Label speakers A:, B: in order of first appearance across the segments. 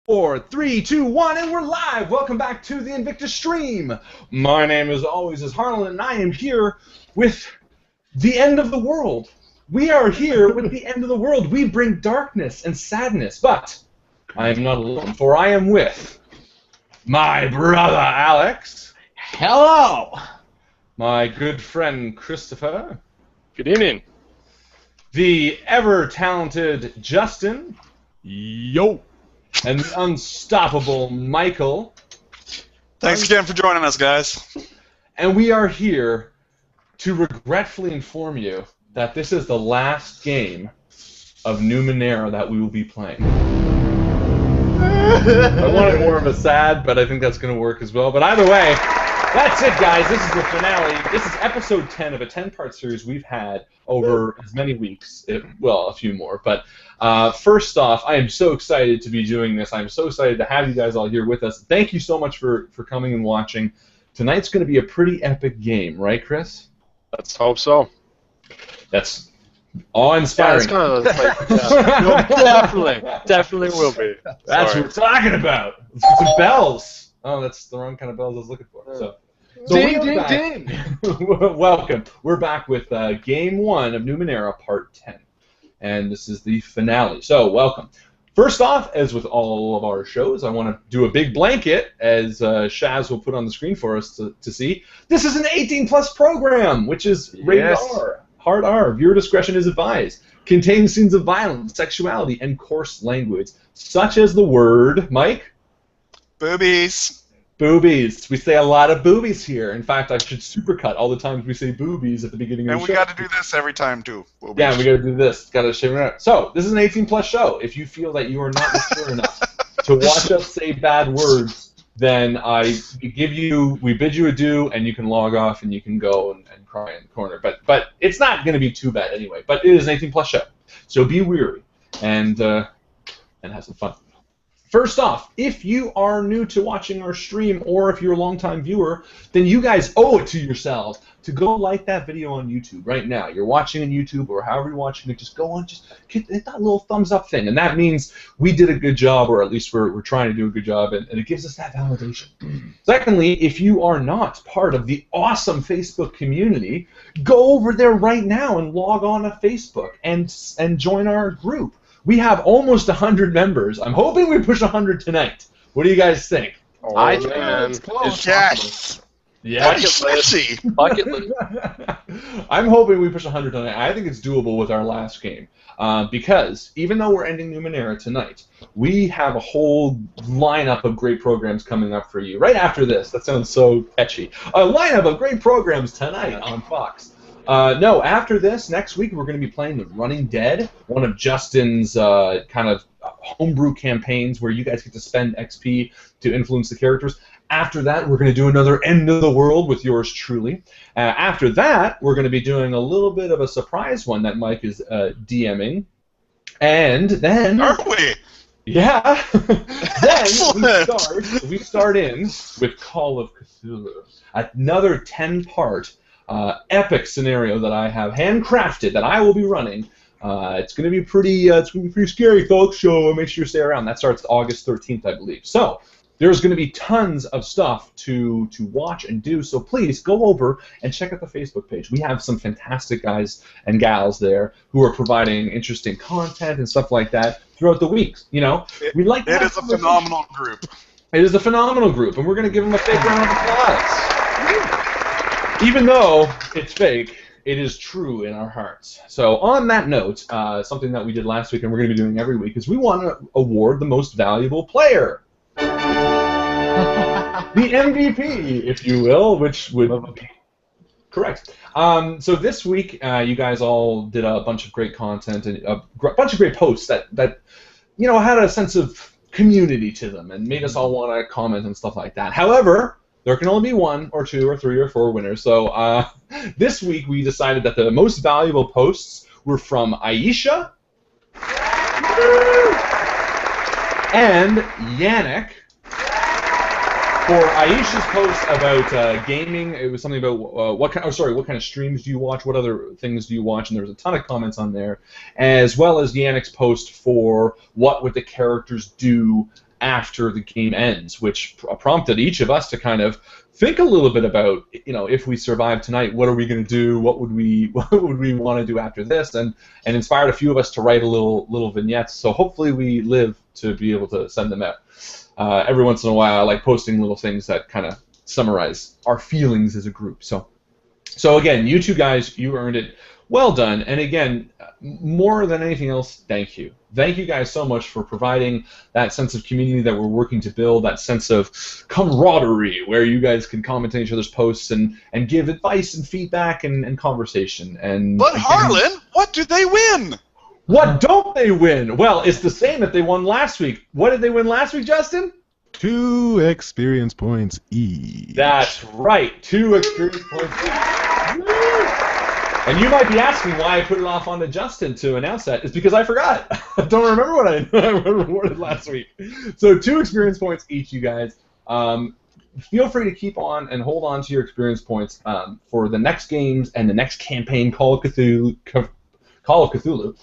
A: 4, 3, 2, 1, and we're live! Welcome back to the INVICTUS Stream! My name, as always, is Harlan, and I am here with the end of the world. We are here with the end of the world. We bring darkness and sadness, but I am not alone, for I am with my brother, Alex.
B: Hello!
A: My good friend, Christopher.
C: Good evening.
A: The ever-talented Justin.
B: Yo!
A: And the unstoppable Michael.
D: Thanks again for joining us, guys.
A: And we are here to regretfully inform you that this is the last game of Numenera that we will be playing. I wanted more of a sad, but I think that's going to work as well. But either way, that's it, guys. This is the finale. This is episode 10 of a 10-part series we've had over as many weeks. Well, a few more. But first off, I am so excited to be doing this. I'm so excited to have you guys all here with us. Thank you so much for coming and watching. Tonight's going to be a pretty epic game, right, Chris?
C: Let's hope so.
A: That's awe-inspiring.
C: Yeah, it's no, definitely will be.
A: That's what we're talking about. Let's get some bells. Oh, that's the wrong kind of bells I was looking for. So
B: Ding, ding, ding!
A: Welcome. We're back with Game 1 of Numenera, Part 10. And this is the finale. So, welcome. First off, as with all of our shows, I want to do a big blanket, as Shaz will put on the screen for us to see. This is an 18-plus program, which is rated R. Hard R. Viewer discretion is advised. Contains scenes of violence, sexuality, and coarse language, such as the word, Mike?
D: Boobies.
A: Boobies. We say a lot of boobies here. In fact, I should supercut all the times we say boobies at the beginning of the show.
D: And we got to do this every time, too. Boobies.
A: Yeah, we got to do this. Got to shave it out. So, this is an 18-plus show. If you feel that you are not mature enough to watch us say bad words, then we bid you adieu, and you can log off and you can go and cry in the corner. But it's not going to be too bad anyway. But it is an 18-plus show. So be weary and have some fun. First off, if you are new to watching our stream, or if you're a long-time viewer, then you guys owe it to yourselves to go like that video on YouTube right now. You're watching on YouTube, or however you're watching it, just go on, just hit that little thumbs-up thing, and that means we did a good job, or at least we're trying to do a good job, and it gives us that validation. Secondly, if you are not part of the awesome Facebook community, go over there right now and log on to Facebook and join our group. We have almost 100 members. I'm hoping we push 100 tonight. What do you guys think?
C: Oh,
B: I think it's close.
D: Yes.
A: Yeah.
C: Bucket list.
A: I'm hoping we push 100 tonight. I think it's doable with our last game. Because even though we're ending Numenera tonight, we have a whole lineup of great programs coming up for you. Right after this. That sounds so catchy. A lineup of great programs tonight on Fox. No, after this, next week, we're going to be playing The Running Dead, one of Justin's kind of homebrew campaigns where you guys get to spend XP to influence the characters. After that, we're going to do another End of the World with yours truly. After that, we're going to be doing a little bit of a surprise one that Mike is DMing. And then...
D: Are we?
A: Yeah. Then we start in with Call of Cthulhu, another 10-part epic scenario that I have handcrafted that I will be running. It's going to be pretty scary, folks. So make sure you stay around. That starts August 13th, I believe. So there's going to be tons of stuff to watch and do. So please go over and check out the Facebook page. We have some fantastic guys and gals there who are providing interesting content and stuff like that throughout the weeks. You know, we like.
D: It is a phenomenal group.
A: It is a phenomenal group, and we're going to give them a big round of applause. Even though it's fake, it is true in our hearts. So on that note, something that we did last week and we're going to be doing every week is we want to award the most valuable player. The MVP, if you will, which would be correct. So this week, you guys all did a bunch of great content and a bunch of great posts that you know, had a sense of community to them and made us all want to comment and stuff like that. However, there can only be 1 or 2 or 3 or 4 winners. So this week we decided that the most valuable posts were from Aisha and Yannick. For Aisha's post about gaming, it was something about what kind of streams do you watch, what other things do you watch, and there was a ton of comments on there, as well as Yannick's post for what would the characters do after the game ends, which prompted each of us to kind of think a little bit about, if we survive tonight, what are we going to do? What would we want to do after this? And inspired a few of us to write a little vignettes. So hopefully we live to be able to send them out. Every once in a while, I like posting little things that kind of summarize our feelings as a group. So again, you two guys, you earned it. Well done. And again, more than anything else, thank you. Thank you guys so much for providing that sense of community that we're working to build, that sense of camaraderie where you guys can comment on each other's posts and give advice and feedback and conversation.
D: But Harlan, what do they win?
A: What don't they win? Well, it's the same that they won last week. What did they win last week, Justin?
B: 2 experience points each.
A: That's right, 2 experience points each. And you might be asking why I put it off onto Justin to announce that. It's because I forgot. I don't remember what I rewarded last week. So 2 experience points each, you guys. Feel free to keep on and hold on to your experience points for the next games and the next campaign. Call of Cthulhu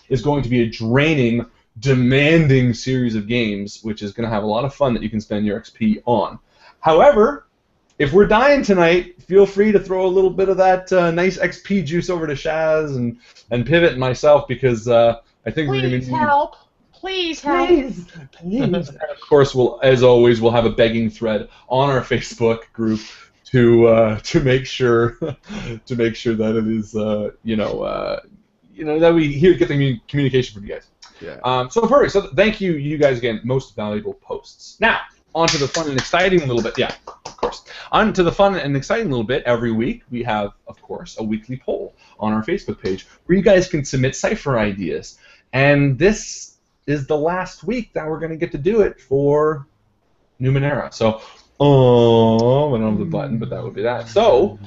A: is going to be a draining, demanding series of games, which is going to have a lot of fun that you can spend your XP on. However, if we're dying tonight, feel free to throw a little bit of that nice XP juice over to Shaz and Pivot and myself, because I think we're going to need...
E: Please help.
A: Please. Of course, as always, we'll have a begging thread on our Facebook group to make sure that it is that we get the communication from you guys.
B: Yeah.
A: So perfect. So thank you guys again. Most valuable posts. Now, on to the fun and exciting little bit. Yeah, of course. On to the fun and exciting little bit. Every week we have, of course, a weekly poll on our Facebook page where you guys can submit cipher ideas. And this is the last week that we're going to get to do it for Numenera. So, I don't have the button, but that would be that. So,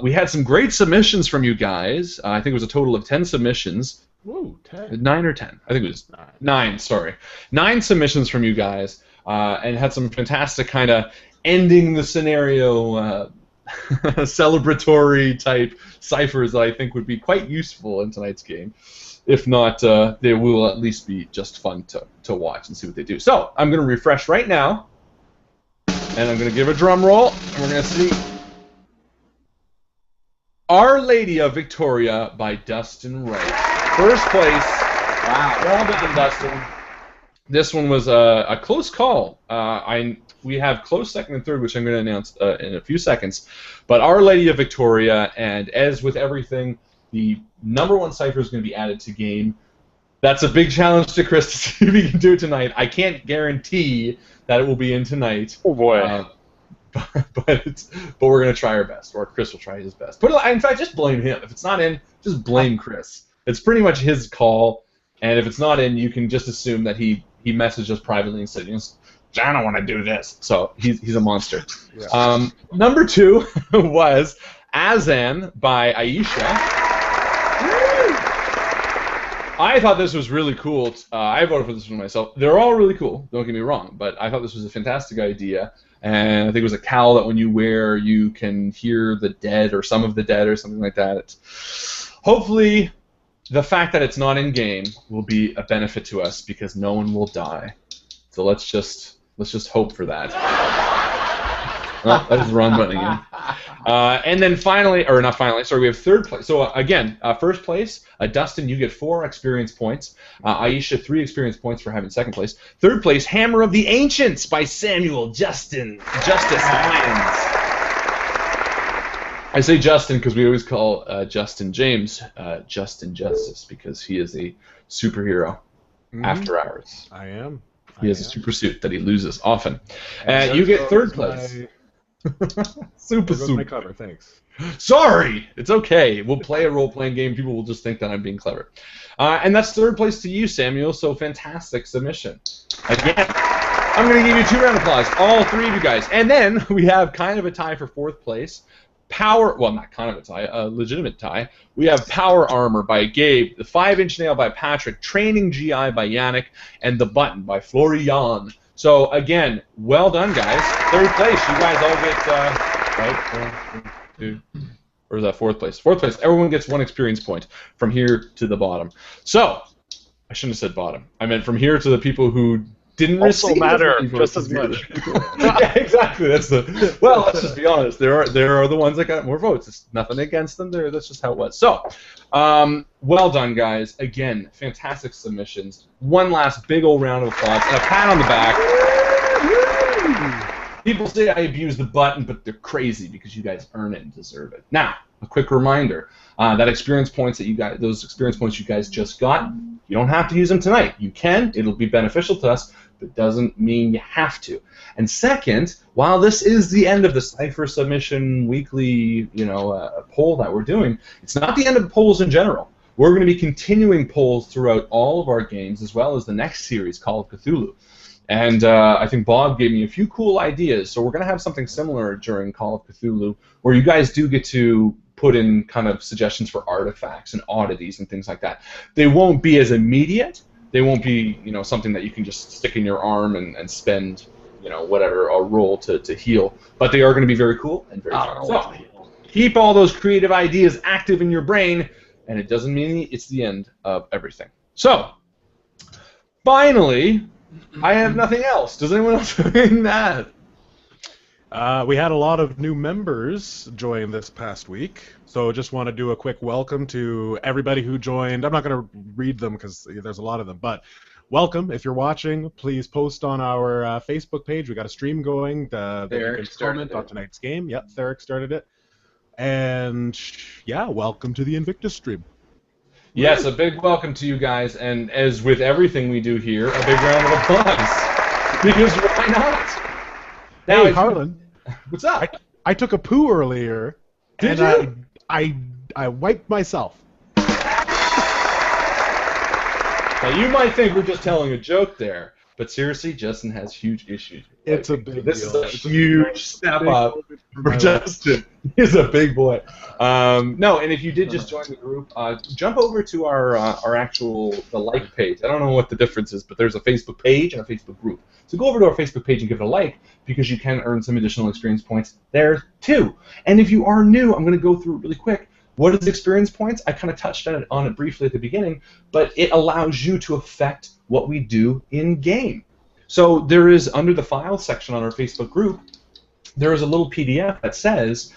A: we had some great submissions from you guys. I think it was a total of 10 submissions.
B: Whoa, 10.
A: 9 or 10. I think it was 9, sorry. 9 submissions from you guys, and had some fantastic kind of ending the scenario celebratory type ciphers that I think would be quite useful in tonight's game. If not, they will at least be just fun to watch and see what they do. So, I'm going to refresh right now, and I'm going to give a drum roll, and we're going to see Our Lady of Victoria by Dustin Wright. First place. Wow. Well done, Dustin. This one was a close call. We have close second and third, which I'm going to announce in a few seconds. But Our Lady of Victoria, and as with everything, the #1 cipher is going to be added to game. That's a big challenge to Chris to see if he can do it tonight. I can't guarantee that it will be in tonight.
C: Oh boy.
A: But we're going to try our best, or Chris will try his best. In fact, just blame him. If it's not in, just blame Chris. It's pretty much his call, and if it's not in, you can just assume that he messaged us privately and said, I don't want to do this. So he's a monster. Yeah. #2 was Azan by Aisha. I thought this was really cool. I voted for this one myself. They're all really cool, don't get me wrong, but I thought this was a fantastic idea. And I think it was a cowl that when you wear, you can hear the dead or some of the dead or something like that. Hopefully, the fact that it's not in game will be a benefit to us because no one will die. So let's just hope for that. That is the wrong button again. And then finally, or not finally, sorry, we have third place. So again, first place, Dustin, you get 4 experience points. Aisha, 3 experience points for having second place. Third place, Hammer of the Ancients by Samuel Justice Lyons. I say Justin because we always call Justin James Justin Justice because he is a superhero after hours.
B: I am.
A: He has a super suit that he loses often. And you get third place. Super
B: my cover, thanks.
A: Sorry! It's okay. We'll play a role-playing game. People will just think that I'm being clever. And that's third place to you, Samuel, so fantastic submission. Again, I'm going to give you 2 round of applause, all 3 of you guys. And then we have kind of a tie for 4th place. Not kind of a tie, a legitimate tie. We have Power Armor by Gabe, the 5-inch nail by Patrick, Training GI by Yannick, and The Button by Florian. So again, well done, guys. 3rd place, you guys all get right. 1, 2, or is that 4th place? 4th place. Everyone gets 1 experience point from here to the bottom. So I shouldn't have said bottom. I meant from here to the people who didn't
C: Also
A: receive
C: matter
A: as many
C: just
A: votes
C: as much.
A: yeah, exactly. That's the. Well, let's just be honest. There are the ones that got more votes. It's nothing against them. That's just how it was. So, well done, guys. Again, fantastic submissions. One last big old round of applause and a pat on the back. People say I abuse the button, but they're crazy because you guys earn it and deserve it. Now, a quick reminder: that experience points that you got, those experience points you guys just got, you don't have to use them tonight. You can. It'll be beneficial to us, but doesn't mean you have to. And second, while this is the end of the Cypher submission weekly, poll that we're doing, it's not the end of the polls in general. We're going to be continuing polls throughout all of our games, as well as the next series, Call of Cthulhu. And I think Bob gave me a few cool ideas, so we're going to have something similar during Call of Cthulhu, where you guys do get to put in kind of suggestions for artifacts and oddities and things like that. They won't be as immediate. They won't be, something that you can just stick in your arm and spend, whatever, a roll to heal. But they are going to be very cool and very fun. So keep all those creative ideas active in your brain, and it doesn't mean it's the end of everything. So, finally, I have nothing else. Does anyone else have anything to add?
B: We had a lot of new members join this past week, so just want to do a quick welcome to everybody who joined. I'm not going to read them because there's a lot of them, but welcome. If you're watching, please post on our Facebook page. We got a stream going that you can comment on tonight's game. Yep, Theric started it. And yeah, welcome to the Invictus stream.
A: Yes, a big welcome to you guys, and as with everything we do here, a big round of applause. Because why not? Now,
B: Hey, Harlan.
A: What's up?
B: I took a poo earlier.
A: Did
B: and
A: you?
B: I wiped myself.
A: Now, you might think we're just telling a joke there, but seriously, Justin has huge issues.
B: It's a big
A: This
B: deal.
A: is a huge step up for Justin. He's a big boy. No, and if you did just join the group, jump over to our actual like page. I don't know what the difference is, but there's a Facebook page and a Facebook group. So go over to our Facebook page and give it a like, because you can earn some additional experience points there too. And if you are new, I'm going to go through it really quick. What is experience points? I kind of touched on it briefly at the beginning, but it allows you to affect what we do in game. So there is, under the files section on our Facebook group, there is a little PDF that says,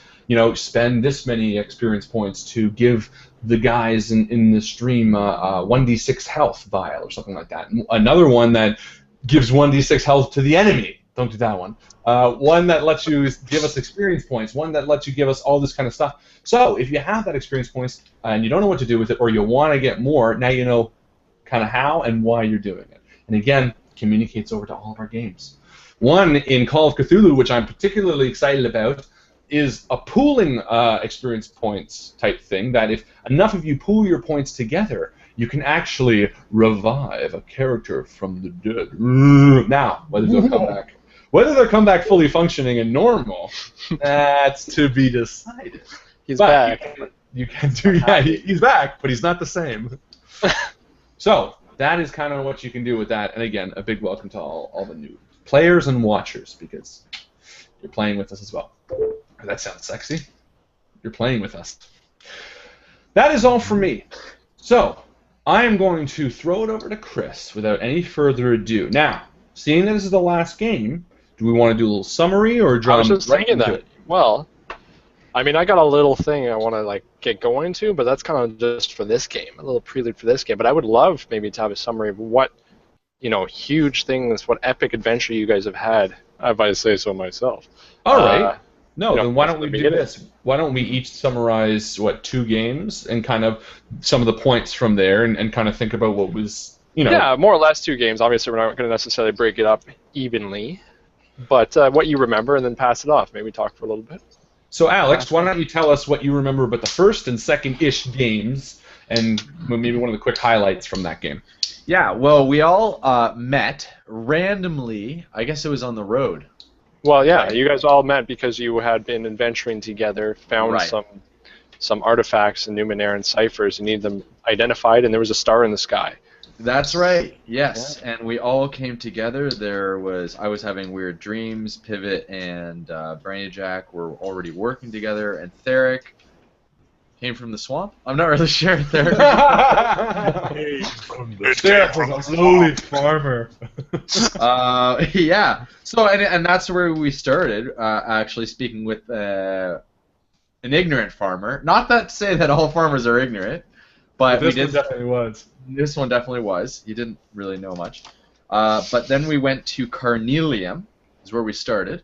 A: spend this many experience points to give the guys in the stream 1d6 health vial or something like that. And another one that gives 1d6 health to the enemy. Don't do that one. One that lets you give us experience points. One that lets you give us all this kind of stuff. So if you have that experience points and you don't know what to do with it, or you want to get more, now you know kind of how and why you're doing it. And again, communicates over to all of our games. One in Call of Cthulhu, which I'm particularly excited about, is a pooling experience points type thing, that if enough of you pool your points together, you can actually revive a character from the dead. Now, whether they'll come back fully functioning and normal, that's to be decided.
C: He's back.
A: You can do, yeah, he's back, but he's not the same. So that is kind of what you can do with that. And again, a big welcome to all the new players and watchers, because you're playing with us as well. That sounds sexy. You're playing with us. That is all for me. So I am going to throw it over to Chris without any further ado. Now, seeing that this is the last game, do we want to do a little summary or jump
C: I was just
A: right
C: thinking
A: into
C: that.
A: it?
C: Well, I mean, I got a little thing I want to get going to, but that's kind of just for this game, a little prelude for this game. But I would love maybe to have a summary of what, huge things, what epic adventure you guys have had, if I say so myself.
A: All right. No,
C: you know,
A: then why don't we
C: the
A: do
C: beginning.
A: this? Why don't we each summarize, 2 games and kind of some of the points from there and kind of think about what was,
C: Yeah, more or less 2 games. Obviously, we're not going to necessarily break it up evenly, but what you remember, and then pass it off. Maybe talk for a little bit.
A: So, Alex, why don't you tell us what you remember about the first and second-ish games, and maybe one of the quick highlights from that game.
F: Yeah, well, we all met randomly. I guess it was on the road.
C: Well, yeah,
F: Right.
C: you guys all met because you had been adventuring together, found
F: Right.
C: some artifacts in Numenera and ciphers, and need them identified, and there was a star in the sky.
F: That's right. Yes, and we all came together. I was having weird dreams. Pivot and Brainy Jack were already working together, and Theric, came from the swamp. I'm not really sure if they're.
A: Derek was a lowly farmer.
F: Yeah. So and that's where we started. Actually, speaking with an ignorant farmer. Not that to say that all farmers are ignorant, but
A: This
F: we
A: one
F: did.
A: definitely was.
F: This one definitely was. He didn't really know much. But then we went to Carnelium, is where we started.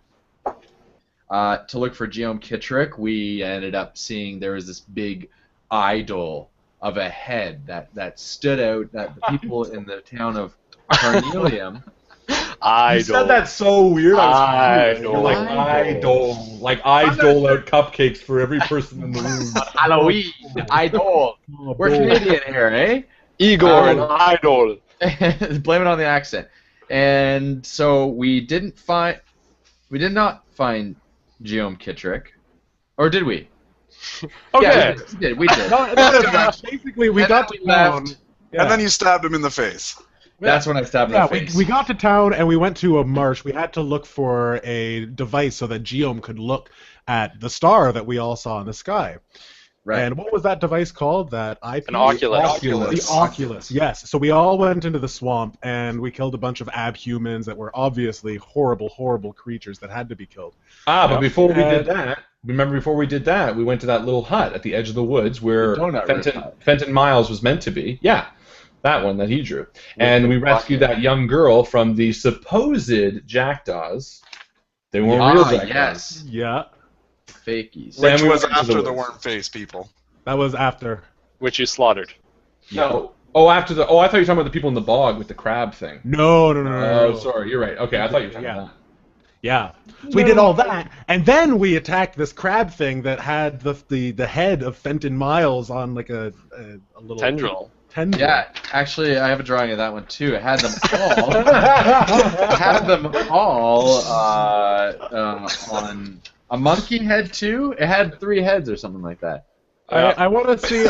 F: To look for Giom Kittrick, we ended up seeing there was this big idol of a head that stood out, that the people in the town of Carnelium.
A: You said that so weird. I was confused.
C: Idol.
A: You're like idol. Like I dole out cupcakes for every person in the room.
F: Halloween, idol. We're Canadian here, eh?
C: Igor and Idol.
F: Blame it on the accent. And so we did not find Giom Kittrick, or did we?
C: Okay.
F: Yeah, we did.
B: Basically, we
F: And
B: got
F: then
B: to
F: we left.
B: town. Yeah.
D: And then you stabbed him in the face.
F: That's when I stabbed him
B: Yeah,
F: in the face.
B: we got to town and we went to a marsh. We had to look for a device so that Giom could look at the star that we all saw in the sky.
F: Right.
B: And what was that device called? That eyepiece?
C: An Oculus.
B: The Oculus, yes. So we all went into the swamp and we killed a bunch of abhumans that were obviously horrible, horrible creatures that had to be killed.
A: But before we did that, we went to that little hut at the edge of the woods where
F: The donut roof hut.
A: Fenton Miles was meant to be. Yeah, that one that he drew. And we rescued that young girl from the supposed jackdaws. They weren't real jackdaws.
F: Yes.
B: Yeah,
F: Fakies.
A: Then
D: Which
A: we
D: was
A: went to
D: after
A: the
D: the
A: woods.
D: worm face people.
B: that was after.
C: Which you slaughtered.
A: No. Oh, after the. Oh, I thought you were talking about the people in the bog with the crab thing.
B: No.
A: Oh, sorry. You're right. Okay, I thought you were talking about that.
B: Yeah. So we did all that, and then we attacked this crab thing that had the head of Fenton Miles on like a little
C: Tendril.
B: tendril.
F: Yeah, actually, I have a drawing of that one too. It had them all. On a monkey head too. It had 3 heads or something like that.
B: I want to see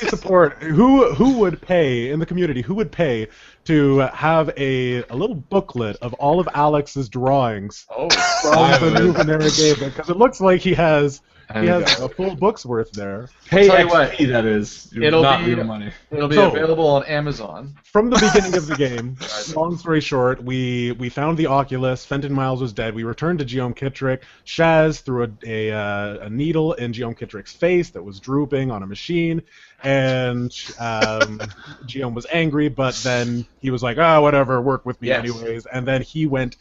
B: support. Who would pay in the community? Who would pay to have a little booklet of all of Alex's drawings
F: Oh,
B: from the Numenera game? Because it looks like he has a full book's worth there.
A: Pay
F: tell you what,
A: XP, that is.
F: it'll
A: not
F: be-
A: real money.
F: it'll be
B: So-
F: available on Amazon.
B: From the beginning of the game, long story short, we found the Oculus. Fenton Miles was dead. We returned to Giom Kittrick. Shaz threw a needle in Giom Kittrick's face that was drooping on a machine, and Giom was angry. But then he was like, whatever, work with me
F: Yes.
B: anyways." And then he went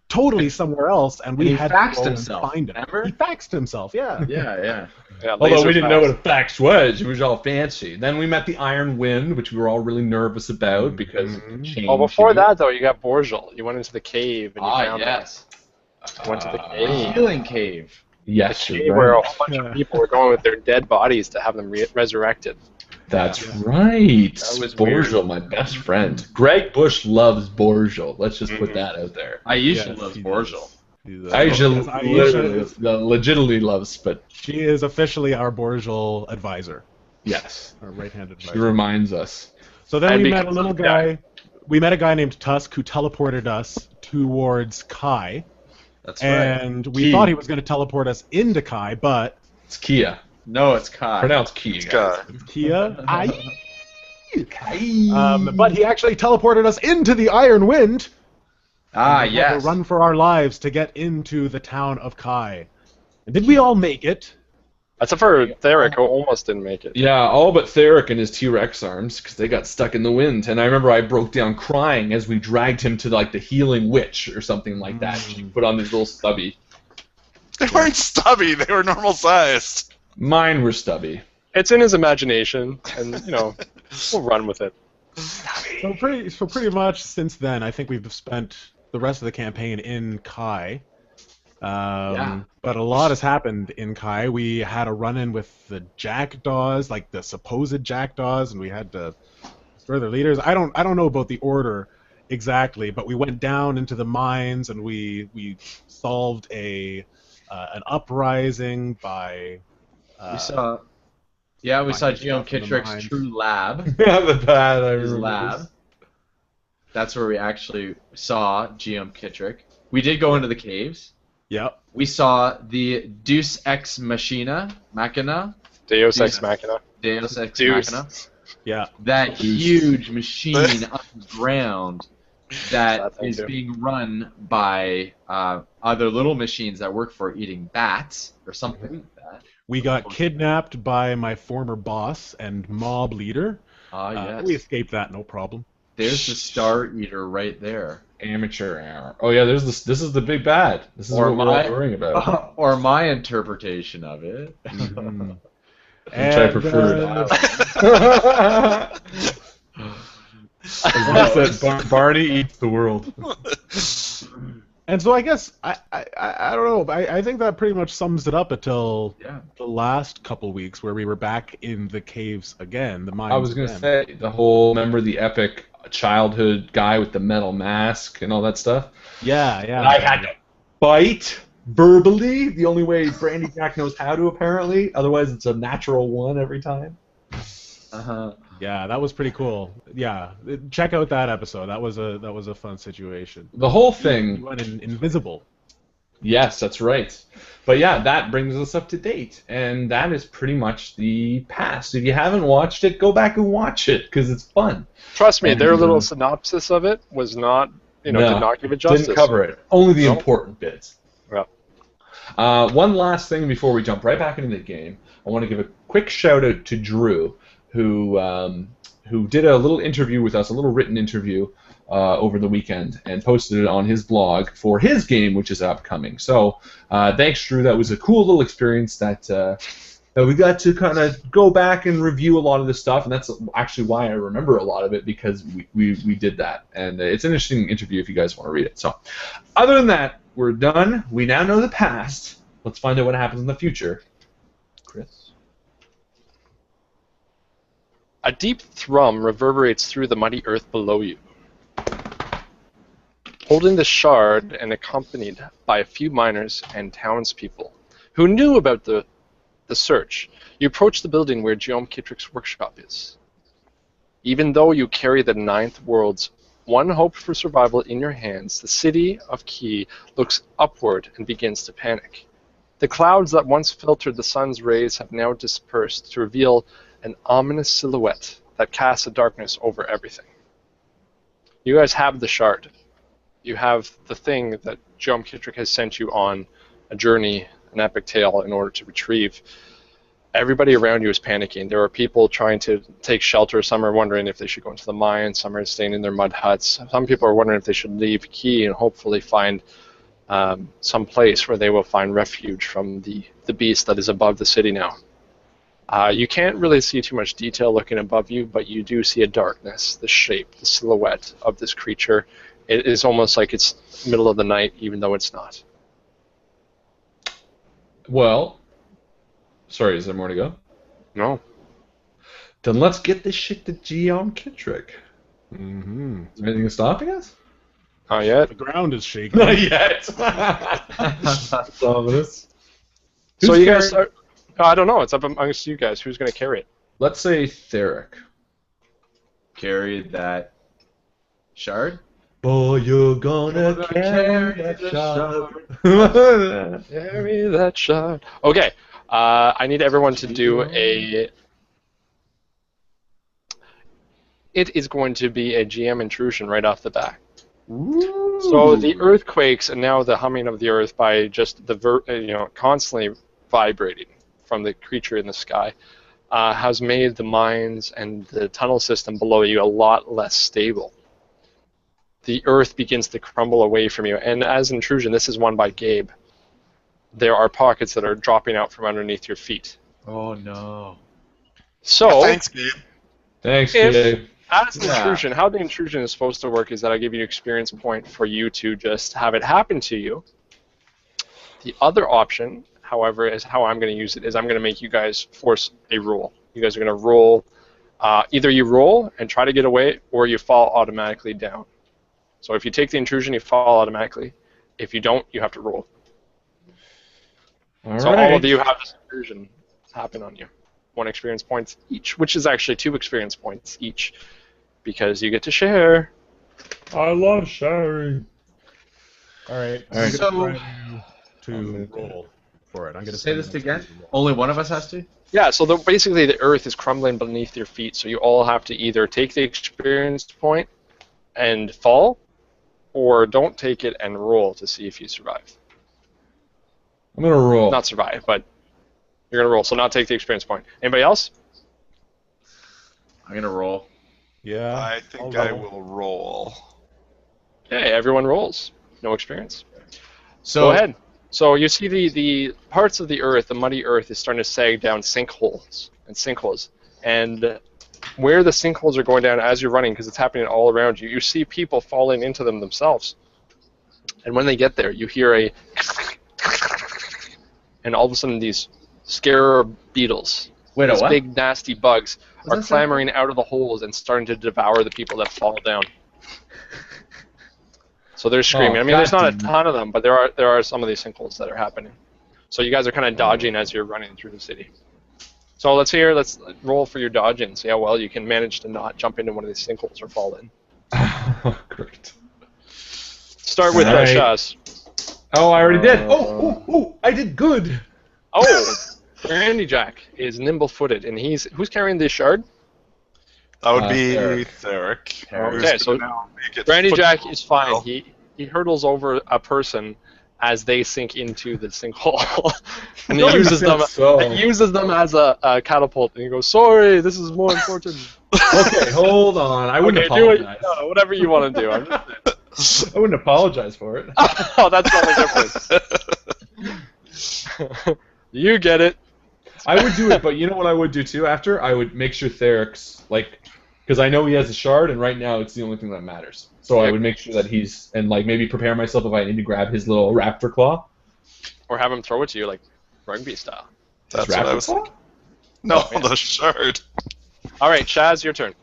B: totally somewhere else, and we
F: he
B: had
F: faxed
B: to go
F: himself,
B: and find him.
F: remember?
B: He faxed himself, yeah.
F: Yeah.
C: Yeah,
A: Although
C: laser
A: we didn't know
C: fax.
A: what a fax was, it was all fancy. Then we met the Iron Wind, which we were all really nervous about because it changed.
C: Oh, before that though, you got Borgel. You went into the cave and you found
F: Yes.
C: went to the
F: The
C: cave.
F: healing cave.
A: Yes,
C: Cave
A: you're
C: where a
A: right.
C: whole bunch of people were going with their dead bodies to have them resurrected.
A: That's right.
F: That was
A: Borgel,
F: weird.
A: my best friend. Greg Bush loves Borgel. Let's just put that out there.
F: Aisha
B: Yes,
F: loves
B: he
F: Borgel.
B: Aisha
A: Legitimately loves, but
B: She is officially our Borgel advisor,
A: yes,
B: our right-hand
A: she
B: advisor.
A: reminds us.
B: So then
C: And
B: we met a
C: because
B: little
C: of
B: guy. We met a guy named Tusk who teleported us towards Kai,
F: That's right.
B: and we
A: Key.
B: thought he was going to teleport us into Kai, but
A: It's Kia.
F: No, it's Kai.
A: Pronounced Kia, guys.
B: Kia, but he actually teleported us into the Iron Wind.
F: Ah,
B: And we had
F: yes.
B: to run for our lives to get into the town of Kai. And did we all make it?
C: Except for Theric, who almost didn't make it.
A: Yeah, all but Theric and his T-Rex arms, because they got stuck in the wind. And I remember I broke down crying as we dragged him to like the healing witch or something like that. She put on these little stubby.
D: They weren't stubby. They were normal sized.
A: Mine were stubby.
C: It's in his imagination, and we'll run with it.
B: So pretty much since then, I think we've spent the rest of the campaign in Kai. But a lot has happened in Kai. We had a run-in with the jackdaws, like the supposed jackdaws, and we had to destroy their leaders. I don't know about the order exactly, but we went down into the mines and we solved an uprising by.
F: We saw Giom Kittrick's
B: mines.
F: true lab.
A: Yeah, the bad. I
F: His
A: remember
F: lab.
A: this.
F: That's where we actually saw Giom Kittrick. We did go into the caves.
B: Yep.
F: We saw the Deus Ex Machina,
C: Deus Ex Machina.
F: Deus Ex
C: Deuce.
F: Machina.
B: Yeah.
F: That huge machine underground that
C: That thing
F: is
C: too.
F: being run by other little machines that work for eating bats or something like that.
B: We got kidnapped by my former boss and mob leader.
F: Yes.
B: We escaped that, no problem.
F: There's the Star Eater right there.
A: Amateur hour. Oh yeah, there's this. This is the big bad. This is
F: Or
A: what we're all worrying about.
F: Or my interpretation of it.
B: Mhm.
A: Which I prefer that. As I said, Barney eats the world.
B: And so I guess I don't know. I think that pretty much sums it up until the last couple weeks where we were back in the caves again. The mines.
A: I was gonna say the whole. Remember the epic childhood guy with the metal mask and all that stuff?
B: Yeah.
A: And I had to bite verbally. The only way Brandy Jack knows how to, apparently. Otherwise, it's a natural one every time.
B: Yeah, that was pretty cool. Yeah, check out that episode. That was a fun situation.
A: The whole thing.
B: You went invisible.
A: Yes, that's right. But yeah, that brings us up to date, and that is pretty much the past. If you haven't watched it, go back and watch it because it's fun.
C: Trust me, their little synopsis of it was not, did not give it justice.
A: Didn't cover it. Only the important bits.
C: Yeah.
A: One last thing before we jump right back into the game, I want to give a quick shout out to Drew, who did a little interview with us, a little written interview over the weekend, and posted it on his blog for his game, which is upcoming. So thanks, Drew. That was a cool little experience that we got to kind of go back and review a lot of this stuff, and that's actually why I remember a lot of it, because we did that. And it's an interesting interview if you guys want to read it. So other than that, we're done. We now know the past. Let's find out what happens in the future. Chris?
C: A deep thrum reverberates through the muddy earth below you. Holding the shard and accompanied by a few miners and townspeople who knew about the search, you approach the building where Giom Kittrick's workshop is. Even though you carry the ninth world's one hope for survival in your hands, the city of Key looks upward and begins to panic. The clouds that once filtered the sun's rays have now dispersed to reveal an ominous silhouette that casts a darkness over everything. You guys have the shard. You have the thing that Giom Kittrick has sent you on a journey, an epic tale, in order to retrieve. Everybody around you is panicking. There are people trying to take shelter. Some are wondering if they should go into the mine. Some are staying in their mud huts. Some people are wondering if they should leave Key and hopefully find some place where they will find refuge from the beast that is above the city now. You can't really see too much detail looking above you, but you do see a darkness, the shape, the silhouette of this creature. It is almost like it's middle of the night, even though it's not.
A: Well, sorry, is there more to go?
C: No.
A: Then let's get this shit to Giom Kittrick.
B: Mm-hmm.
A: Is there anything stopping us?
C: Not yet.
B: The ground is shaking.
A: Not yet. That's ominous.
C: So
A: Who's
C: you guys
A: carrying-
C: I don't know. It's up amongst you guys. Who's going to carry it?
A: Let's say Theric.
F: Carry that shard?
A: Boy, you're gonna
F: carry
A: that
F: the
A: shard.
C: Carry that shot. Okay. I need everyone to do a... It is going to be a GM intrusion right off the bat. So the earthquakes and now the humming of the earth by just the constantly vibrating from the creature in the sky has made the mines and the tunnel system below you a lot less stable. The earth begins to crumble away from you, and as intrusion, this is one by Gabe. There are pockets that are dropping out from underneath your feet.
F: Oh no.
C: So,
D: Thanks, Gabe.
A: Thanks,
C: If-
A: Gabe.
C: as an intrusion, how the intrusion is supposed to work is that I give you an experience point for you to just have it happen to you. The other option, however, is how I'm going to use it, is I'm going to make you guys force a roll. You guys are going to roll, either you roll and try to get away, or you fall automatically down. So if you take the intrusion, you fall automatically. If you don't, you have to roll.
A: All
C: So
A: right.
C: all of you have this intrusion happen on you. 1 experience point each, which is actually 2 experience points each, because you get to share.
A: I love sharing.
B: All right.
A: All right.
B: I'm gonna try to roll. for it. I'm gonna
F: Say
B: spend
F: this
B: the next
F: again.
B: roll.
F: Only one of us has to.
C: Yeah, so basically the earth is crumbling beneath your feet, so you all have to either take the experience point and fall, or don't take it and roll to see if you survive.
A: I'm gonna roll.
C: Not survive, but you're gonna roll, so not take the experience point. Anybody else?
F: I'm gonna roll.
B: Yeah.
D: I think
B: I'll
D: I
B: roll.
D: will roll.
C: Okay, everyone rolls. No experience.
F: So
C: Go ahead. So you see the parts of the earth, the muddy earth, is starting to sag down sinkholes. And where the sinkholes are going down as you're running, because it's happening all around you, you see people falling into them themselves. And when they get there, you hear a and all of a sudden these scarab beetles,
F: Wait, a
C: these
F: what?
C: big nasty bugs,
F: What's
C: are
F: that sound?
C: clambering out of the holes and starting to devour the people that fall down. So they're screaming.
A: Oh,
C: I mean, there's not a
A: God.
C: ton of them, but there are some of these sinkholes that are happening. So you guys are kind of dodging as you're running through the city. So let's roll for your dodging. See how well you can manage to not jump into one of these sinkholes or fall in.
A: Great.
C: Start with
A: Alright.
C: Shaz.
A: Oh, I already did. Oh, I did good.
C: Oh, Randy Jack is nimble-footed, and who's carrying this shard?
D: That would be
F: Theric.
D: Theric.
F: Theric.
D: who's
C: Okay, so
D: gonna now make it
C: Randy
D: foot-
C: Jack is fine.
D: well.
C: He hurdles over a person as they sink into the sinkhole, and he
A: No,
C: uses them.
A: so.
C: He uses them as a catapult, and he goes, "Sorry, this is more important."
A: Okay, hold on. I wouldn't
C: Okay, do it.
A: apologize.
C: No, whatever you want to do. I'm just
A: I wouldn't apologize for it.
C: oh, that's the only difference. You get it.
A: I would do it, but you know what I would do too after? I would make sure Theric's, like, because I know he has a shard, and right now it's the only thing that matters. So I would make sure that he's, and like maybe prepare myself if I need to grab his little raptor claw.
C: Or have him throw it to you like rugby style.
D: That's
A: His
D: what I
A: raptor
D: was
A: claw?
D: thinking. No,
C: yeah.
D: the shard.
C: All right, Shaz, your turn.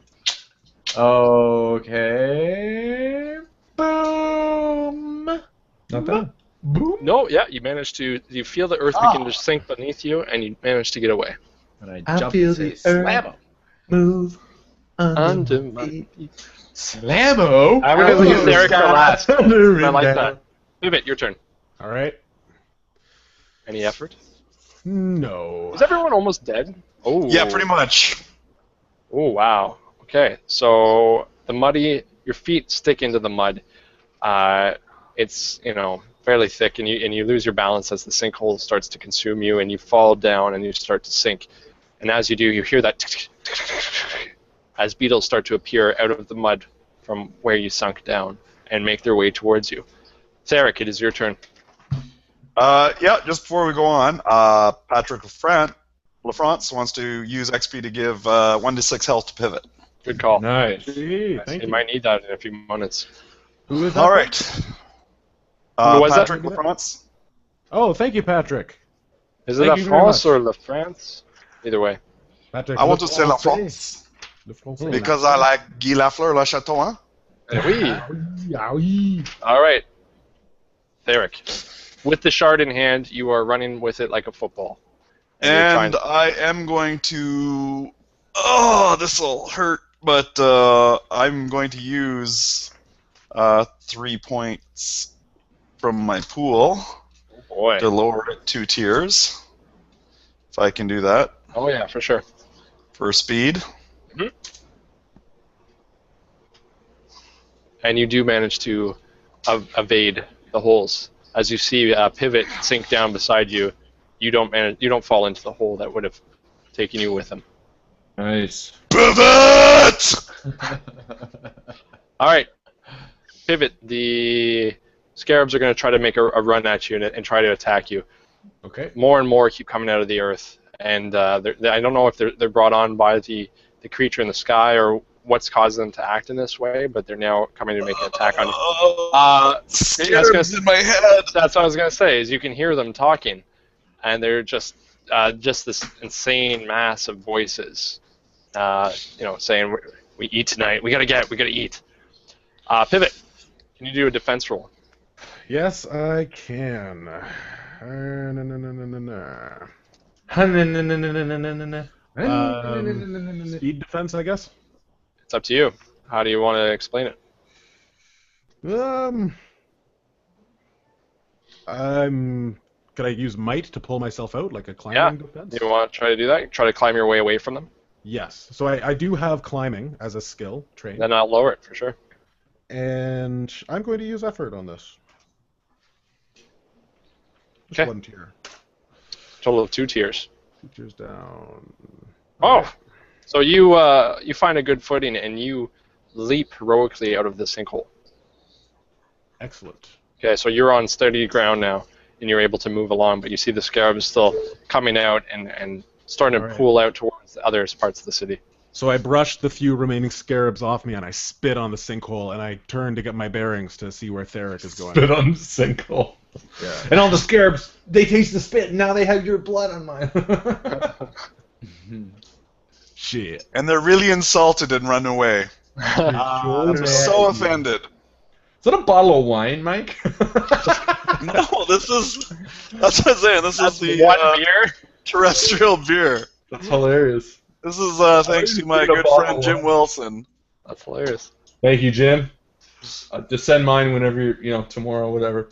F: Okay. Boom.
A: Not bad. Boom.
C: No, yeah, you managed to. You feel the earth begin to sink beneath you, and you manage to get away.
F: And I
A: I
F: jump
A: feel
F: and say,
A: the earth.
F: Slammo.
A: Move.
C: Under my feet.
F: Slammo.
C: I'm gonna leave Theric for last. I
A: I
C: like that. Pivot, your turn.
B: All right.
C: Any effort?
B: No.
C: Is everyone almost dead? Oh.
D: Yeah, pretty much.
C: Oh wow. Okay, so your feet stick into the mud. It's fairly thick, and you lose your balance as the sinkhole starts to consume you, and you fall down and you start to sink. And as you do, you hear that as beetles start to appear out of the mud from where you sunk down and make their way towards you. Theric, it is your turn.
D: Yeah, just before we go on, Patrick LaFrance wants to use XP to give 1d6 health to pivot.
C: Good call.
A: Nice.
B: Gee, thank
C: You
B: you.
C: might need that in a few minutes.
B: Who is that?
D: All right.
C: Who was that?
D: Patrick LaFrance.
B: Oh, thank you, Patrick.
C: Is it
B: Thank
C: La
B: you very
C: France
B: much.
C: or La France? Either way.
B: Patrick.
D: I want to say La France
B: Le Français.
D: because I like Guy Lafleur Le Chateau. Hein?
C: Oui.
B: Yowie.
C: All right. Theric, with the shard in hand, you are running with it like a football. you're trying
D: And I am going to. This will hurt, but I'm going to use 3 points from my pool
C: Boy.
D: to lower it 2 tiers. If I can do that
C: Oh yeah, for sure.
D: for speed.
C: And you do manage to evade the holes. As you see Pivot sink down beside you, you don't fall into the hole that would have taken you with him.
A: Nice.
D: Pivot!
C: All right, Pivot. The scarabs are going to try to make a run at you and try to attack you.
B: Okay.
C: More and more keep coming out of the earth, and I don't know if they're brought on by the creature in the sky or what's causing them to act in this way, but they're now coming to make an attack on you.
D: Scarabs in my head.
C: That's what I was going to say, is you can hear them talking, and they're just this insane mass of voices, saying, we eat tonight, we gotta eat. Pivot, can you do a defense roll?
B: Yes, I can. Speed defense, I guess.
C: It's up to you. How do you want to explain it?
B: I'm Could I use might to pull myself out, like a climbing defense?
C: You want to try to do that? Try to climb your way away from them?
B: Yes. So I do have climbing as a skill trained.
C: Then I'll lower it for sure.
B: And I'm going to use effort on this. Just
C: Okay.
B: one tier.
C: Total of 2 tiers.
B: 2 tiers down.
C: Oh! So you find a good footing and you leap heroically out of the sinkhole.
B: Excellent.
C: Okay, so you're on steady ground now, and you're able to move along, but you see the scarab is still coming out and starting to pool out towards the other parts of the city.
B: So I brush the few remaining scarabs off me, and I spit on the sinkhole, and I turn to get my bearings to see where Theric is going.
A: Spit on the sinkhole.
F: Yeah.
A: And all the scarabs, they taste the spit, and now they have your blood on mine.
B: Shit.
D: And they're really insulted and run away.
A: Sure,
D: They're so offended.
A: Is that a bottle of wine, Mike?
D: No, this is. That's what I'm saying. This is the
C: one beer?
D: terrestrial beer.
A: That's hilarious.
D: This is thanks to my
A: Need a
D: good
A: bottle
D: friend
A: of
D: Jim
A: wine.
D: Wilson.
C: That's hilarious.
A: Thank you, Jim. Just send mine whenever tomorrow, whatever.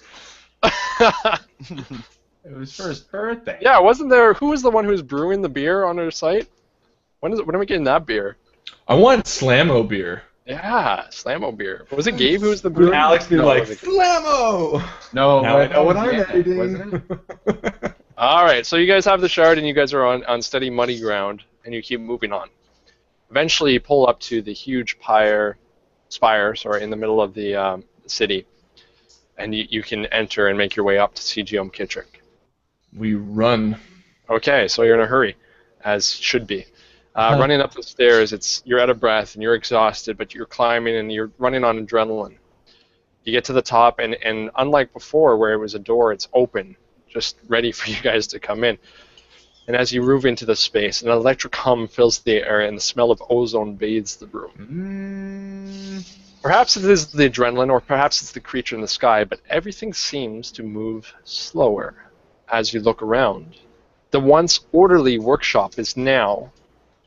F: It was for his birthday.
C: Yeah, wasn't there? Who was the one who was brewing the beer on our site? When are we getting that beer?
A: I want Slammo beer.
C: Yeah, Slammo beer. Was it Gabe who was the brewer?
A: Alex be
C: No,
A: like,
C: it wasn't.
A: Slammo!
F: No,
A: Now I know what I'm
F: yeah,
A: editing.
F: wasn't it?
C: All right, so you guys have the shard, and you guys are on steady muddy ground, and you keep moving on. Eventually, you pull up to the huge spire, in the middle of the city, and you can enter and make your way up to see Giom Kittrick.
A: We run.
C: Okay, so you're in a hurry, as should be. Running up the stairs, you're out of breath and you're exhausted, but you're climbing and you're running on adrenaline. You get to the top, and unlike before where it was a door, it's open, just ready for you guys to come in. And as you move into the space, an electric hum fills the air and the smell of ozone bathes the room. Perhaps it is the adrenaline, or perhaps it's the creature in the sky, but everything seems to move slower as you look around. The once orderly workshop is now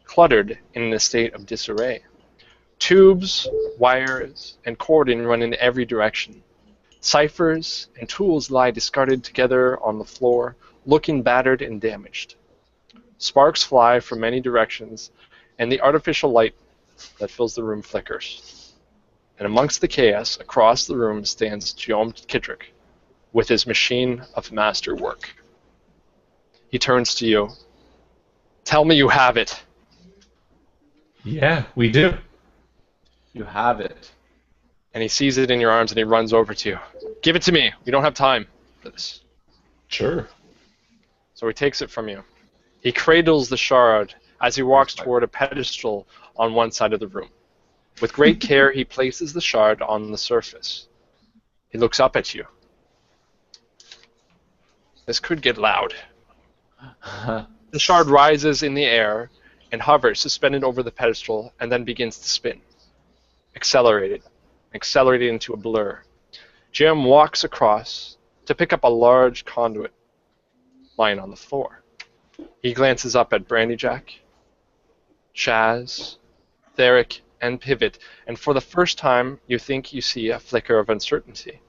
C: cluttered in a state of disarray. Tubes, wires, and cording run in every direction. Ciphers and tools lie discarded together on the floor, looking battered and damaged. Sparks fly from many directions, and the artificial light that fills the room flickers. And amongst the chaos, across the room stands Giom Kittrick with his machine of master work. He turns to you. Tell me you have it.
A: Yeah, we do.
F: You have it.
C: And he sees it in your arms and he runs over to you. Give it to me. We don't have time for this.
A: Sure.
C: So he takes it from you. He cradles the shard as he walks toward a pedestal on one side of the room. With great care, he places the shard on the surface. He looks up at you. This could get loud. The shard rises in the air and hovers suspended over the pedestal and then begins to spin. Accelerated into a blur. Giom walks across to pick up a large conduit lying on the floor. He glances up at Brandyjack, Shaz, Theric, and Pivot, and for the first time you think you see a flicker of uncertainty.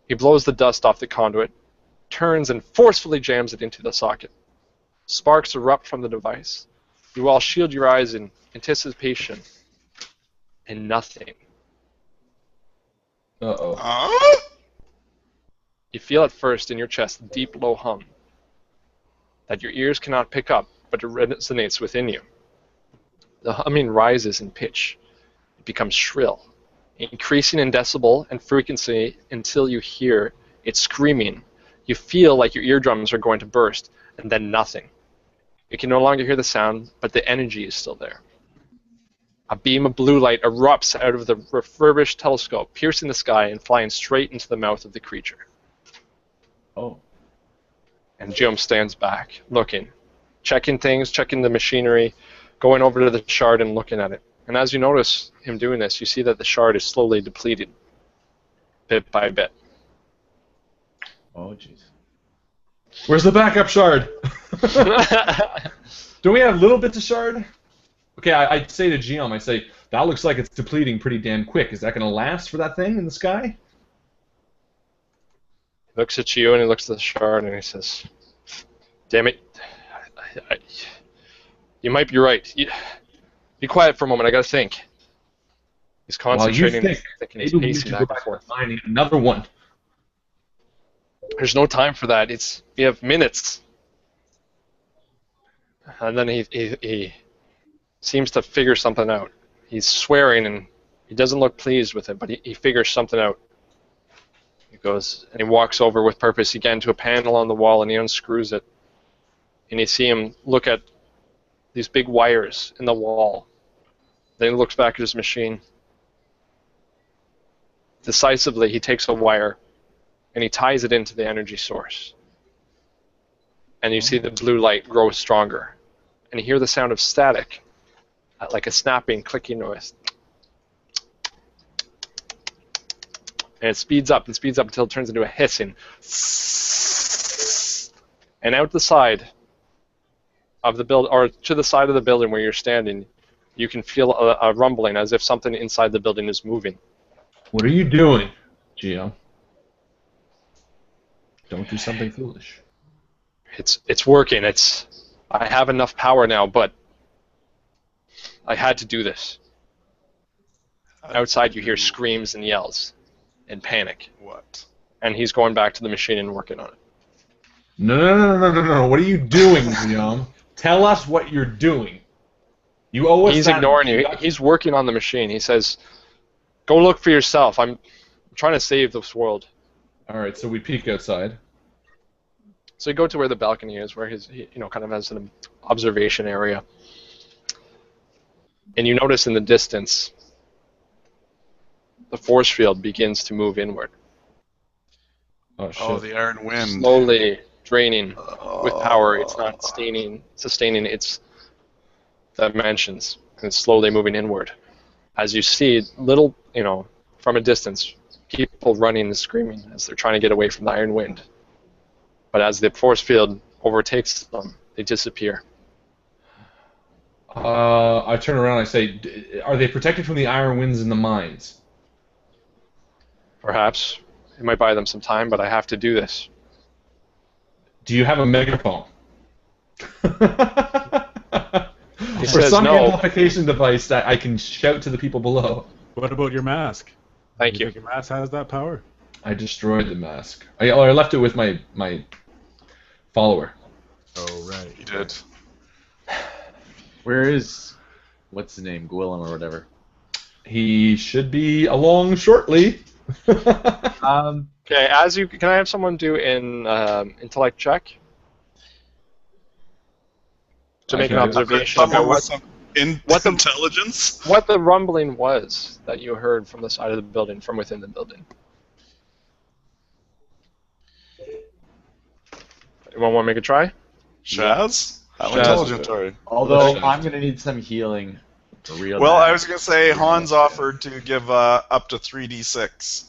C: He blows the dust off the conduit, turns and forcefully jams it into the socket. Sparks erupt from the device. You all shield your eyes in anticipation, and nothing.
A: Uh-oh.
C: You feel at first in your chest a deep, low hum that your ears cannot pick up, but it resonates within you. The humming rises in pitch. It becomes shrill, increasing in decibel and frequency until you hear it screaming. You feel like your eardrums are going to burst, and then nothing. You can no longer hear the sound, but the energy is still there. A beam of blue light erupts out of the refurbished telescope, piercing the sky and flying straight into the mouth of the creature.
F: Oh.
C: And Giom stands back, looking, checking things, checking the machinery, going over to the shard and looking at it. And as you notice him doing this, you see that the shard is slowly depleted, bit by bit.
F: Oh, jeez.
A: Where's the backup shard? Do we have little bits of shard? Okay, I'd say to Giom, I say, that looks like it's depleting pretty damn quick. Is that going to last for that thing in the sky?
C: looks at you and he looks at the shard and he says, "Damn it, you might be right. Be quiet for a moment. I gotta think." He's concentrating, thinking, he's pacing back and forth.
A: Finding another one.
C: There's no time for that. We have minutes. And then he seems to figure something out. He's swearing and he doesn't look pleased with it, but he figures something out. He goes and he walks over with purpose again to a panel on the wall and he unscrews it. And you see him look at these big wires in the wall. Then he looks back at his machine. Decisively, he takes a wire and he ties it into the energy source. And you see the blue light grow stronger. And you hear the sound of static, like a snapping, clicking noise. And it speeds up and speeds up until it turns into a hissing. And out the side of the build, or to the side of the building where you're standing, you can feel a rumbling as if something inside the building is moving.
A: What are you doing, Giom? Don't do something foolish.
C: It's working. I have enough power now, but I had to do this. Outside you hear screams and yells and panic.
D: What?
C: And he's going back to the machine and working on it.
A: No. What are you doing, Giom? Tell us what you're doing. You owe us
C: He's
A: that.
C: ignoring you. He's working on the machine. He says, "Go look for yourself. I'm trying to save this world."
A: All right, so we peek outside.
C: So you go to where the balcony is, where he kind of has an observation area. And you notice in the distance, the force field begins to move inward.
A: Oh, shit.
D: Oh, the iron wind.
C: Slowly draining with power. It's not sustaining its dimensions. And it's slowly moving inward. As you see little, from a distance, people running and screaming as they're trying to get away from the iron wind. But as the force field overtakes them, they disappear.
A: I turn around and I say, are they protected from the iron winds in the mines?
C: Perhaps. It might buy them some time, but I have to do this.
A: Do you have a megaphone?
C: He
A: Or
C: says
A: some
C: no.
A: amplification device that I can shout to the people below?
B: What about your mask?
C: Thank you.
B: Think your mask has that power?
A: I destroyed the mask. I left it with my follower.
B: Oh, right.
D: He did.
F: Where is, what's his name, Gwillem or whatever?
A: He should be along shortly.
C: Okay, can I have someone do an intellect check? To make an observation
D: Someone
C: about
D: with some intelligence?
C: what the rumbling was that you heard from the side of the building, from within the building. Anyone want to make a try?
D: Shaz? How
A: Shaz.
D: intelligent are you?
F: Although I'm going to need some healing. Real
D: Well,
F: bad.
D: I was going to say Hans offered to give up to 3d6.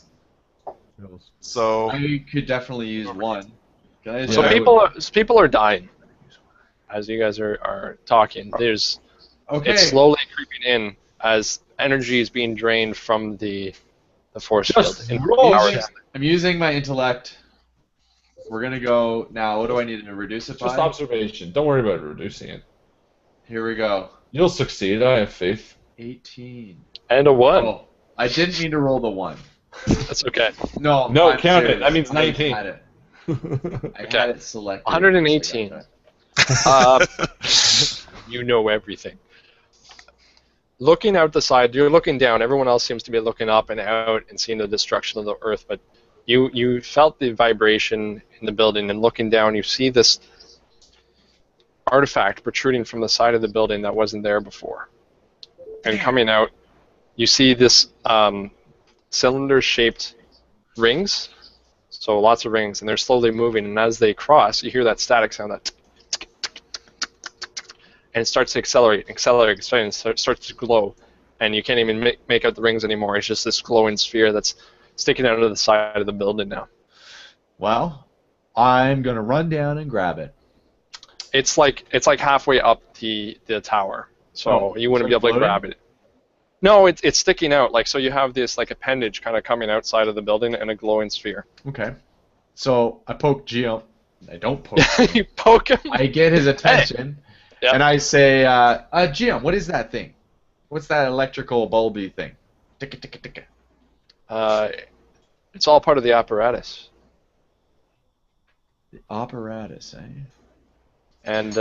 D: So,
F: I could definitely use one. Can I
C: So
F: just
C: people are dying as you guys are talking. It's slowly creeping in as energy is being drained from the force
A: Just
C: field.
A: roll
C: Power-
A: it.
F: I'm using my intellect. We're going to go now. What do I need to reduce it by?
A: Just observation. Don't worry about reducing it.
F: Here we go.
A: You'll succeed. I have faith.
F: 18.
C: And a 1.
F: Oh, I didn't mean to roll the 1.
C: That's okay.
F: No,
A: No,
F: I'm
A: count it.
F: serious.
A: That means
F: I
A: 19.
F: had it. I
C: Okay.
F: had it selected.
C: 118. You know everything. Looking out the side, you're looking down. Everyone else seems to be looking up and out and seeing the destruction of the earth, but you felt the vibration in the building, and looking down, you see this artifact protruding from the side of the building that wasn't there before. And coming out, you see this cylinder-shaped rings, so lots of rings, and they're slowly moving, and as they cross, you hear that static sound, that and it starts to accelerate, and starts to glow, and you can't even make out the rings anymore. It's just this glowing sphere that's sticking out of the side of the building now.
F: Well, I'm going to run down and grab it.
C: It's like halfway up the tower, so you wouldn't be able to grab it. No, it's sticking out, so you have this appendage kind of coming outside of the building and a glowing sphere.
F: Okay. So I poke Giom. I don't poke him.
C: You poke him.
F: I get his attention,
C: Yep.
F: and I say, Giom, what is that thing? What's that electrical bulby thing? Ticka, ticka, ticka.
C: It's all part of the apparatus.
F: The apparatus, eh?
C: And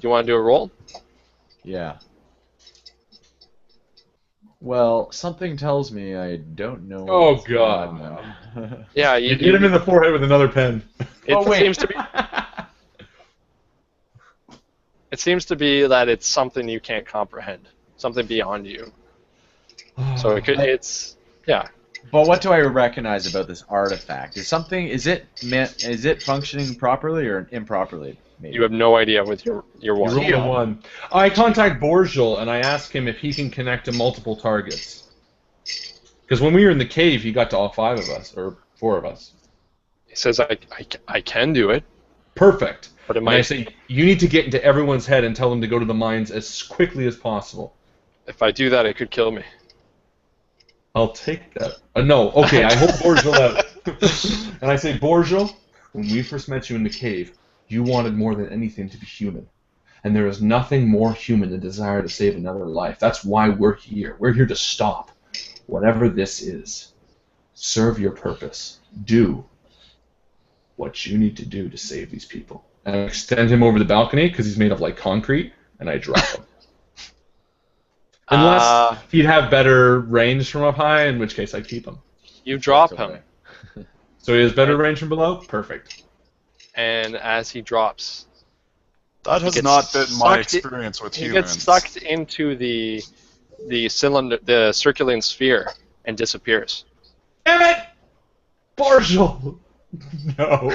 C: you want to do a roll?
F: Yeah. Well, something tells me I don't know.
A: Oh,
F: what's
A: God,
F: going on.
C: Yeah,
A: You hit him in the forehead with another pen.
C: It seems to be that it's something you can't comprehend, something beyond you. So it's yeah.
F: But what do I recognize about this artifact? Is it functioning properly or improperly? Maybe.
C: You have no idea with your one.
A: You rolled a 1. I contact Borgel and I ask him if he can connect to multiple targets. Because when we were in the cave, he got to all 5 of us, or 4 of us.
C: He says I can do it.
A: Perfect.
C: But it
A: And
C: might.
A: I say, you need to get into everyone's head and tell them to go to the mines as quickly as possible.
C: If I do that, it could kill me.
A: I'll take that. No, okay, I hope Borgel out. And I say, Borgel, when we first met you in the cave, you wanted more than anything to be human. And there is nothing more human than desire to save another life. That's why we're here. We're here to stop whatever this is. Serve your purpose. Do what you need to do to save these people. And I extend him over the balcony because he's made of like concrete, and I drop him. Unless he'd have better range from up high, in which case I'd keep him.
C: You drop him,
A: So he has better range from below? Perfect.
C: and as he drops,
D: That has
C: gets
D: not been my
C: sucked
D: experience with
C: he
D: humans.
C: gets sucked into the cylinder, the circulating sphere, and disappears.
A: Damn it! Borgel! No.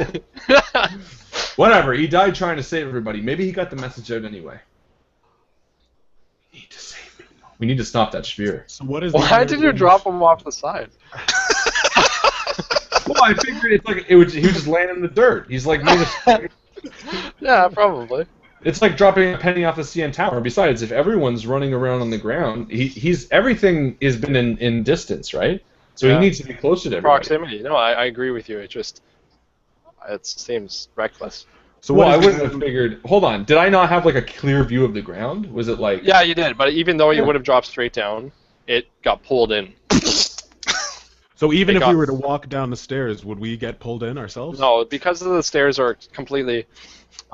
A: Whatever, he died trying to save everybody. Maybe he got the message out anyway. We need to save people. We need to stop that sphere.
B: So what is?
C: Why did you drop him off the side?
A: Well, I figured it's like he would just land in the dirt. He's like made of...
C: Yeah, probably.
A: It's like dropping a penny off the CN Tower. Besides, if everyone's running around on the ground, he's everything has been in distance, right? So
C: Yeah.
A: he needs to be closer to everybody.
C: Proximity. No, I agree with you. It seems reckless.
B: So
A: Well,
B: what
A: I
B: is
A: wouldn't have figured. Hold on, did I not have like a clear view of the ground? Was it like?
C: Yeah, you did, but even though you would have dropped straight down, it got pulled in.
B: So even
C: They
B: if
C: got-
B: we were to walk down the stairs, would we get pulled in ourselves?
C: No, because the stairs are completely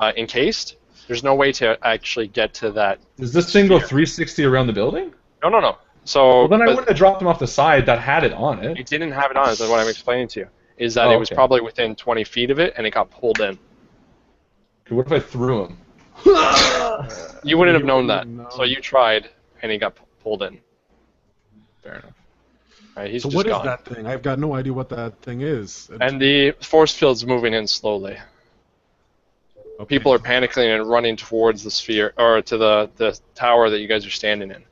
C: encased. There's no way to actually get to that.
A: Does this thing go 360 around the building?
C: No. So
A: Well, then I
C: but
A: wouldn't have dropped him off the side that had it on it.
C: it didn't have it on. Is what I'm explaining to you. Is that
A: Oh,
C: it was
A: okay.
C: probably within 20 feet of it, and it got pulled in.
A: Okay, what if I threw him?
C: You wouldn't have known that.
B: No.
C: So you tried, and he got pulled in.
A: Fair enough.
C: Right, he's
B: So
C: just
B: what is
C: gone.
B: that thing? I've got no idea what that thing is.
C: And the force field's moving in slowly.
B: Okay.
C: People are panicking and running towards the sphere, or to the tower that you guys are standing in.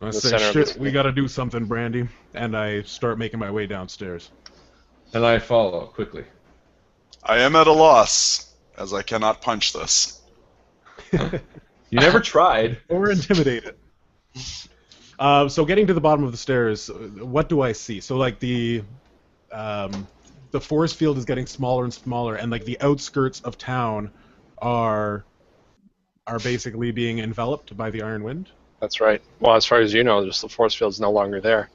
B: I
C: the
B: say,
C: center of
B: shit,
C: the
B: we got to do something, Brandy. And I start making my way downstairs.
A: And I follow quickly.
D: I am at a loss, as I cannot punch this.
A: You never tried.
B: Or intimidated. So getting to the bottom of the stairs, what do I see? So like the force field is getting smaller and smaller, and like the outskirts of town are basically being enveloped by the iron wind.
C: That's right. Well, as far as you know, just the force field's no longer there.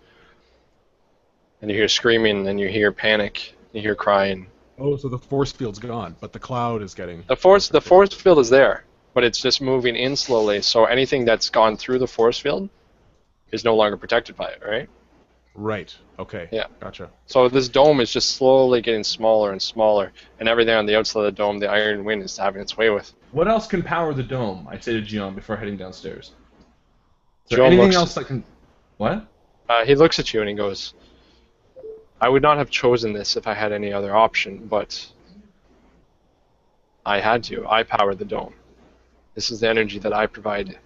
C: And you hear screaming, and you hear panic, you hear crying.
B: Oh, so the force field's gone, but the cloud is getting.
C: The force field is there, but it's just moving in slowly. So anything that's gone through the force field is no longer protected by it, right?
B: Right. Okay.
C: Yeah.
B: Gotcha.
C: So this dome is just slowly getting smaller and smaller, and everything on the outside of the dome, the iron wind is having its way with.
A: What else can power the dome? I say to Giom before heading downstairs. Is there
C: Giom
A: anything
C: looks-
A: else that can... What?
C: He looks at you and he goes, I would not have chosen this if I had any other option, but I had to. I powered the dome. This is the energy that I provide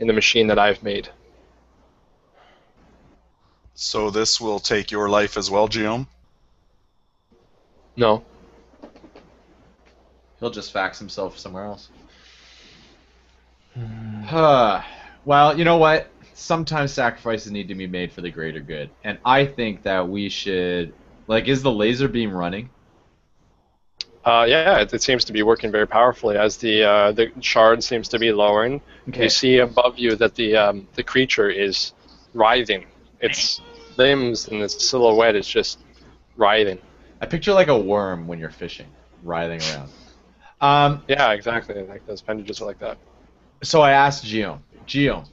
C: in the machine that I've made.
D: So this will take your life as well, Giom?
C: No.
F: He'll just fax himself somewhere else. Well, you know what? Sometimes sacrifices need to be made for the greater good. And I think that we should... Like, is the laser beam running?
C: Yeah, it seems to be working very powerfully as the shard seems to be lowering.
F: Okay.
C: You see above you that the creature is writhing. Its limbs and its silhouette is just writhing.
F: I picture like a worm when you're fishing, writhing around.
C: Yeah, exactly. Like those appendages are like that.
F: So I asked Giom,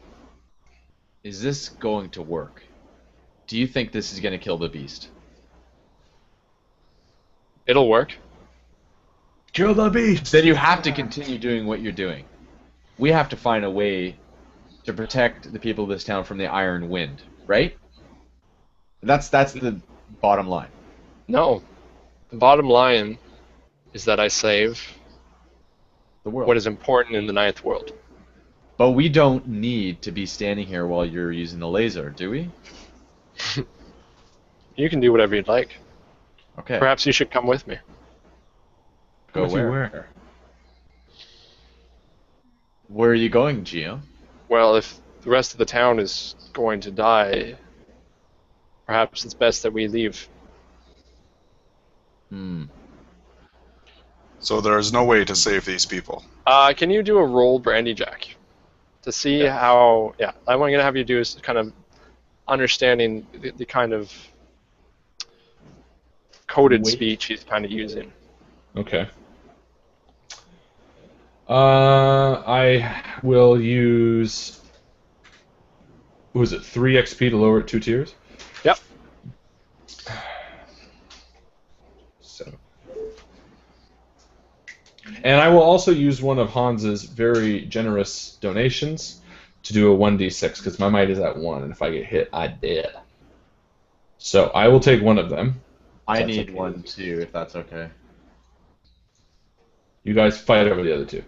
F: is this going to work? Do you think this is going to kill the beast?
C: It'll work.
B: Kill the beast.
F: Then you have to continue doing what you're doing. We have to find a way to protect the people of this town from the Iron Wind, right? That's the bottom line.
C: No. The bottom line is that I save
F: The world.
C: what is important in the ninth world.
F: But we don't need to be standing here while you're using the laser, do we?
C: You can do whatever you'd like.
F: Okay.
C: Perhaps you should come with me.
F: Go where? Where are you going, Giom?
C: Well, if the rest of the town is going to die, perhaps it's best that we leave.
D: So there's no way to save these people.
C: Can you do a roll, Brandy Jack, to see how? Yeah, what I'm going to have you do is kind of understanding the kind of coded speech he's kind of using.
A: Okay. I will use. What was it? 3 XP to lower it 2 tiers.
C: Yep.
A: So. And I will also use one of Hans's very generous donations to do a 1d6 because my might is at 1, and if I get hit, I dead. So I will take one of them.
F: I need one too, if that's okay.
A: You guys fight over the other 2.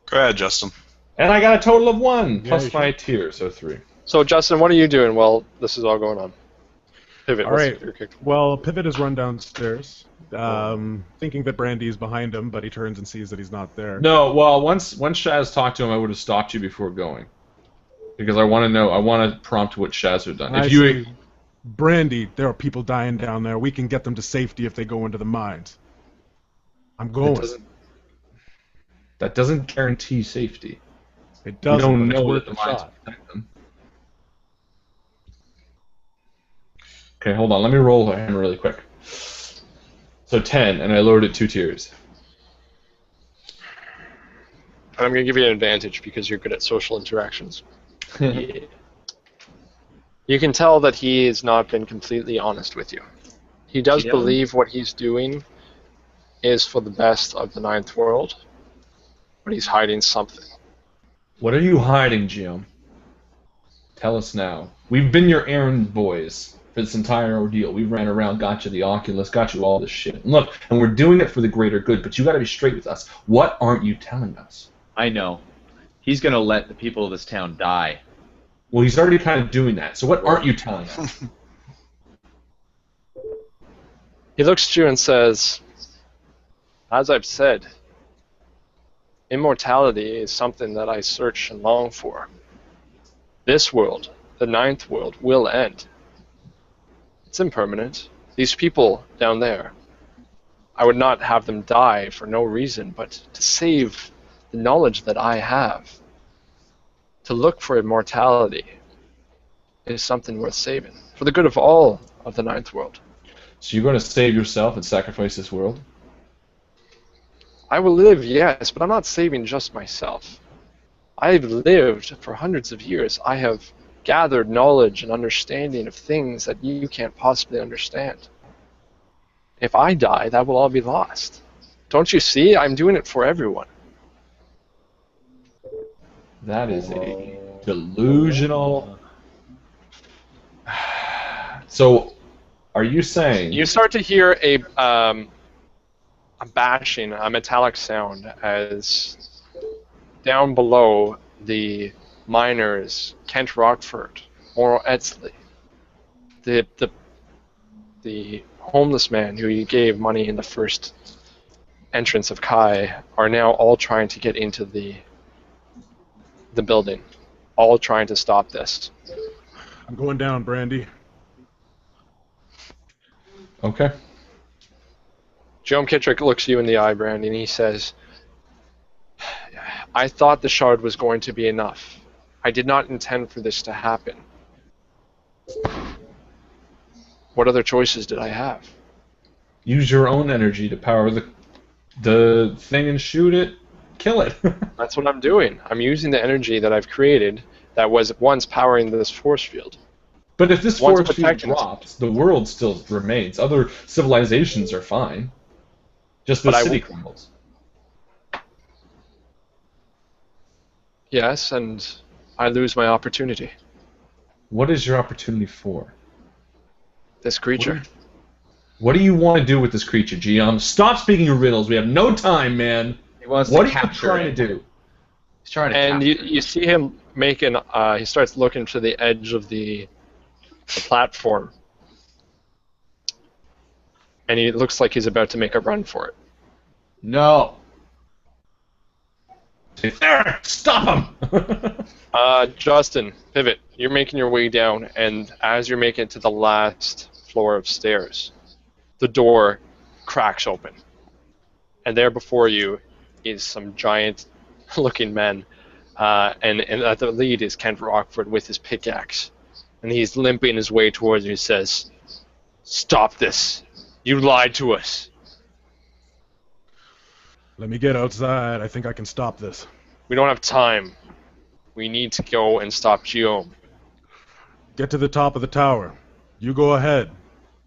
D: Go ahead, Justin.
A: And I got a total of 1
B: Yeah,
A: plus
B: you
A: my tier, so 3.
C: So, Justin, what are you doing while this is all going on? Pivot.
B: All
C: what's
B: right.
C: your kick?
B: Well, Pivot has run downstairs, thinking that Brandy is behind him, but he turns and sees that he's not there.
A: No, well, once Shaz talked to him, I would have stopped you before going, because I want to know. I want to prompt what Shaz would have done.
B: I
A: If you,
B: say, Brandy, there are people dying down there. We can get them to safety if they go into the mines. I'm going.
A: that doesn't guarantee safety.
B: It
A: You
B: doesn't.
A: don't
B: but it's
A: know
B: worth
A: that
B: a
A: the mines
B: shot.
A: protect them. Okay, hold on. Let me roll him really quick. So 10, and I lowered it 2 tiers.
C: I'm going to give you an advantage because you're good at social interactions.
A: Yeah.
C: You can tell that he has not been completely honest with you. He does believe what he's doing is for the best of the ninth world, but he's hiding something.
A: What are you hiding, Giom? Tell us now. We've been your errand boys for this entire ordeal. We ran around, got you the Oculus, got you all this shit. And look, and we're doing it for the greater good, but you got to be straight with us. What aren't you telling us?
F: I know. He's gonna let the people of this town die.
A: Well, he's already kind of doing that. So what aren't you telling us?
C: He looks at you and says, as I've said, immortality is something that I search and long for. This world, the ninth world, will end. It's impermanent. These people down there, I would not have them die for no reason, but to save the knowledge that I have. To look for immortality is something worth saving, for the good of all of the ninth world.
A: So you're going to save yourself and sacrifice this world?
C: I will live, yes, but I'm not saving just myself. I've lived for hundreds of years. I have gathered knowledge and understanding of things that you can't possibly understand. If I die, that will all be lost. Don't you see? I'm doing it for everyone.
A: That is a delusional... So, are you saying...
C: You start to hear a bashing, a metallic sound as down below the miners, Kent Rockford, Morrow Edsley, the homeless man who you gave money in the first entrance of Kai, are now all trying to get into the building, all trying to stop this.
B: I'm going down, Brandy.
A: Okay.
C: Giom Kittrick looks you in the eye, Brandy, and he says, I thought the shard was going to be enough. I did not intend for this to happen. What other choices did I have?
A: Use your own energy to power the thing and shoot it. Kill it.
C: That's what I'm doing. I'm using the energy that I've created that was once powering this force field.
A: But if this
C: Once
A: force field
C: protecting us.
A: drops, the world still remains. Other civilizations are fine. Just the
C: But
A: city crumbles.
C: Yes, and I lose my opportunity.
A: What is your opportunity for?
C: This creature.
A: What do you want to do with this creature, Giom? Stop speaking in riddles. We have no time, man.
F: He wants
A: What
F: to
A: are you
F: capture
A: trying
F: it.
A: to do?
F: He's trying to
C: And
F: capture
C: you see him making, he starts looking to the edge of the platform. And he looks like he's about to make a run for it.
F: No.
A: There, stop him!
C: Justin, pivot. You're making your way down, and as you're making it to the last floor of stairs, the door cracks open. And there before you is some giant-looking men. And at the lead is Kent Rockford with his pickaxe. And he's limping his way towards you. He says, "Stop this. You lied to us."
B: Let me get outside. I think I can stop this.
C: We don't have time. We need to go and stop Giom.
B: Get to the top of the tower. You go ahead.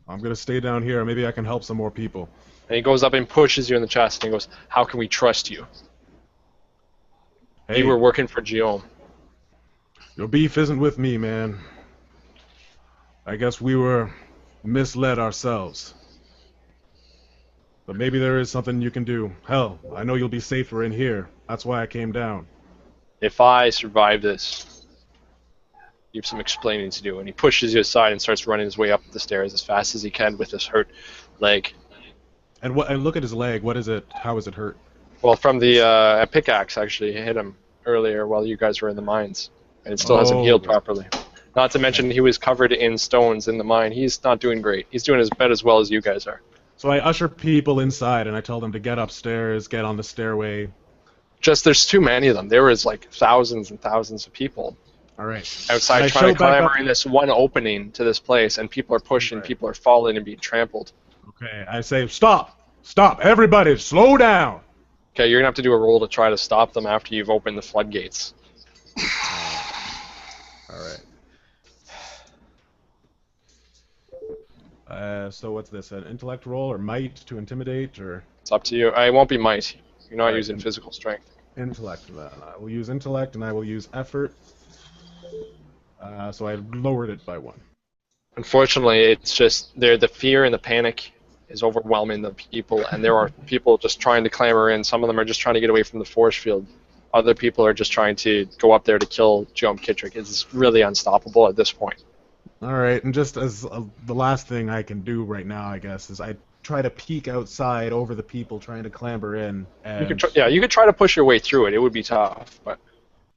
B: I'm gonna stay down here. Maybe I can help some more people.
C: And he goes up and pushes you in the chest and he goes, "How can we trust you?
B: Hey,
C: You were working for Giom."
B: your beef isn't with me, man. I guess we were misled ourselves. But maybe there is something you can do. Hell, I know you'll be safer in here. That's why I came down.
C: If I survive this, you have some explaining to do. And he pushes you aside and starts running his way up the stairs as fast as he can with his hurt leg.
B: And look at his leg. What is it? How is it hurt?
C: Well, from the pickaxe actually hit him earlier while you guys were in the mines. And it still hasn't healed properly. Not to mention he was covered in stones in the mine. He's not doing great. He's doing as well as you guys are.
B: So I usher people inside and I tell them to get upstairs, get on the stairway.
C: Just there's too many of them. There was like thousands and thousands of people
B: All right.
C: outside
B: I
C: trying to
B: show back
C: clamber
B: up-
C: in this one opening to this place, and people are pushing,
B: Right.
C: people are falling and being trampled.
B: Okay, I say, stop! Stop! Everybody, slow down!
C: Okay, you're gonna have to do a roll to try to stop them after you've opened the floodgates.
B: All right. So what's this? An intellect roll or might to intimidate or
C: It's up to you. It won't be might. You're not
B: Right.
C: using physical strength.
B: intellect? Then I will use intellect and I will use effort. So I lowered it by 1.
C: Unfortunately, it's just the fear and the panic is overwhelming the people, and there are people just trying to clamber in. Some of them are just trying to get away from the force field. Other people are just trying to go up there to kill Giom Kittrick. It's really unstoppable at this point.
B: All right, and just as the last thing I can do right now, I guess, is I try to peek outside over the people trying to clamber in. And
C: You could try to push your way through it. It would be tough, but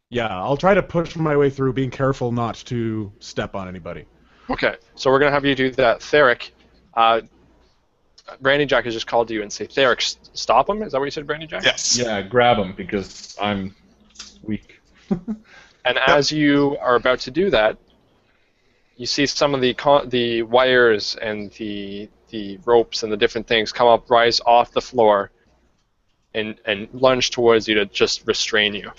B: yeah, I'll try to push my way through, being careful not to step on anybody.
C: okay. So we're gonna have you do that, Theric. Brandy Jack has just called to you and say, "Theric, stop him." Is that what you said, Brandy Jack?
D: Yes.
A: Yeah, grab him because I'm weak.
C: And as you are about to do that, you see some of the wires and the ropes and the different things come up, rise off the floor, and lunge towards you to just restrain you.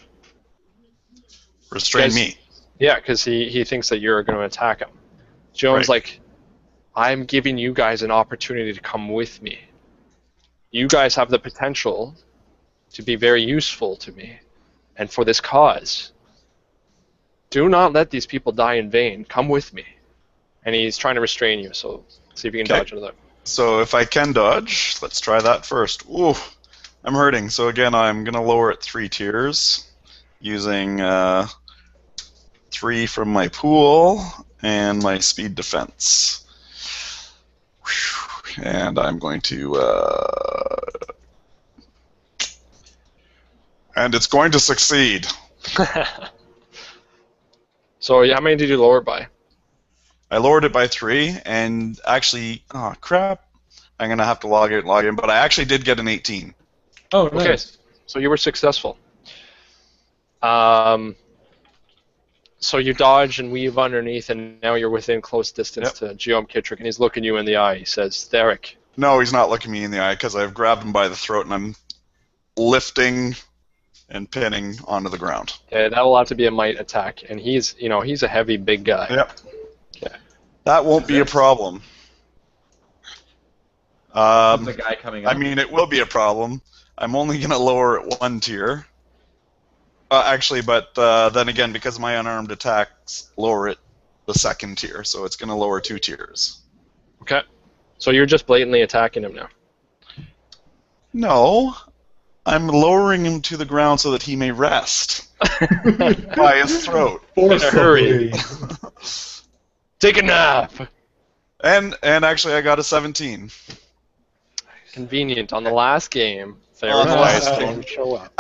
D: Restrain
C: Yes.
D: me.
C: Yeah, because he thinks that you're going to attack him. Joan's
D: Right.
C: like, "I'm giving you guys an opportunity to come with me. You guys have the potential to be very useful to me and for this cause. Do not let these people die in vain. Come with me." And he's trying to restrain you, so see if you can
D: Okay.
C: dodge another.
D: So if I can dodge, let's try that first. Ooh, I'm hurting. So again, I'm going to lower it 3 tiers using 3 from my pool and my speed defense. Whew. And I'm going to... and it's going to succeed.
C: So how many did you lower by?
D: I lowered it by 3, and actually, oh crap, I'm going to have to log out and log in, but I actually did get an 18.
A: Oh, nice.
C: Okay, so you were successful. So you dodge and weave underneath, and now you're within close distance to Giom Kittrick, and he's looking you in the eye. He says, Derek.
D: No, he's not looking me in the eye because I've grabbed him by the throat and I'm lifting and pinning onto the ground.
C: Okay, that'll have to be a might attack, and he's a heavy, big guy.
D: Yep.
C: Okay.
D: That won't be a problem.
F: The guy coming up.
D: I mean, it will be a problem. I'm only going to lower it 1 tier. Actually, but then again, because my unarmed attacks lower it the 2nd tier, so it's going to lower 2 tiers.
C: Okay. So you're just blatantly attacking him now.
D: No, I'm lowering him to the ground so that he may rest by his throat.
C: In a hurry. Take a nap.
D: And actually, I got a 17.
C: Convenient. On the last game,
D: On the last
C: didn't show up.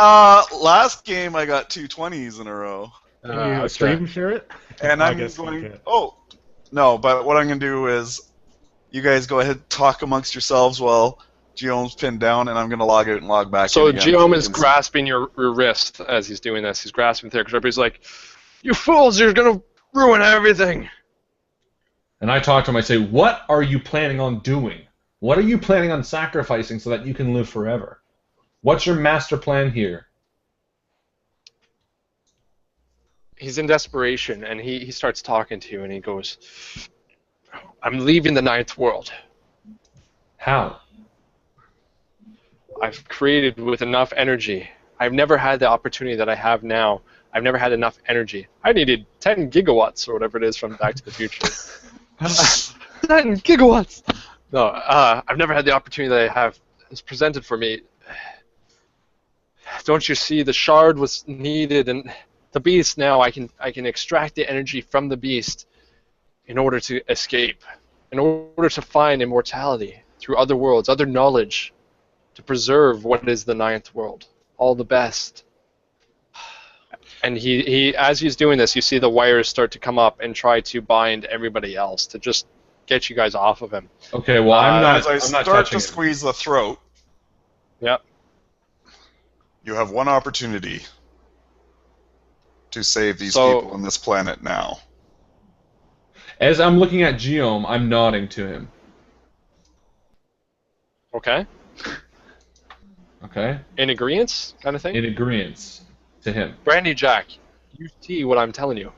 D: Last game I got 2 20s in a row.
B: Can you stream share it?
D: And
B: I
D: I'm
B: guess
D: going.
B: okay.
D: Oh, no! But what I'm going to do is, you guys go ahead and talk amongst yourselves while Giom's pinned down, and I'm going to log out and log back.
C: So
D: in again.
C: Giom is grasping your wrist as he's doing this. He's grasping there because everybody's like, "You fools! You're going to ruin everything."
A: And I talk to him. I say, "What are you planning on doing? What are you planning on sacrificing so that you can live forever? What's your master plan here?"
C: He's in desperation, and he starts talking to you, and he goes, "I'm leaving the 9th world.
A: How?
C: I've created with enough energy. I've never had the opportunity that I have now. I've never had enough energy. I needed 10 gigawatts or whatever it is from Back to the Future. 10 gigawatts! No, I've never had the opportunity that I have. It's presented for me. Don't you see? The shard was needed, and the beast now, I can extract the energy from the beast in order to escape, in order to find immortality through other worlds, other knowledge, to preserve what is the 9th world. All the best." And he as he's doing this, you see the wires start to come up and try to bind everybody else to just get you guys off of him.
A: Okay, well, I'm not
D: start
A: touching
D: to
A: it.
D: squeeze the throat.
C: Yep.
D: You have one opportunity to save these
C: So-
D: people on this planet now.
A: As I'm looking at Giom, I'm nodding to him.
C: Okay.
A: Okay?
C: In agreement, kind of thing.
A: In agreement to him.
C: Brandy Jack, you see what I'm telling you.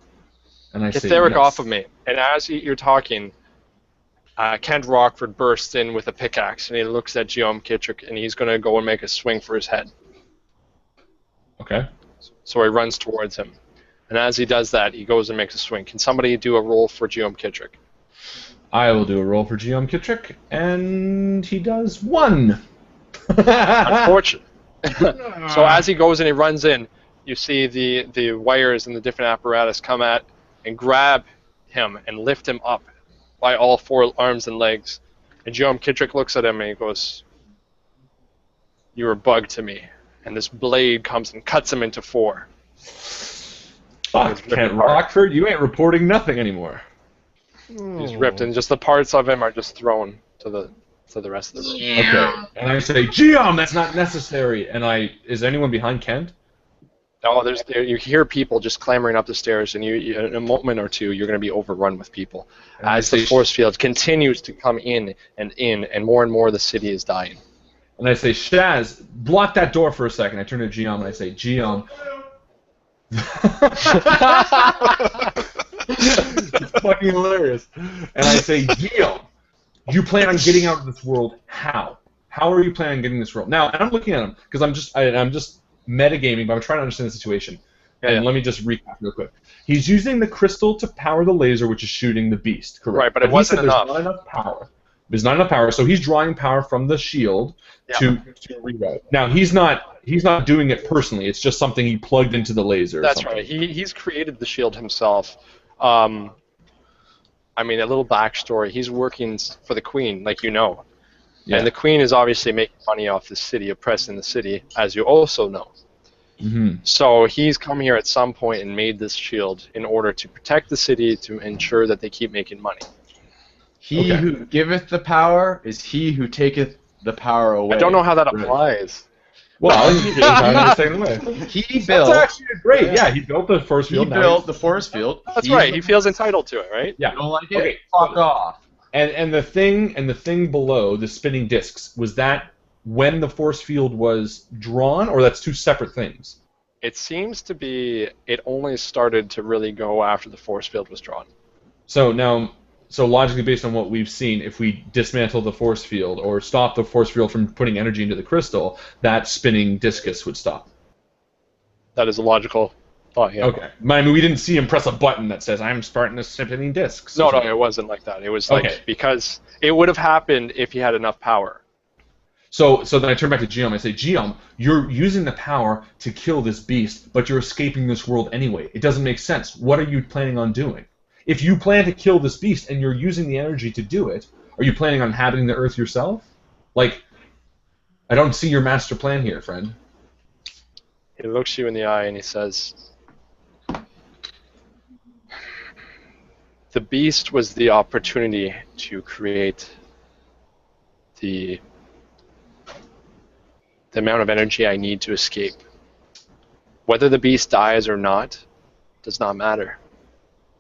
A: And I
C: Get
A: say,
C: Theric
A: yes.
C: off of me. And as you're talking, Kent Rockford bursts in with a pickaxe, and he looks at Giom Kittrick, and he's going to go and make a swing for his head.
A: Okay.
C: So he runs towards him. And as he does that, he goes and makes a swing. Can somebody do a roll for Giom Kittrick?
A: I will do a roll for Giom Kittrick, and he does 1.
C: Unfortunate. So as he goes and he runs in, you see the wires and the different apparatus come at and grab him and lift him up by all 4 arms and legs. And Giom Kittrick looks at him and he goes, "You were bugged to me." And this blade comes and cuts him into 4.
A: Fuck, Kent Rockford, you ain't reporting nothing anymore.
C: He's ripped, and just the parts of him are just thrown to the rest of the room.
A: Okay. And I say, Giom, that's not necessary. And is anyone behind Kent?
C: Oh, you hear people just clamoring up the stairs, and you in a moment or two, you're going to be overrun with people as the force field continues to come in, and more of the city is dying.
A: And I say, Shaz, block that door for a second. I turn to Giom and I say, Giom. It's fucking hilarious. And I say, Giom, you plan on getting out of this world? How? How are you planning on getting this world? Now, and I'm looking at him because I'm just metagaming, but I'm trying to understand the situation. And let me just recap real quick. He's using the crystal to power the laser, which is shooting the beast, correct?
C: Right, but it wasn't enough.
A: There's not enough power. There's not enough power, so he's drawing power from the shield to reroute. Now, he's not doing it personally. It's just something he plugged into the laser.
C: That's right. He's created the shield himself. I mean, a little backstory. He's working for the Queen, like you know. Yeah. And the Queen is obviously making money off the city, oppressing the city, as you also know.
A: Mm-hmm.
C: So he's come here at some point and made this shield in order to protect the city, to ensure that they keep making money.
F: He
A: Okay.
F: who giveth the power is he who taketh the power away.
C: I don't know how that
A: Right.
C: applies.
A: Well, you can kind of the same way.
F: He
A: That's
F: built.
A: actually great. Yeah, he built the force
F: He
A: field. now
F: built
A: he's-
F: the force field.
C: That's
F: He's
C: right.
F: the-
C: He feels entitled to it, right?
A: Yeah.
F: You don't like it?
A: Okay.
F: Fuck off.
A: And the thing below the spinning discs, was that when the force field was drawn, or that's two separate things?
C: It seems to be it only started to really go after the force field was drawn.
A: So now, logically based on what we've seen, if we dismantle the force field or stop the force field from putting energy into the crystal, that spinning discus would stop.
C: That is a logical thought, yeah.
A: Okay. I mean, we didn't see him press a button that says, I'm starting the spinning discs.
C: No, it wasn't like that. It was like,
A: Okay.
C: because it would have happened if he had enough power.
A: So then I turn back to Giom. I say, Giom, you're using the power to kill this beast, but you're escaping this world anyway. It doesn't make sense. What are you planning on doing? If you plan to kill this beast and you're using the energy to do it, are you planning on inhabiting the Earth yourself? Like, I don't see your master plan here, friend.
C: He looks you in the eye and he says, the beast was the opportunity to create the amount of energy I need to escape. Whether the beast dies or not does not matter.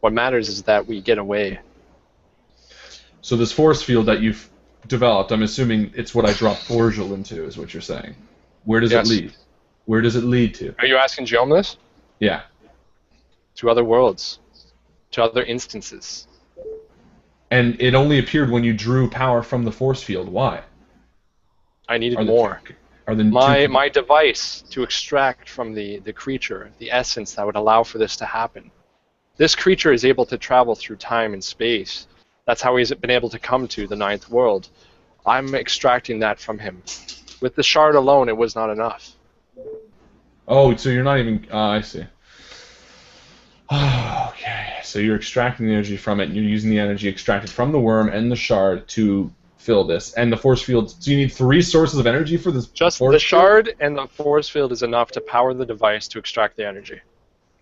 C: What matters is that we get away.
A: So this force field that you've developed, I'm assuming it's what I drop Forgel into, is what you're saying. Where does
C: Yes.
A: it lead? Where does it lead to?
C: Are you asking Giom this?
A: Yeah.
C: To other worlds, to other instances.
A: And it only appeared when you drew power from the force field. Why?
C: I needed
A: Are the-
C: more.
A: Are the
C: My device to extract from the creature the essence that would allow for this to happen. This creature is able to travel through time and space. That's how he's been able to come to the ninth world. I'm extracting that from him. With the shard alone, it was not enough.
A: Oh, so you're not even... I see. Okay, so you're extracting the energy from it, and you're using the energy extracted from the worm and the shard to fill this. And the force field... So you need 3 sources of energy for this
C: Just
A: force
C: the
A: field?
C: shard and the force field is enough to power the device to extract the energy.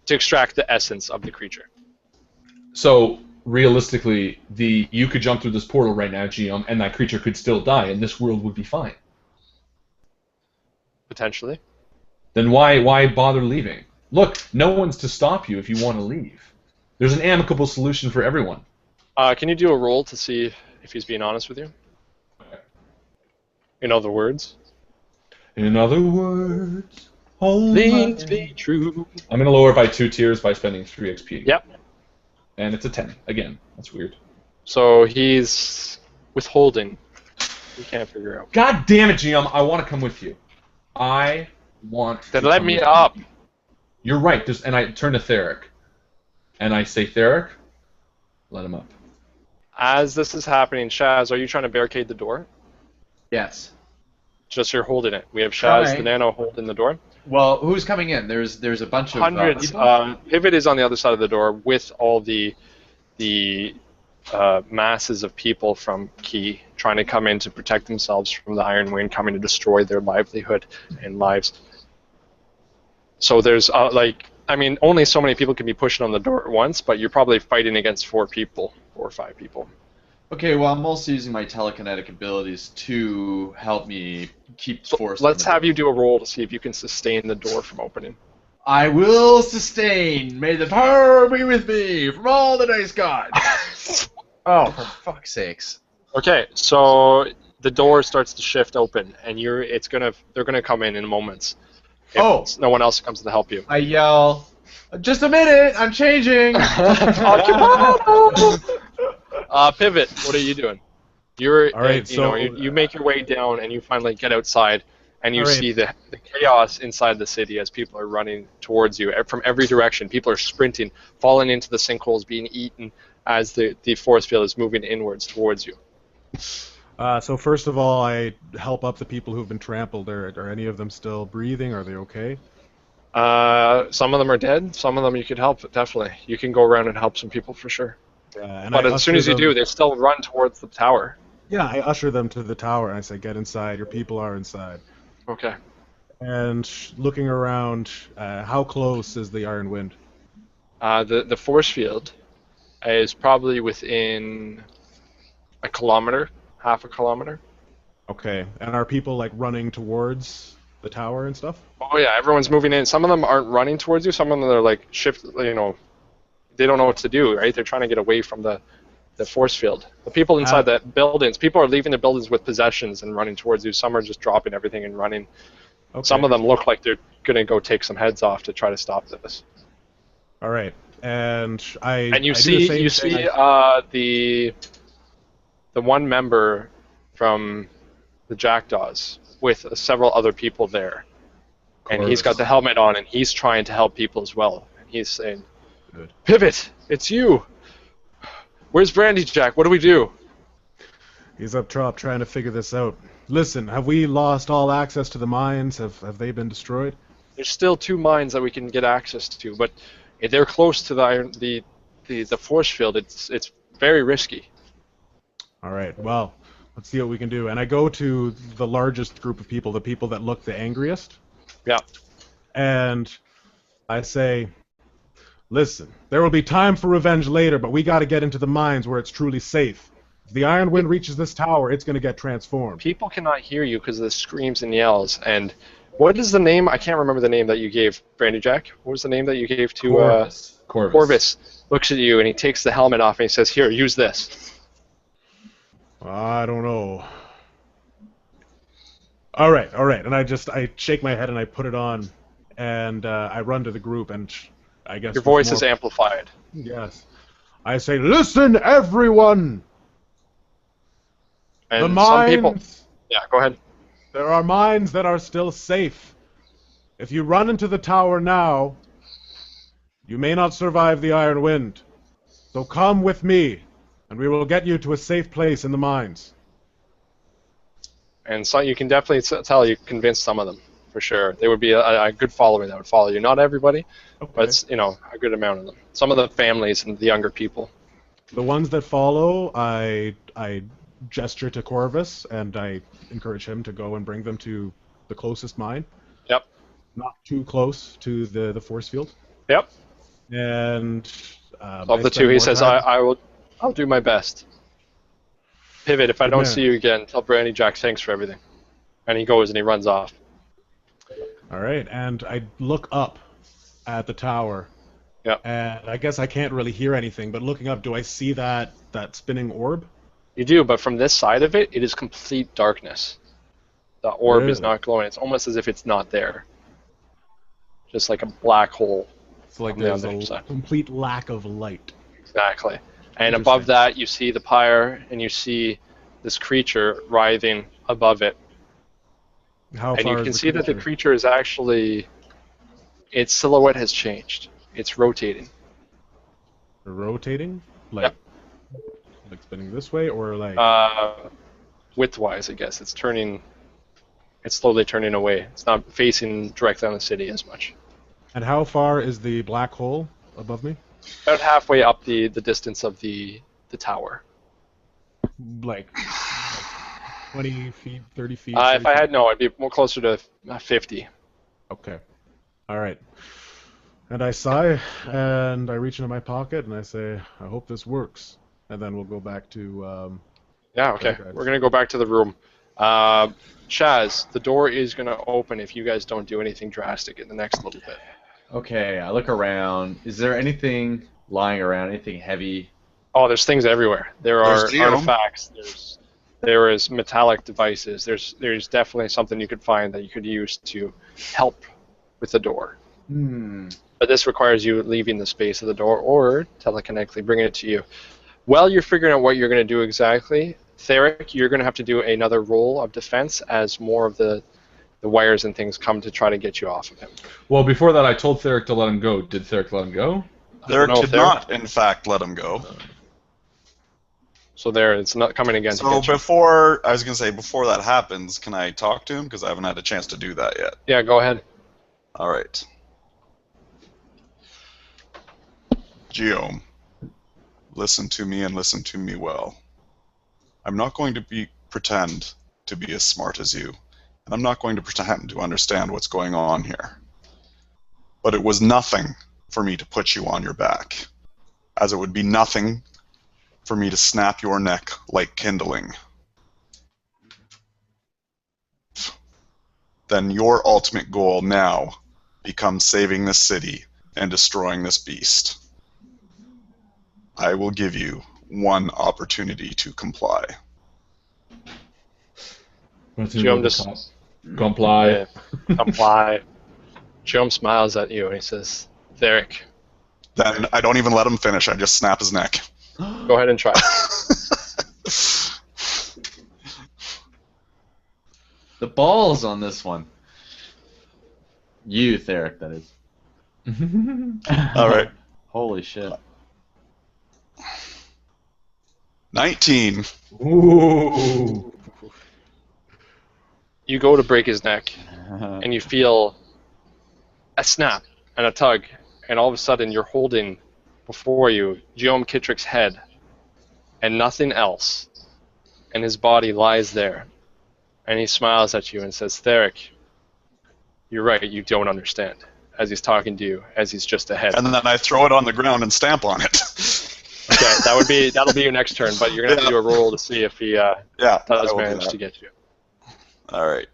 C: To extract the essence of the creature.
A: So, realistically, you could jump through this portal right now, Giom, and that creature could still die, and this world would be fine.
C: Potentially.
A: Then why bother leaving? Look, no one's to stop you if you want to leave. There's an amicable solution for everyone.
C: Can you do a roll to see if he's being honest with you? In other words?
A: In other words, hold
C: Please
A: my-
C: be true.
A: I'm going to lower it by 2 tiers by spending 3 XP.
C: Yep.
A: And it's a 10. Again, that's weird.
C: So he's withholding. We can't figure out.
A: God damn it, Giom, I want to come with you. I want
C: Then
A: to
C: let
A: come
C: me
A: with
C: up.
A: you. You're right. And I turn to Theric. And I say, Theric, let him up.
C: As this is happening, Shaz, are you trying to barricade the door?
F: Yes.
C: Just you're holding it. We have Shaz,
F: Trying.
C: the nano, holding the door.
F: Well, who's coming in? There's a bunch of
C: Hundreds.
F: people?
C: Pivot is on the other side of the door with all the masses of people from Key trying to come in to protect themselves from the Iron Wind coming to destroy their livelihood and lives. So there's only so many people can be pushing on the door at once, but you're probably fighting against 4 or 5 people.
F: Okay, well, I'm also using my telekinetic abilities to help me keep force.
C: Let's have you do a roll to see if you can sustain the door from opening.
F: I will sustain. May the power be with me from all the dice gods. Oh, for fuck's sakes.
C: Okay, so the door starts to shift open, and they're gonna come in moments. If no one else comes to help you.
F: I yell, just a minute, I'm changing.
C: Pivot, what are you doing? You're
B: All right,
C: you make your way down, and you finally get outside, and you
B: All right.
C: see the chaos inside the city as people are running towards you from every direction. People are sprinting, falling into the sinkholes, being eaten as the force field is moving inwards towards you.
B: So first of all, I help up the people who've been trampled. Are any of them still breathing? Are they okay?
C: Some of them are dead. Some of them you could help, definitely. You can go around and help some people for sure.
B: And
C: But
B: I
C: as soon
B: usher
C: as you
B: them-
C: do, they still run towards the tower.
B: Yeah, I usher them to the tower and I say, get inside. Your people are inside.
C: Okay.
B: And looking around, how close is the Iron Wind?
C: The force field is probably within a kilometer, half a kilometer.
B: Okay. And are people like running towards the tower and stuff?
C: Oh yeah, everyone's moving in. Some of them aren't running towards you. Some of them are like shift. You know, they don't know what to do. Right? They're trying to get away from the force field. The people inside the buildings, people are leaving the buildings with possessions and running towards you. Some are just dropping everything and running.
B: Okay.
C: Some of them look like they're gonna go take some heads off to try to stop this.
B: All right. And
C: you see the one member from the Jackdaws with several other people there, and he's got the helmet on, and he's trying to help people as well. And he's saying,
B: Good.
C: "Pivot, it's you. Where's Brandy Jack? What do we do?"
B: He's up top trying to figure this out. Listen, have we lost all access to the mines? Have they been destroyed?
C: There's still 2 mines that we can get access to, but if they're close to the force field. It's very risky.
B: All right. Well, let's see what we can do. And I go to the largest group of people, the people that look the angriest.
C: Yeah.
B: And I say, listen, there will be time for revenge later, but we got to get into the mines where it's truly safe. If the Iron Wind reaches this tower, it's going to get transformed.
C: People cannot hear you because of the screams and yells. And what is the name? I can't remember the name that you gave, Brandy Jack. What was the name that you gave to
A: Corvus.
C: Corvus? Looks at you and he takes the helmet off and he says, "Here, use this."
B: I don't know. All right. And I shake my head and I put it on, and I run to the group, and I guess
C: Your voice is amplified.
B: Yes. I say, listen, everyone.
C: And
B: The mines.
C: some people. Yeah, go ahead.
B: There are mines that are still safe. If you run into the tower now, you may not survive the Iron Wind. So come with me, and we will get you to a safe place in the mines.
C: And so you can definitely tell you convinced some of them, for sure. They would be a good following that would follow you. Not everybody,
B: Okay.
C: but it's, a good amount of them. Some of the families and the younger people.
B: The ones that follow, I gesture to Corvus, and I encourage him to go and bring them to the closest mine.
C: Yep.
B: Not too close to the force field.
C: Yep.
B: And
C: Of the 2, he says, I'll do my best. Pivot, if I don't see you again, tell Brandy Jack thanks for everything. And he goes and he runs off.
B: All right, and I look up at the tower.
C: Yep.
B: And I guess I can't really hear anything, but looking up, do I see that spinning orb?
C: You do, but from this side of it, it is complete darkness. The orb is
B: Really?
C: not glowing. It's almost as if it's not there. Just like a black hole.
B: It's like
C: On the
B: there's
C: other
B: a
C: side.
B: complete lack of light.
C: Exactly. And above that, you see the pyre, and you see this creature writhing above it.
B: How
C: And
B: far
C: you
B: is
C: can
B: the
C: see that the creature is actually, its silhouette has changed. It's rotating.
B: Rotating? Like spinning this way, or like...
C: Widthwise, I guess. It's slowly turning away. It's not facing directly on the city as much.
B: And how far is the black hole above me?
C: About halfway up the distance of the tower.
B: Like 20 feet, 30 feet?
C: If I had, no, I'd be more closer to 50.
B: Okay. All right. And I sigh, and I reach into my pocket, and I say, I hope this works. And then we'll go back to...
C: Yeah, okay. We're going to go back to the room. Chaz, the door is going to open if you guys don't do anything drastic in the next little bit.
F: Okay, I look around. Is there anything lying around, anything heavy?
C: Oh, there's things everywhere. There are
D: There's Giom.
C: artifacts. There is metallic devices. There's definitely something you could find that you could use to help with the door. But this requires you leaving the space of the door or telekinetically bringing it to you. While you're figuring out what you're going to do exactly, Theric, you're going to have to do another roll of defense as more of the wires and things come to try to get you off of him.
A: Well, before that, I told Theric to let him go. Did Theric let him go?
D: Theric did not, in fact, let him go.
C: So it's not coming again.
D: So before that happens, can I talk to him? Because I haven't had a chance to do that yet.
C: Yeah, go ahead.
D: All right. Giom, listen to me and listen to me well. I'm not going to pretend to be as smart as you, and I'm not going to pretend to understand what's going on here. But it was nothing for me to put you on your back, as it would be nothing for me to snap your neck like kindling, then your ultimate goal now becomes saving this city and destroying this beast. I will give you one opportunity to comply.
C: Giom just
A: comply.
C: Yeah, comply. Giom smiles at you and he says, "Theric."
D: Then I don't even let him finish. I just snap his neck.
C: Go ahead and try.
F: The balls on this one. You, Theric, that is.
D: All right.
F: Holy shit.
D: 19.
A: Ooh.
C: You go to break his neck, and you feel a snap and a tug, and all of a sudden you're holding before you Giom Kittrick's head and nothing else, and his body lies there, and he smiles at you and says, "Theric, you're right, you don't understand," as he's talking to you, as he's just a head.
D: And then I throw it on the ground and stamp on it.
C: Okay, that'll be your next turn, but you're gonna have to do a roll to see if he does manage to get you.
D: All right.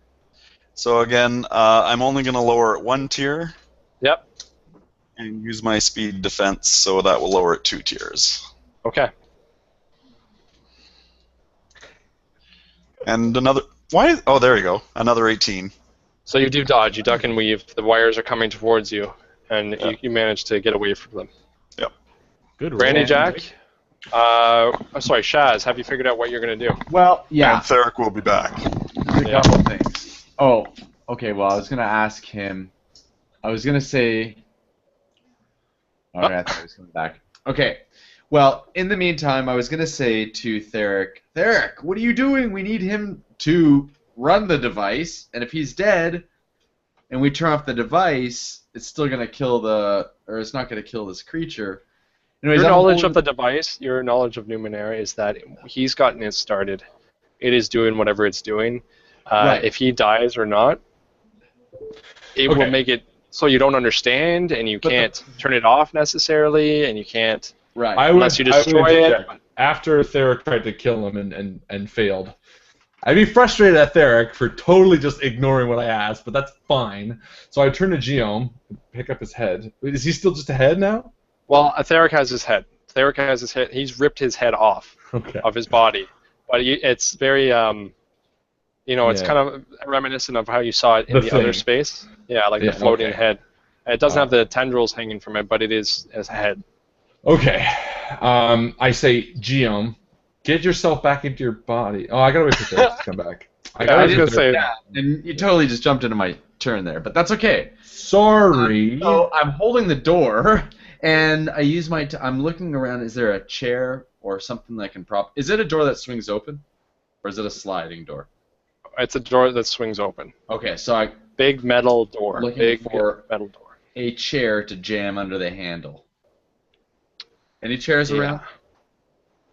D: So again, I'm only going to lower it 1 tier.
C: Yep.
D: And use my speed defense, so that will lower it 2 tiers.
C: Okay.
D: And another. Why? Oh, there you go. Another 18.
C: So you do dodge, you duck and weave. The wires are coming towards you, and you manage to get away from them.
D: Yep.
B: Good roll.
C: Brandy Jack. Sorry, Shaz. Have you figured out what you're gonna do?
F: Well, yeah.
D: And Theric will be back.
F: There's a couple things. Oh, okay. Well, I was gonna ask him. I was gonna say. All right, I thought he was coming back. Okay. Well, in the meantime, I was gonna say to Theric, "Theric, what are you doing? We need him to run the device, and if he's dead, and we turn off the device, it's still gonna kill it's not gonna kill this creature." Anyways,
C: Your knowledge of the device, your knowledge of Numenera is that he's gotten it started. It is doing whatever it's doing.
F: Right.
C: If he dies or not, it will make it so you don't understand, and you can't turn it off necessarily, and you can't unless you destroy it.
A: After Theric tried to kill him and failed, I'd be frustrated at Theric for totally just ignoring what I asked, but that's fine. So I turn to Giom, pick up his head. Is he still just a head now?
C: Well, Theric has his head. Theric has his head. He's ripped his head off of his body, but it's very, it's kind of reminiscent of how you saw it in the other space. Yeah, like the floating head. It doesn't have the tendrils hanging from it, but it is as a head.
A: Okay. I say, Giom, get yourself back into your body. Oh, I gotta wait for Theric to come back.
C: I was gonna say.
F: Yeah, and you totally just jumped into my turn there, but that's okay.
A: Sorry.
F: So I'm holding the door. And I use I'm looking around. Is there a chair or something that I can prop? Is it a door that swings open, or is it a sliding door?
C: It's a door that swings open.
F: Okay, so
C: big metal door.
F: Looking for
C: metal door.
F: A chair to jam under the handle. Any chairs around?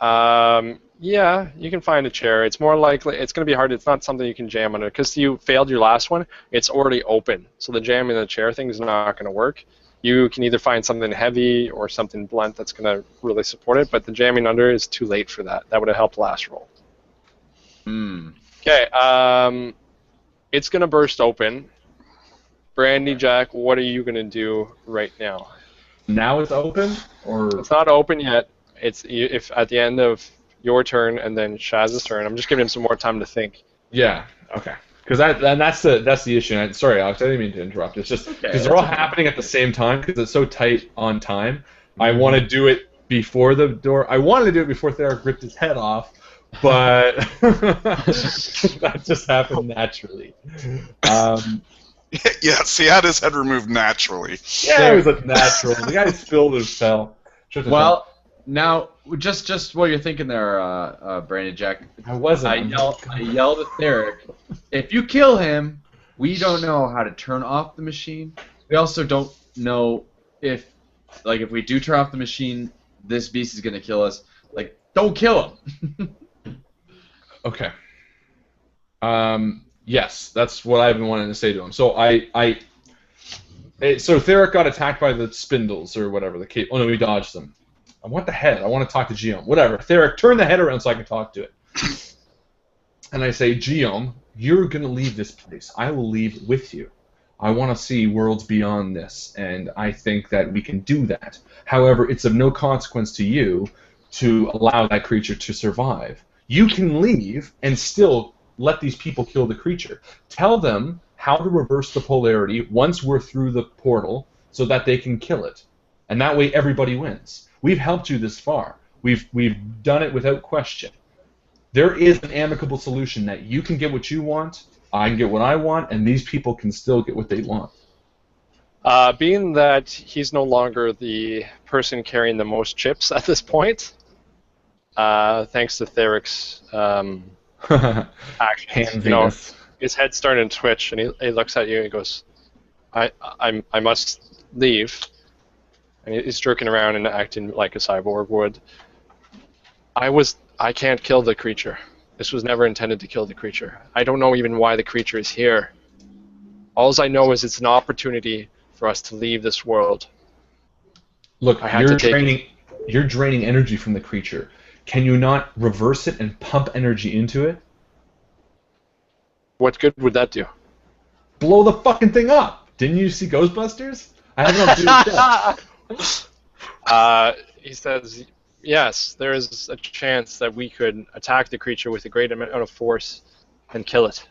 C: Yeah, you can find a chair. It's more likely it's going to be hard. It's not something you can jam under because you failed your last one. It's already open, so the jamming the chair thing is not going to work. You can either find something heavy or something blunt that's going to really support it, but the jamming under is too late for that. That would have helped last roll. Okay, it's going to burst open. Brandy Jack, what are you going to do right now?
A: Now it's open, or
C: it's not open yet. It's if at the end of your turn and then Shaz's turn. I'm just giving him some more time to think.
A: Yeah. Okay. Because that's the issue. Sorry, Alex, I didn't mean to interrupt. It's just because they're all happening at the same time because it's so tight on time. I want to do it before the door. I wanted to do it before Theric ripped his head off, but that just happened naturally.
D: Yes, he had his head removed naturally.
A: Yeah, it was a natural. The guy spilled and fell.
F: Well, now just while you're thinking there, Brandon Jack,
A: I wasn't.
F: I yelled at Theric, if you kill him, we don't know how to turn off the machine. We also don't know if we do turn off the machine, this beast is gonna kill us. Like, don't kill him.
A: Okay. Yes, that's what I've been wanting to say to him. So so Theric got attacked by the spindles or whatever the cape. Oh no, he dodged them. I want the head. I want to talk to Giom. Whatever. Theric, turn the head around so I can talk to it. And I say, Giom, you're going to leave this place. I will leave with you. I want to see worlds beyond this, and I think that we can do that. However, it's of no consequence to you to allow that creature to survive. You can leave and still let these people kill the creature. Tell them how to reverse the polarity once we're through the portal so that they can kill it. And that way everybody wins. We've helped you this far. We've done it without question. There is an amicable solution that you can get what you want, I can get what I want, and these people can still get what they want.
C: Being that he's no longer the person carrying the most chips at this point, thanks to Theric's actions, his head's starting to twitch, and he looks at you and he goes, I must leave. And he's jerking around and acting like a cyborg would. I can't kill the creature. This was never intended to kill the creature. I don't know even why the creature is here. All I know is it's an opportunity for us to leave this world.
A: Look, you're draining energy from the creature. Can you not reverse it and pump energy into it?
C: What good would that do?
A: Blow the fucking thing up! Didn't you see Ghostbusters? I have it on video.
C: He says, yes, there is a chance that we could attack the creature with a great amount of force and kill it.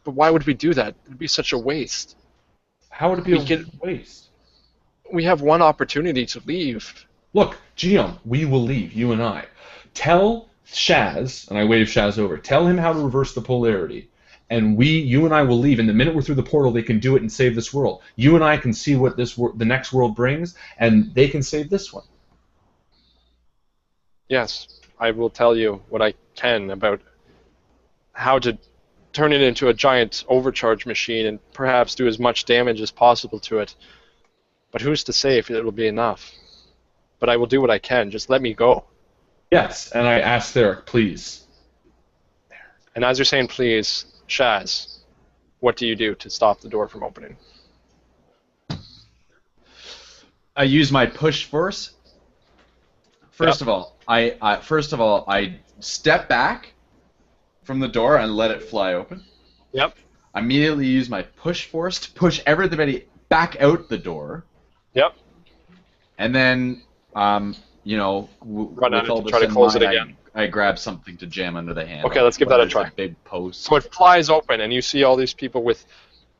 C: But why would we do that? It would be such a waste.
A: How would it be a waste?
C: We have one opportunity to leave.
A: Look, Giom, we will leave, you and I. Tell Shaz, and I wave Shaz over, tell him how to reverse the polarity, and you and I will leave, and the minute we're through the portal, they can do it and save this world. You and I can see what the next world brings, and they can save this one.
C: Yes, I will tell you what I can about how to turn it into a giant overcharge machine and perhaps do as much damage as possible to it. But who's to say if it will be enough? But I will do what I can. Just let me go.
A: Yes, and I ask Theric, please.
C: And as you're saying please, Shaz, what do you do to stop the door from opening?
F: I use my push force. First of all, I step back from the door and let it fly open.
C: Yep.
F: Immediately use my push force to push everybody back out the door.
C: Yep.
F: And then,
C: run out and try to close it again.
F: I grab something to jam under the handle.
C: Okay, let's give that a try.
F: A big post.
C: So it flies open, and you see all these people with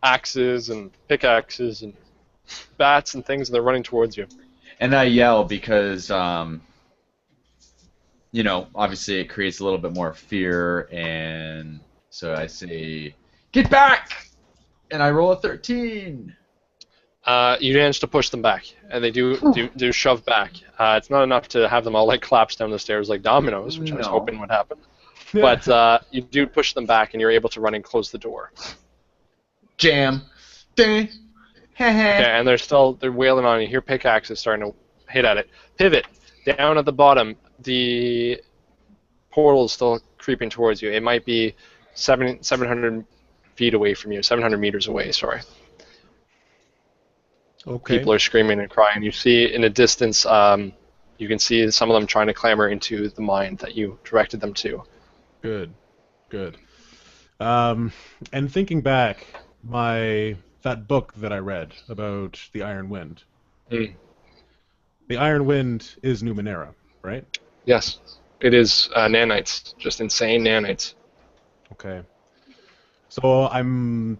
C: axes and pickaxes and bats and things, and they're running towards you.
F: And I yell because, obviously it creates a little bit more fear, and so I say, "Get back!" And I roll a 13.
C: You manage to push them back, and they do shove back. It's not enough to have them all like collapse down the stairs like dominoes, which I was hoping would happen. But you do push them back, and you're able to run and close the door.
F: Jam. Okay,
C: and they're wailing on you. You hear pickaxes starting to hit at it. Pivot down at the bottom. The portal is still creeping towards you. It might be 700 feet away from you. 700 meters away. Sorry.
B: Okay.
C: People are screaming and crying. You see in the distance, you can see some of them trying to clamber into the mine that you directed them to.
B: Good. And thinking back, that book that I read about the Iron Wind. The Iron Wind is Numenera, right?
C: Yes. It is nanites, just insane nanites.
B: Okay. So I'm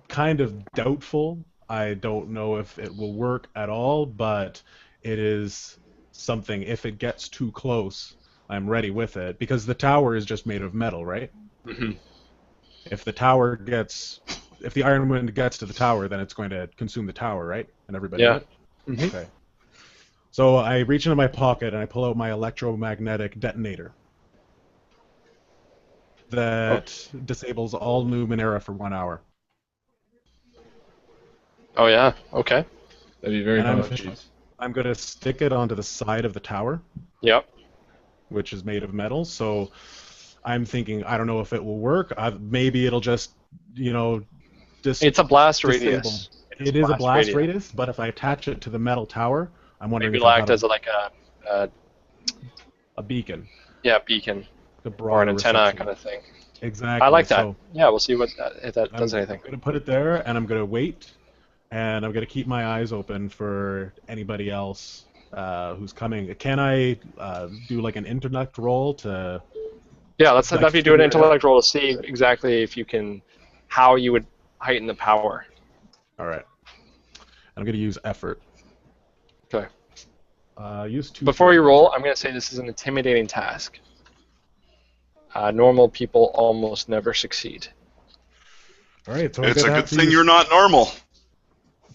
B: kind of doubtful. I don't know if it will work at all, but it is something. If it gets too close, I'm ready with it, because the tower is just made of metal, right?
C: Mm-hmm.
B: If the Iron Wind gets to the tower, then it's going to consume the tower, right? And everybody.
C: Yeah.
B: Mm-hmm. Okay. So I reach into my pocket and I pull out my electromagnetic detonator that disables all Numenera for 1 hour.
C: Oh yeah. Okay.
A: That'd be very powerful.
B: I'm going to stick it onto the side of the tower.
C: Yep.
B: Which is made of metal. So I'm thinking, I don't know if it will work. Maybe it'll just,
C: it's a blast radius.
B: It is a blast radius, but if I attach it to the metal tower, I'm wondering
C: maybe
B: if
C: it'll act as
B: A beacon.
C: Yeah, beacon
B: The
C: or an
B: broader
C: antenna
B: reception.
C: kind of thing.
B: Exactly.
C: I like that.
B: So
C: Yeah, we'll see if that does anything.
B: I'm going to put it there, and I'm going to wait, and I'm going to keep my eyes open for anybody else who's coming. Can I do like an intellect roll to?
C: Yeah, let's have you do an
B: figure it
C: intellect roll to see exactly if you can, how you would heighten the power.
B: All right. I'm going to use effort.
C: Okay.
B: Use 2.
C: Before you roll, I'm going to say this is an intimidating task. Normal people almost never succeed.
B: All right. So
D: It's
B: I'm
D: a
B: gonna
D: good thing you're not normal.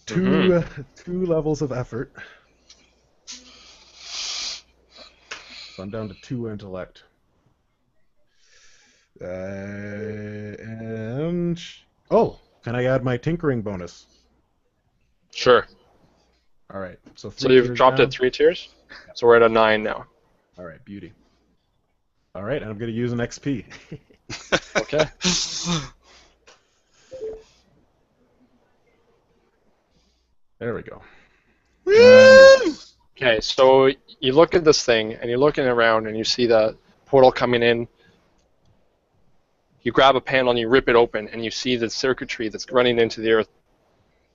B: two levels of effort. So I'm down to 2 intellect. And can I add my tinkering bonus?
C: Sure.
B: All right. So
C: So
B: 3
C: you've
B: tiers
C: dropped
B: down.
C: it 3 tiers? So we're at a 9 now.
B: All right, beauty. All right, and I'm going to use an XP.
C: Okay.
B: There we go.
C: Okay, so you look at this thing, and you're looking around, and you see the portal coming in. You grab a panel, and you rip it open, and you see the circuitry that's running into the Earth,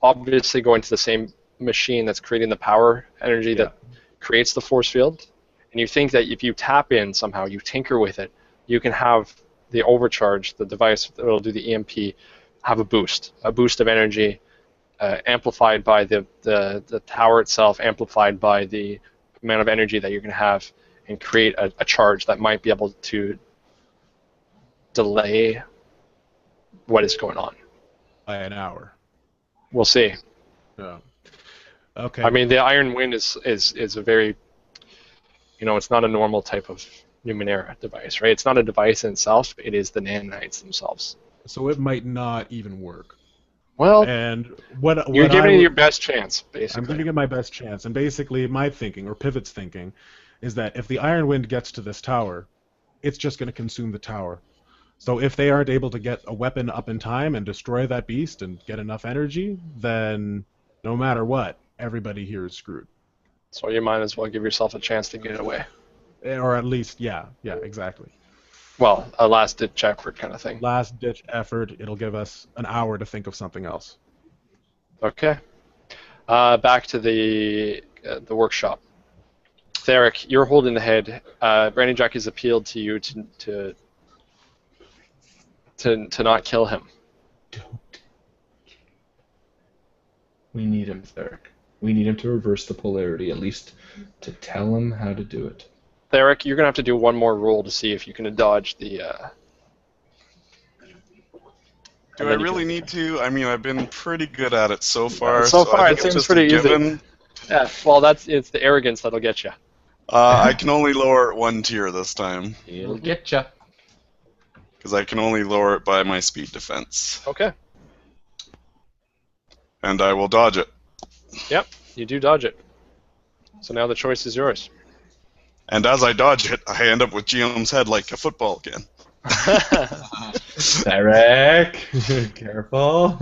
C: obviously going to the same machine that's creating the power energy that creates the force field. And you think that if you tap in somehow, you tinker with it, you can have the overcharge, the device that will do the EMP, have a boost of energy, amplified by the tower itself, amplified by the amount of energy that you're going to have, and create a charge that might be able to delay what is going on.
B: By an hour.
C: We'll see.
B: Yeah. Okay.
C: I mean, the Iron Wind is a very, it's not a normal type of Numenera device, right? It's not a device in itself. It is the nanites themselves.
B: So it might not even work.
C: Well,
B: And what
C: you're giving
B: I
C: it your best chance, basically.
B: I'm giving it my best chance, and basically my thinking, or Pivot's thinking, is that if the Iron Wind gets to this tower, it's just going to consume the tower. So if they aren't able to get a weapon up in time and destroy that beast and get enough energy, then no matter what, everybody here is screwed.
C: So you might as well give yourself a chance to get away.
B: Or at least, yeah, exactly.
C: Well, a last-ditch effort kind of thing.
B: Last-ditch effort, it'll give us an hour to think of something else.
C: Okay. Back to the workshop. Theric, you're holding the head. Brandy Jack has appealed to you to not kill him.
A: Don't. We need him, Theric. We need him to reverse the polarity, at least to tell him how to do it.
C: Theric, you're going to have to do one more roll to see if you can dodge the...
D: Do I really need to? I mean, I've been pretty good at it so far.
C: So far,
D: I
C: it
D: think it's
C: seems
D: just
C: pretty
D: a
C: easy.
D: given.
C: Yeah, well, it's the arrogance that'll get you.
D: I can only lower it 1 tier this time,
F: It'll get ya.
D: because I can only lower it by my speed defense.
C: Okay.
D: And I will dodge it.
C: Yep, you do dodge it. So now the choice is yours.
D: And as I dodge it, I end up with Giom's head like a football again.
A: Theric, careful.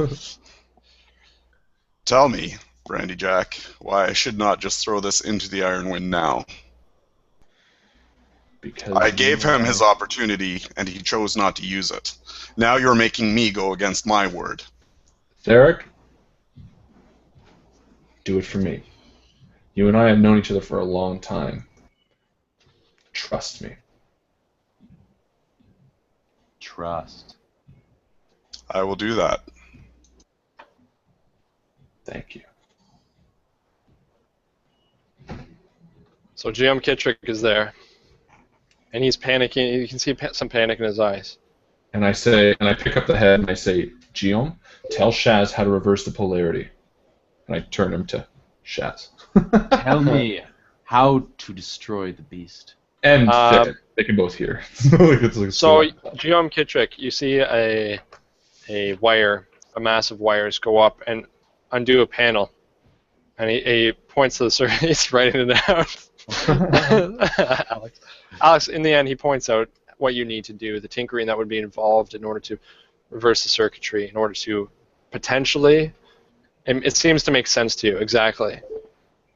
D: Tell me, Brandy Jack, why I should not just throw this into the Iron Wind now.
A: Because
D: I gave him his opportunity, and he chose not to use it. Now you're making me go against my word.
A: Theric, do it for me. You and I have known each other for a long time. Trust me.
F: Trust.
D: I will do that.
A: Thank you.
C: So Giom Kittrick is there. And he's panicking. You can see some panic in his eyes.
A: And I say, and I pick up the head and I say, Giom, tell Shaz how to reverse the polarity. And I turn him to Shaz.
F: Tell me how to destroy the beast.
A: And Theric. They can both hear. So
C: Giom Kittrick, you see a wire, a mass of wires go up and undo a panel. And he points to the surface. He's writing it out. Alex, in the end, he points out what you need to do, the tinkering that would be involved in order to reverse the circuitry, in order to potentially, and it seems to make sense to you, exactly.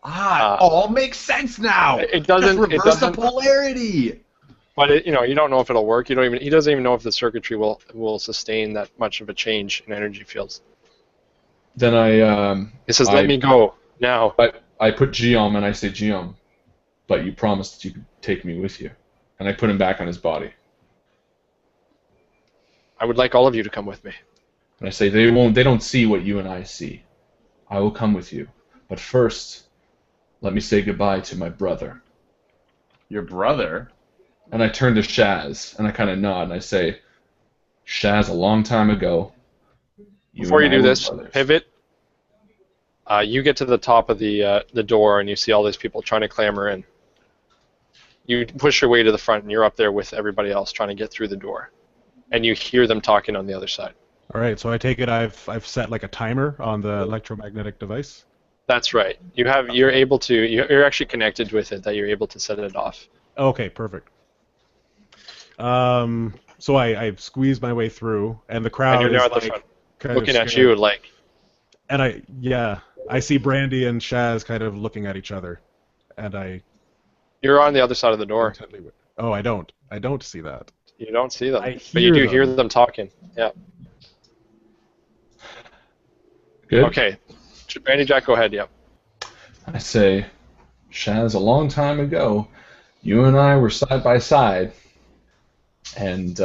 F: All makes sense now.
C: It doesn't.
F: Just reverse the polarity.
C: But you don't know if it'll work. He doesn't even know if the circuitry will sustain that much of a change in energy fields.
A: Then
C: He says, "Let me go now."
A: I put Giom and I say, Giom, but you promised that you could take me with you, and I put him back on his body.
C: I would like all of you to come with me.
A: And I say they don't see what you and I see. I will come with you, but first, let me say goodbye to my brother.
F: Your brother?
A: And I turn to Shaz, and I kind of nod, and I say, Shaz, a long time ago.
C: Before you do this, pivot. You get to the top of the door, and you see all these people trying to clamor in. You push your way to the front, and you're up there with everybody else trying to get through the door. And you hear them talking on the other side.
B: All right, so I take it I've set like a timer on the electromagnetic device.
C: That's right. You're actually connected with it that you're able to set it off.
B: Okay, perfect. So I squeeze my way through, and the crowd
C: and you're now
B: is
C: at the front,
B: kind
C: looking
B: of
C: at you like.
B: And I see Brandy and Shaz kind of looking at each other, and
C: You're on the other side of the door.
B: Oh, I don't see that.
C: You don't see them, but you do hear them talking. Yeah.
A: Good.
C: Okay, Brandy Jack, go ahead. Yep.
A: I say, Shaz, a long time ago, you and I were side by side, and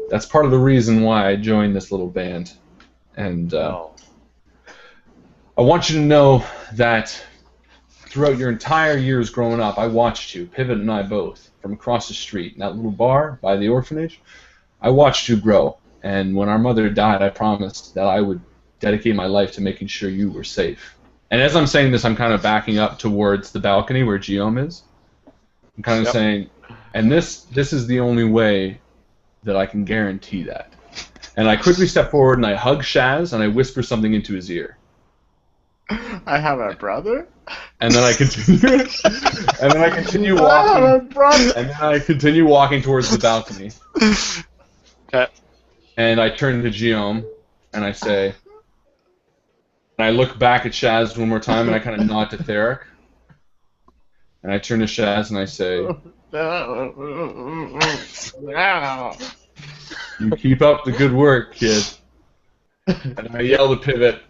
A: that's part of the reason why I joined this little band. And I want you to know that throughout your entire years growing up, I watched you, Pivot and I both, from across the street in that little bar by the orphanage. I watched you grow, and when our mother died, I promised that I would dedicate my life to making sure you were safe. And as I'm saying this, I'm kind of backing up towards the balcony where Giom is. I'm kind of saying, and this is the only way that I can guarantee that. And I quickly step forward and I hug Shaz and I whisper something into his ear.
F: I have a brother?
A: And then I continue and then I continue walking.
F: I have a brother.
A: And then I continue walking towards the balcony.
C: Okay.
A: And I turn to Giom and I say, and I look back at Shaz one more time and I kind of nod to Theric. And I turn to Shaz and I say, you keep up the good work, kid. And I yell to Pivot,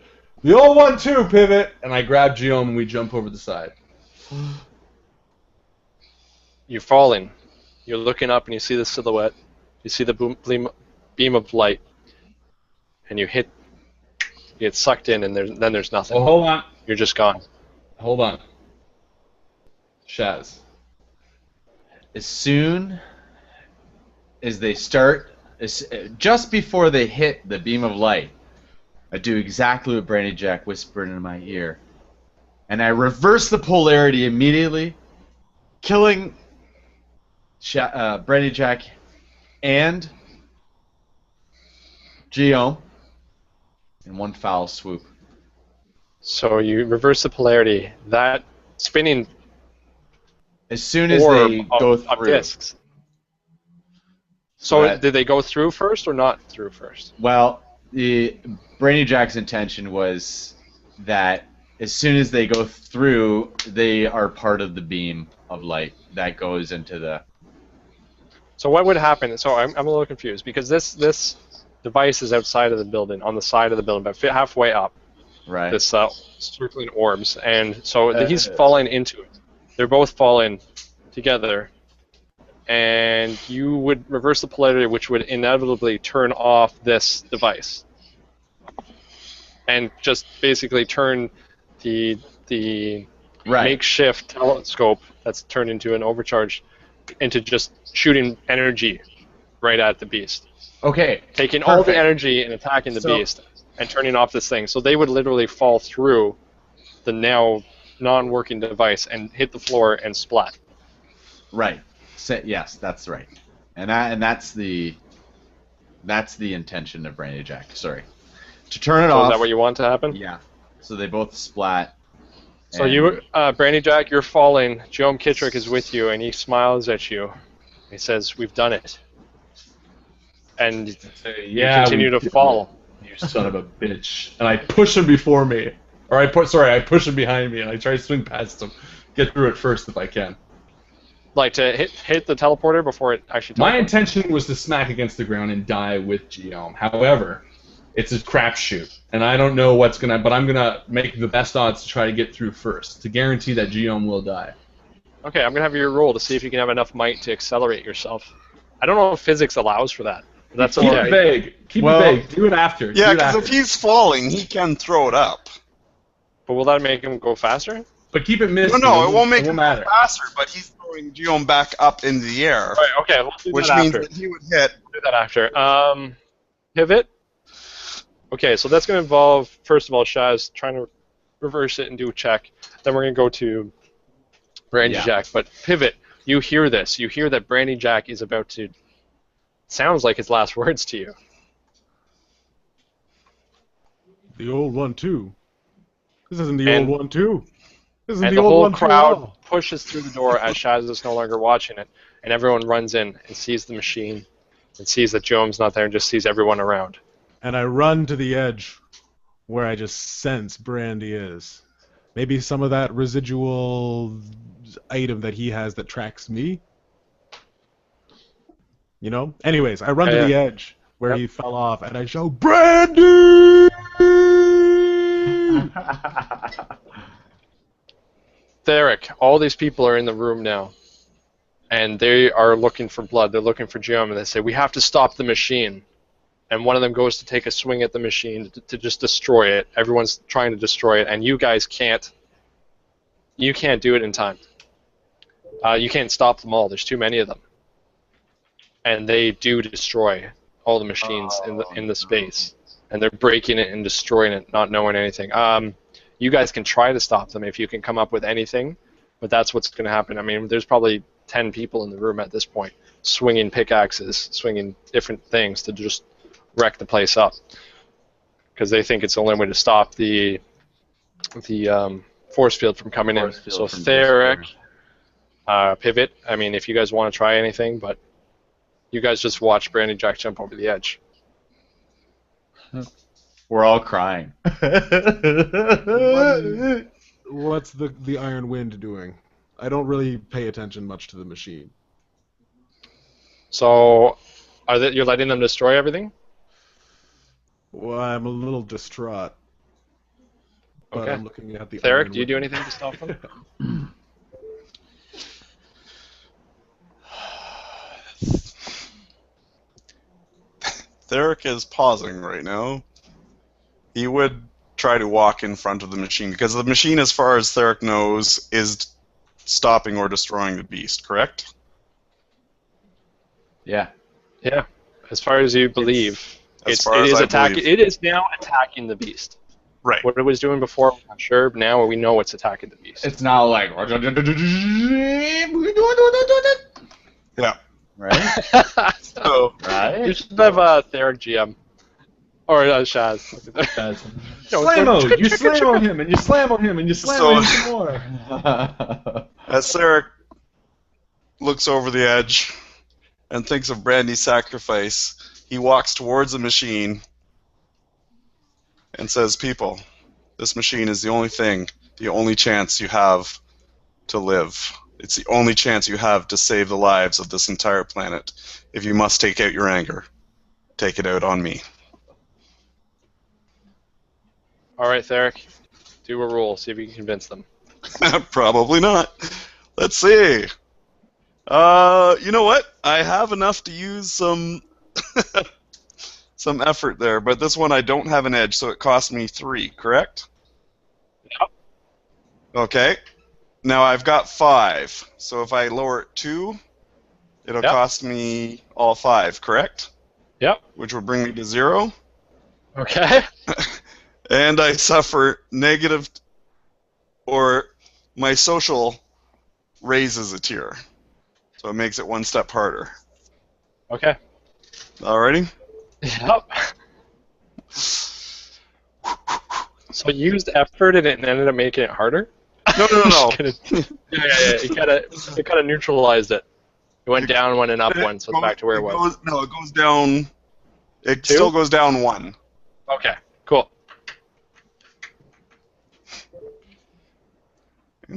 A: the old one too, Pivot! And I grab Giom and we jump over the side.
C: You're falling. You're looking up and you see the silhouette. You see the beam of light. And you get sucked in and then there's nothing.
A: Oh, hold on.
C: You're just gone.
A: Hold on. Shaz.
F: As soon as they start, just before they hit the beam of light, I do exactly what Brandy Jack whispered in my ear. And I reverse the polarity immediately, killing Brandy Jack and Giom in one foul swoop.
C: So you reverse the polarity. That spinning
F: as soon as they go through.
C: Of discs. So did they go through first or not through first?
F: Well, Brainy Jack's intention was that as soon as they go through, they are part of the beam of light that goes into the...
C: So what would happen? So I'm a little confused because this device is outside of the building, on the side of the building, about halfway up.
F: Right.
C: This circling orbs, and so he's falling into it. They're both falling together, and you would reverse the polarity, which would inevitably turn off this device, and just basically turn the makeshift telescope that's turned into an overcharge into just shooting energy right at the beast.
F: Okay.
C: Taking all the energy and attacking the beast and turning off this thing. So they would literally fall through the now non-working device and hit the floor and splat.
F: Right. Yes, that's right. And that's the intention of Brandy Jack. Sorry. To turn it off.
C: Is that what you want to happen?
F: Yeah. So they both splat.
C: So you, Brandy Jack, you're falling. Giom Kittrick is with you, and he smiles at you. He says, "We've done it." And you continue to fall.
A: You son of a bitch. And I push him before me. Or I push him behind me and I try to swing past him. Get through it first if I can.
C: Like to hit the teleporter before it actually teleports?
A: My intention was to smack against the ground and die with Giom. However, it's a crapshoot, and I don't know what's gonna. But I'm gonna make the best odds to try to get through first to guarantee that Giom will die.
C: Okay, I'm gonna have your roll to see if you can have enough might to accelerate yourself. I don't know if physics allows for that. But that's
A: Keep
C: okay.
A: it vague. Keep it vague. Do it after.
D: Yeah, because if he's falling, he can throw it up.
C: But will that make him go faster?
A: But keep it misty.
D: No, it won't make him
A: matter.
D: go faster, but he's throwing Giom back up in the air.
C: Right, okay, we'll do
D: which
C: that
D: means
C: after.
D: that he would hit.
C: We'll do that after. Pivot. Okay, so that's going to involve, first of all, Shaz trying to reverse it and do a check. Then we're going to go to Brandy Jack. But pivot, you hear this. You hear that Brandy Jack is about to... Sounds like his last words to you.
B: The old one, too. This isn't the old one, too. This isn't
C: And
B: the
C: the
B: old
C: whole
B: one,
C: crowd pushes through the door as Shaz is no longer watching it. And everyone runs in and sees the machine and sees that Giom's not there and just sees everyone around.
B: And I run to the edge where I just sense Brandy is. Maybe some of that residual item that he has that tracks me. You know? Anyways, I run to the edge where he fell off, and I shout, Brandy!
C: Theric, all these people are in the room now. And they are looking for blood. They're looking for Giom, and they say, we have to stop the machine. And one of them goes to take a swing at the machine to just destroy it. Everyone's trying to destroy it, and you guys can't. You can't do it in time. You can't stop them all. There's too many of them, and they do destroy all the machines in the space, and they're breaking it and destroying it, not knowing anything. You guys can try to stop them if you can come up with anything, but that's what's going to happen. I mean, there's probably 10 people in the room at this point, swinging pickaxes, swinging different things to just wreck the place up, because they think it's the only way to stop the force field from coming in. So Theric, pivot. I mean, if you guys want to try anything, but you guys just watch Brandy Jack jump over the edge.
F: We're all crying.
B: What's the Iron Wind doing? I don't really pay attention much to the machine.
C: So, you're letting them destroy everything?
B: Well, I'm a little distraught. But
C: Okay.
B: I'm looking at the
C: Theric, do you do anything to stop them?
D: Theric is pausing right now. He would try to walk in front of the machine, because the machine, as far as Theric knows, is stopping or destroying the beast, correct?
F: Yeah.
C: Yeah. As far as you believe,
D: As
C: it
D: far as
C: is
D: I
C: attacking.
D: believe.
C: It is now attacking the beast.
D: Right.
C: What it was doing before, I'm not sure, but now we know it's attacking the beast.
F: It's now like...
D: Yeah.
F: Right?
C: So, you
F: Right?
C: should have Theric GM. Or Shaz.
A: Slam mode! You slam on him, and you slam on him, and you slam on him some more.
D: As Theric looks over the edge and thinks of Brandy's sacrifice, he walks towards the machine and says, people, this machine is the only thing, the only chance you have to live. It's the only chance you have to save the lives of this entire planet. If you must take out your anger, take it out on me.
C: Alright, Theric. Do a roll. See if you can convince them.
D: Probably not. Let's see. You know what? I have enough to use some some effort there, but this one I don't have an edge, so it cost me 3, correct?
C: Yep.
D: Okay. Now I've got 5, so if I lower it 2, it'll
C: Yep.
D: cost me all 5, correct?
C: Yep.
D: Which will bring me to 0.
C: Okay.
D: And I suffer negative, or my social raises a tier. So it makes it 1 step harder.
C: Okay.
D: Alrighty?
C: Yep. So you used effort and it ended up making it harder?
D: No.
C: Yeah. It kind of neutralized it. It went down one and up one, so it's back to where it was.
D: It goes down. It
C: 2?
D: still goes down 1.
C: Okay, cool.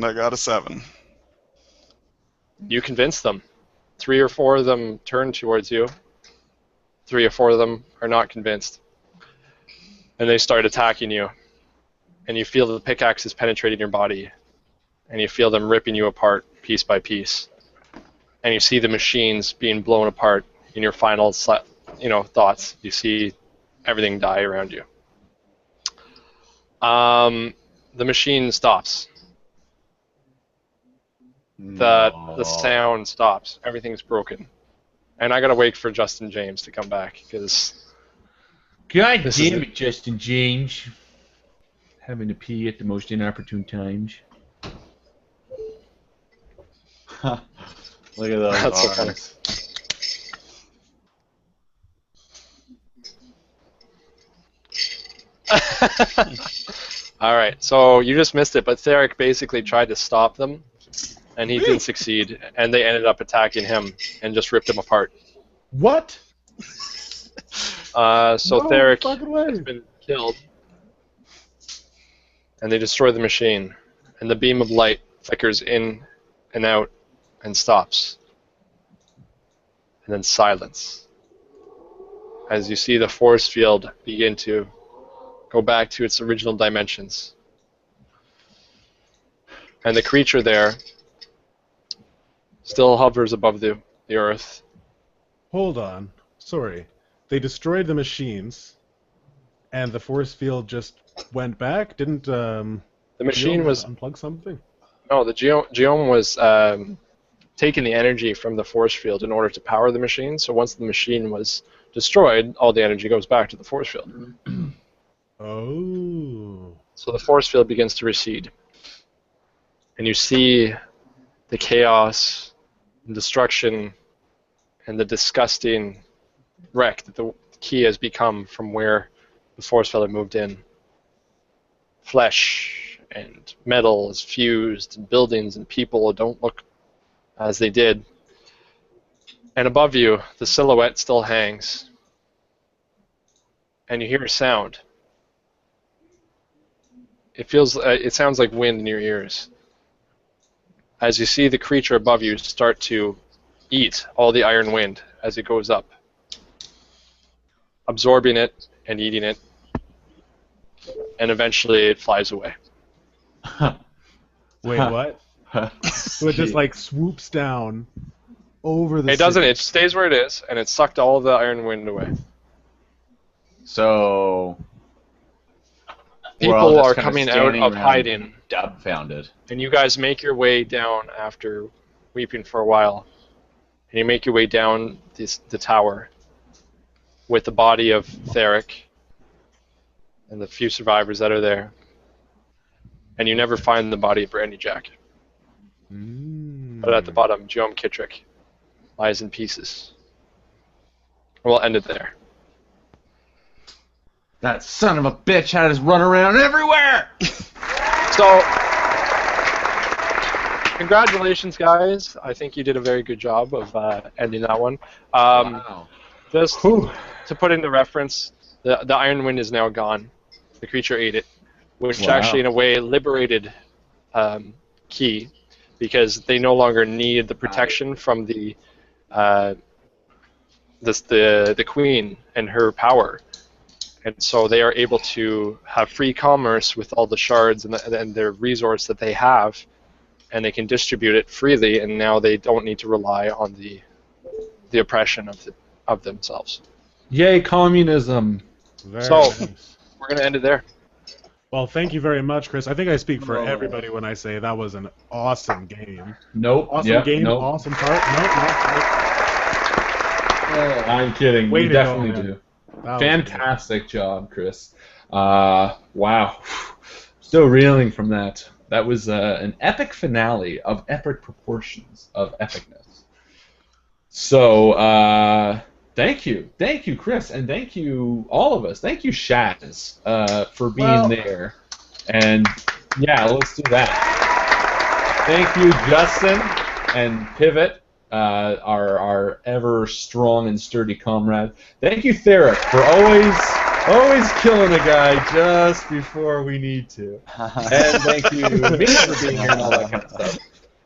D: and I got a 7.
C: You convince them. 3 or 4 of them turn towards you. 3 or 4 of them are not convinced. And they start attacking you. And you feel the pickaxes penetrating your body. And you feel them ripping you apart piece by piece. And you see the machines being blown apart in your final thoughts. You see everything die around you. The machine stops. The sound stops. Everything's broken. And I gotta wait for Justin James to come back, because...
A: God damn it, Justin James. Having to pee at the most inopportune times.
F: Look at those
C: That's so
F: arms.
C: funny. Alright, so you just missed it, but Theric basically tried to stop them, and he didn't succeed, and they ended up attacking him and just ripped him apart.
B: What?
C: So
B: No
C: Theric
B: fucking way.
C: has been killed, and they destroy the machine, and the beam of light flickers in and out and stops. And then silence. As you see the force field begin to go back to its original dimensions. And the creature there still hovers above the earth.
B: Hold on. Sorry. They destroyed the machines, and the force field just went back? Didn't
C: The machine
B: Giom
C: was...
B: unplug something?
C: No, the Giom was taking the energy from the force field in order to power the machine, so once the machine was destroyed, all the energy goes back to the force field.
B: Oh.
C: So the force field begins to recede. And you see the chaos and destruction and the disgusting wreck that the key has become from where the force field had moved in. Flesh and metal is fused, and buildings and people don't look as they did. And above you, the silhouette still hangs. And you hear a sound. It sounds like wind in your ears. As you see the creature above you start to eat all the iron wind as it goes up, absorbing it and eating it, and eventually it flies away.
B: Wait, what? So it just like swoops down over the
C: It doesn't.
B: city.
C: It stays where it is, and it sucked all of the iron wind away.
F: So we're all
C: People
F: just
C: are
F: kinda
C: coming out
F: standing
C: of
F: around
C: hiding,
F: dumbfounded.
C: and you guys make your way down after weeping for a while. And you make your way down the tower with the body of Theric and the few survivors that are there. And you never find the body of Brandy Jack. But at the bottom, Giom Kittrick lies in pieces. We'll end it there.
A: That son of a bitch had us run around everywhere!
C: So, congratulations, guys. I think you did a very good job of ending that one.
F: Wow.
C: Just to put into reference, the Iron Wind is now gone. The creature ate it, which actually, in a way, liberated Key, because they no longer need the protection from the Queen and her power. And so they are able to have free commerce with all the shards and their resource that they have, and they can distribute it freely, and now they don't need to rely on the oppression of themselves.
A: Yay, communism!
B: Very
C: So,
B: nice.
C: we're going to end it there.
B: Well, thank you very much, Chris. I think I speak for everybody when I say that was an awesome game.
A: Nope.
B: Awesome game,
A: Nope.
B: awesome part. Nope.
A: I'm kidding.
B: Way
A: We
B: to go,
A: definitely
B: man.
A: do.
B: That was
A: Fantastic job, Chris. Wow. Still reeling from that. That was an epic finale of epic proportions of epicness. So, thank you, Chris, and thank you, all of us. Thank you, Shaz, for being there. And yeah, let's do that. Thank you, Justin and Pivot, our ever strong and sturdy comrade. Thank you, Theric, for always Always killing a guy just before we need to. And thank you, me, for being here and all that kind of stuff.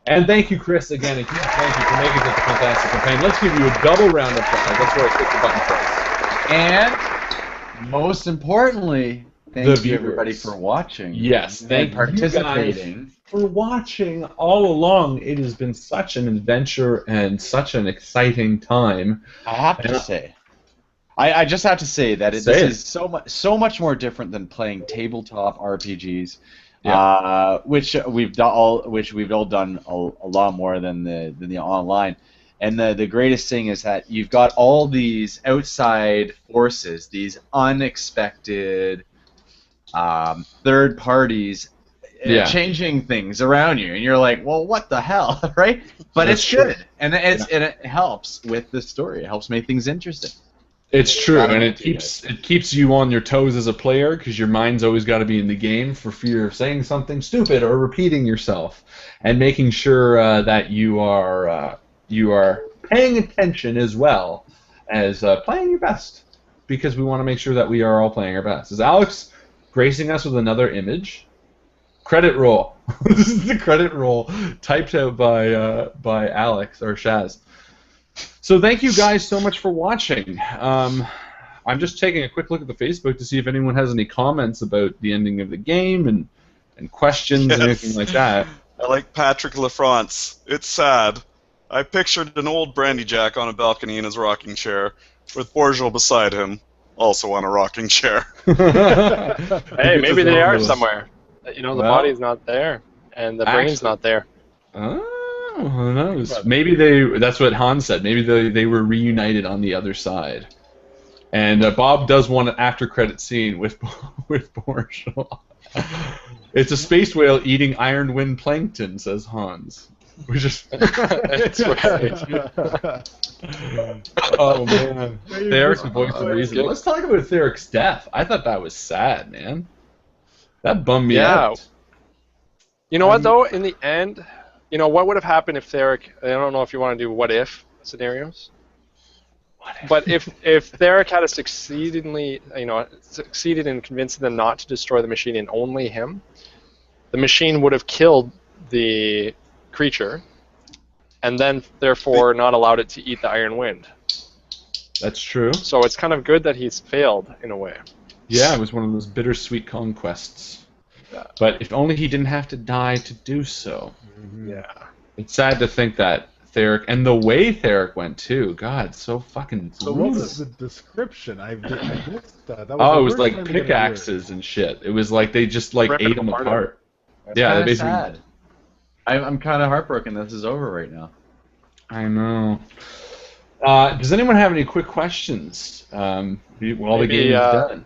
A: And thank you, Chris, again. A huge thank you for making such a fantastic campaign. Let's give you a double round of applause. That's where I click the button first.
G: And most importantly, thank you everybody for watching.
A: Yes, thank
G: and participating.
A: You guys for watching all along. It has been such an adventure and such an exciting time.
G: I have to say. I just have to say that this is so much more different than playing tabletop RPGs, which we've all done a lot more than the online. And the greatest thing is that you've got all these outside forces, these unexpected third parties changing things around you, and you're like, well, what the hell, right? But that's it's good, and it helps with the story. It helps make things interesting.
A: It's true, and it keeps you on your toes as a player because your mind's always got to be in the game for fear of saying something stupid or repeating yourself, and making sure that you are paying attention as well as playing your best, because we want to make sure that we are all playing our best. Is Alex gracing us with another image? Credit roll. This is the credit roll typed out by Alex or Shaz. So thank you guys so much for watching. I'm just taking a quick look at the Facebook to see if anyone has any comments about the ending of the game and questions and anything like that.
D: I like Patrick LaFrance. It's sad. I pictured an old Brandy Jack on a balcony in his rocking chair, with Borgel beside him, also on a rocking chair.
C: Hey, maybe they are somewhere. You know, the body's not there, and the brain's not there.
A: Who knows? Maybe that's what Hans said. Maybe they were reunited on the other side. And Bob does want an after-credit scene with Borgel. It's a space whale eating iron wind plankton, says Hans. Which is
C: That's right.
A: Oh man, Theric's the voice of reason. Let's talk about Theric's death. I thought that was sad, man. That bummed me out.
C: You know what though? In the end, you know what would have happened if Theric? I don't know if you want to do what if scenarios. But if Theric had succeeded in convincing them not to destroy the machine and only him, the machine would have killed the creature, and then therefore not allowed it to eat the Iron Wind.
A: That's true.
C: So it's kind of good that he's failed in a way.
A: Yeah, it was one of those bittersweet conquests. Yeah. But if only he didn't have to die to do so.
C: Mm-hmm. Yeah.
A: It's sad to think that Theric, and the way Theric went too. God, so fucking.
B: So what was the description? I missed that. That
A: was it was like pickaxes and shit. It was like they just like ate them apart.
G: Yeah, they basically. Sad. I'm kind of heartbroken this is over right now.
A: I know. Does anyone have any quick questions? While the game is done.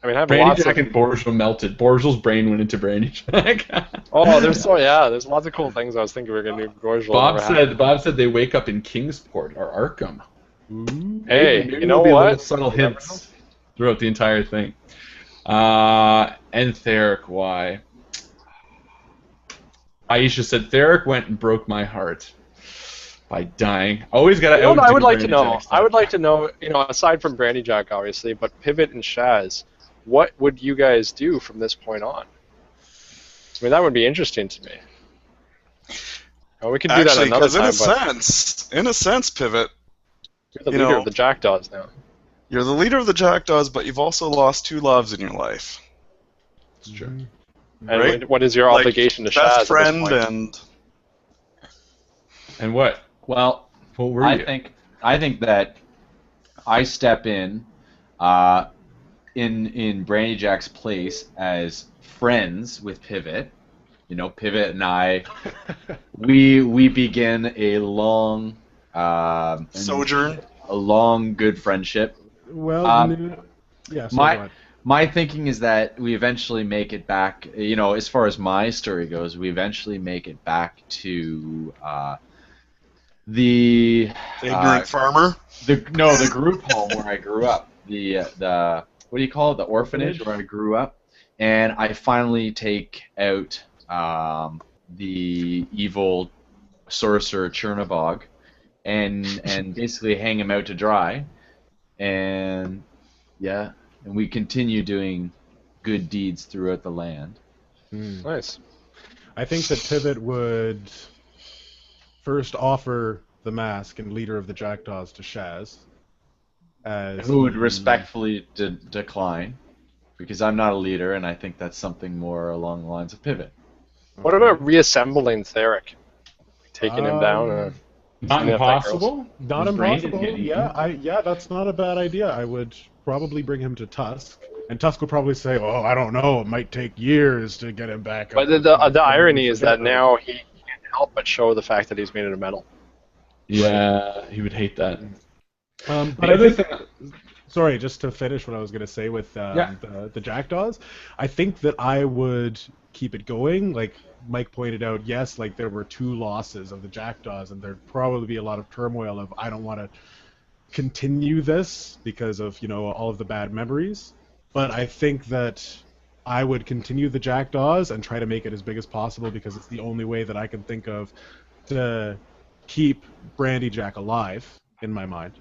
C: I mean, I have
A: Brandy Jack and Borgel melted. Borgel's brain went into Brandy Jack.
C: there's lots of cool things I was thinking we were gonna do. Borgel.
A: Bob said they wake up in Kingsport or Arkham.
C: Ooh. Hey,
A: maybe
C: you know what?
A: Subtle hints throughout the entire thing. And Theric, why? Aisha said Theric went and broke my heart by dying. Always gotta.
C: I would like to know. I would like to know. You know, aside from Brandy Jack, obviously, but Pivot and Shaz, what would you guys do from this point on? I mean, that would be interesting to me. Well, we can do that another time.
D: In a sense, Pivot.
C: You're the leader of the Jackdaws now.
D: You're the leader of the Jackdaws, but you've also lost 2 loves in your life.
A: It's true.
C: And right? What is your obligation to Shaz?
D: Best friend
A: and what?
G: Well,
A: what were you?
G: I think that I step in Brandy Jack's place as friends with Pivot. You know, Pivot and I, we begin a long
D: sojourn,
G: a long good friendship.
B: Well, yeah. So
G: my thinking is that we eventually make it back. You know, as far as my story goes, we eventually make it back to the
D: ignorant farmer.
G: The group home where I grew up. The what do you call it? The orphanage where I grew up, and I finally take out the evil sorcerer Chernobog, and basically hang him out to dry, and
F: Yeah, and we continue doing good deeds throughout the land.
C: Nice.
B: I think that Pivot would first offer the mask and leader of the Jackdaws to Shaz.
F: Who would respectfully decline, because I'm not a leader, and I think that's something more along the lines of Pivot.
C: What about reassembling Theric? Taking him down?
A: Not impossible.
B: Not
A: His brain
B: impossible.
A: didn't get eaten.
B: Yeah, that's not a bad idea. I would probably bring him to Tusk, and Tusk would probably say, "Oh, I don't know. It might take years to get him back."
C: But the irony is that now he can't help but show the fact that he's made it of metal.
A: Yeah, he would hate that.
B: But I think, sorry, just to finish what I was going to say with the Jackdaws, I think that I would keep it going. Like Mike pointed out, yes, like there were 2 losses of the Jackdaws, and there'd probably be a lot of turmoil of I don't want to continue this because of all of the bad memories. But I think that I would continue the Jackdaws and try to make it as big as possible because it's the only way that I can think of to keep Brandy Jack alive in my mind.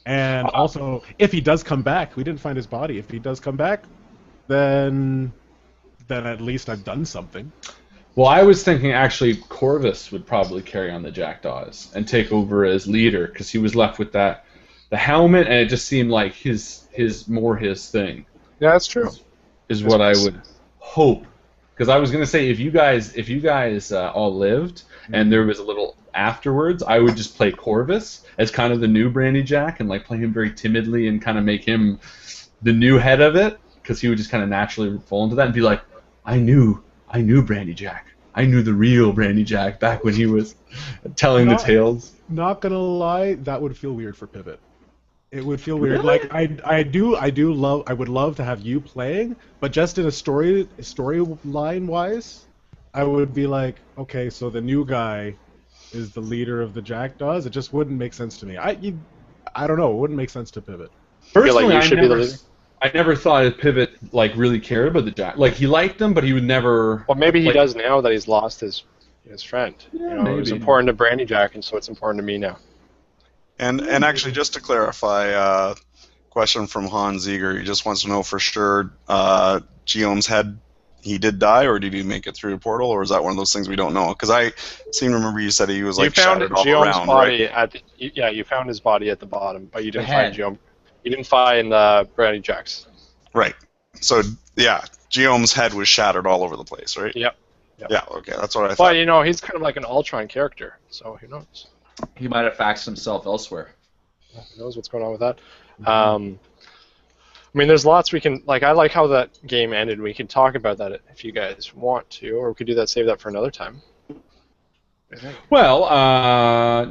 B: And also, if he does come back, we didn't find his body. If he does come back, then at least I've done something.
A: Well, I was thinking actually Corvus would probably carry on the Jackdaws and take over as leader because he was left with the helmet, and it just seemed like his thing.
C: Yeah, that's true.
A: Is what I would hope. Because I was gonna say if you guys all lived and there was a little afterwards, I would just play Corvus as kind of the new Brandy Jack and like play him very timidly and kind of make him the new head of it because he would just kind of naturally fall into that and be like, I knew Brandy Jack. I knew the real Brandy Jack back when he was telling the tales.
B: Not gonna lie, that would feel weird for Pivot. It would feel weird.
A: Really?
B: Like I would love to have you playing, but just in a storyline wise, I would be like, okay, so the new guy is the leader of the Jackdaws. It just wouldn't make sense to me. I don't know. It wouldn't make sense to Pivot.
A: Personally, I never thought Pivot like really cared about the Jack. Like he liked them, but he would never.
C: Well, maybe he does now that he's lost his friend.
A: Yeah,
C: it was important to Brandy Jack, and so it's important to me now.
D: And actually, just to clarify, question from Hans Eager. He just wants to know for sure, Giom's head, he did die, or did he make it through the portal, or is that one of those things we don't know? Because I seem to remember you said he was like shattered all around,
C: body
D: right?
C: you found his body at the bottom, but you didn't
F: head.
C: find Giom. You didn't find Brandy Jack's.
D: Right. So yeah, Giom's head was shattered all over the place, right?
C: Yep.
D: Yeah. Okay, that's what I thought.
C: But he's kind of like an Ultron character, so who knows?
F: He might have faxed himself elsewhere.
C: Who knows what's going on with that? I mean, there's lots we can like. I like how that game ended. We can talk about that if you guys want to, or we could do that. Save that for another time.
A: Well,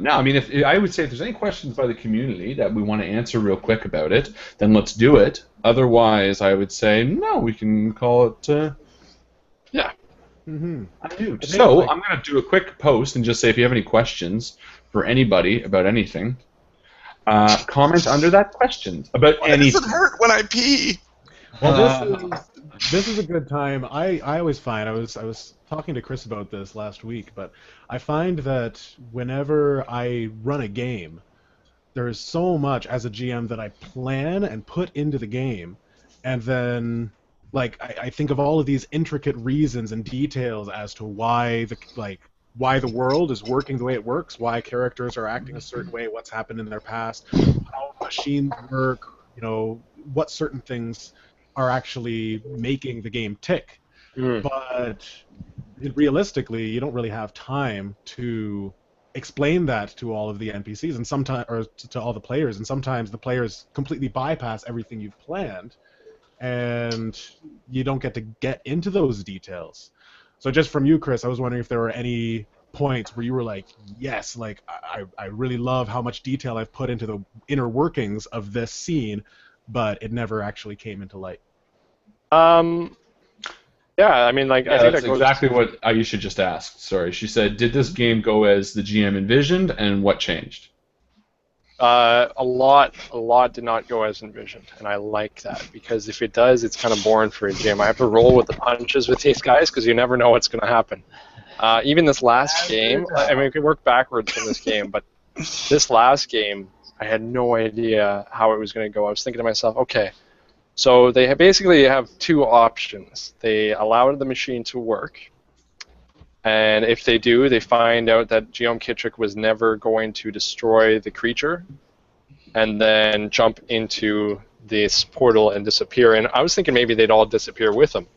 A: no. I mean, if I would say if there's any questions by the community that we want to answer real quick about it, then let's do it. Otherwise, I would say no. We can call it.
C: Yeah.
A: So I'm going to do a quick post and just say if you have any questions for anybody about anything, comment under that question about anything.
D: Does it hurt when I pee?
B: Well, this is a good time. I always find I was talking to Chris about this last week, but I find that whenever I run a game, there is so much as a GM that I plan and put into the game, and then like I think of all of these intricate reasons and details as to why the world is working the way it works, why characters are acting a certain way, what's happened in their past, how machines work, what certain things are actually making the game tick. But realistically, you don't really have time to explain that to all of the NPCs and sometimes or to all the players, and sometimes the players completely bypass everything you've planned, and you don't get to get into those details. So just from you, Chris, I was wondering if there were any points where you were like, yes, like I really love how much detail I've put into the inner workings of this scene, but it never actually came into light.
C: Yeah, I mean, like, I think
A: that's exactly what you should just ask. Sorry, she said, did this game go as the GM envisioned, and what changed?
C: A lot did not go as envisioned, and I like that, because if it does, it's kind of boring for a GM. I have to roll with the punches with these guys, because you never know what's going to happen. Even this last game, I mean, we can work backwards from this game, but this last game, I had no idea how it was going to go. I was thinking to myself, okay, so they basically have two options. They allow the machine to work, and if they do, they find out that Giom Kittrick was never going to destroy the creature and then jump into this portal and disappear. And I was thinking maybe they'd all disappear with him.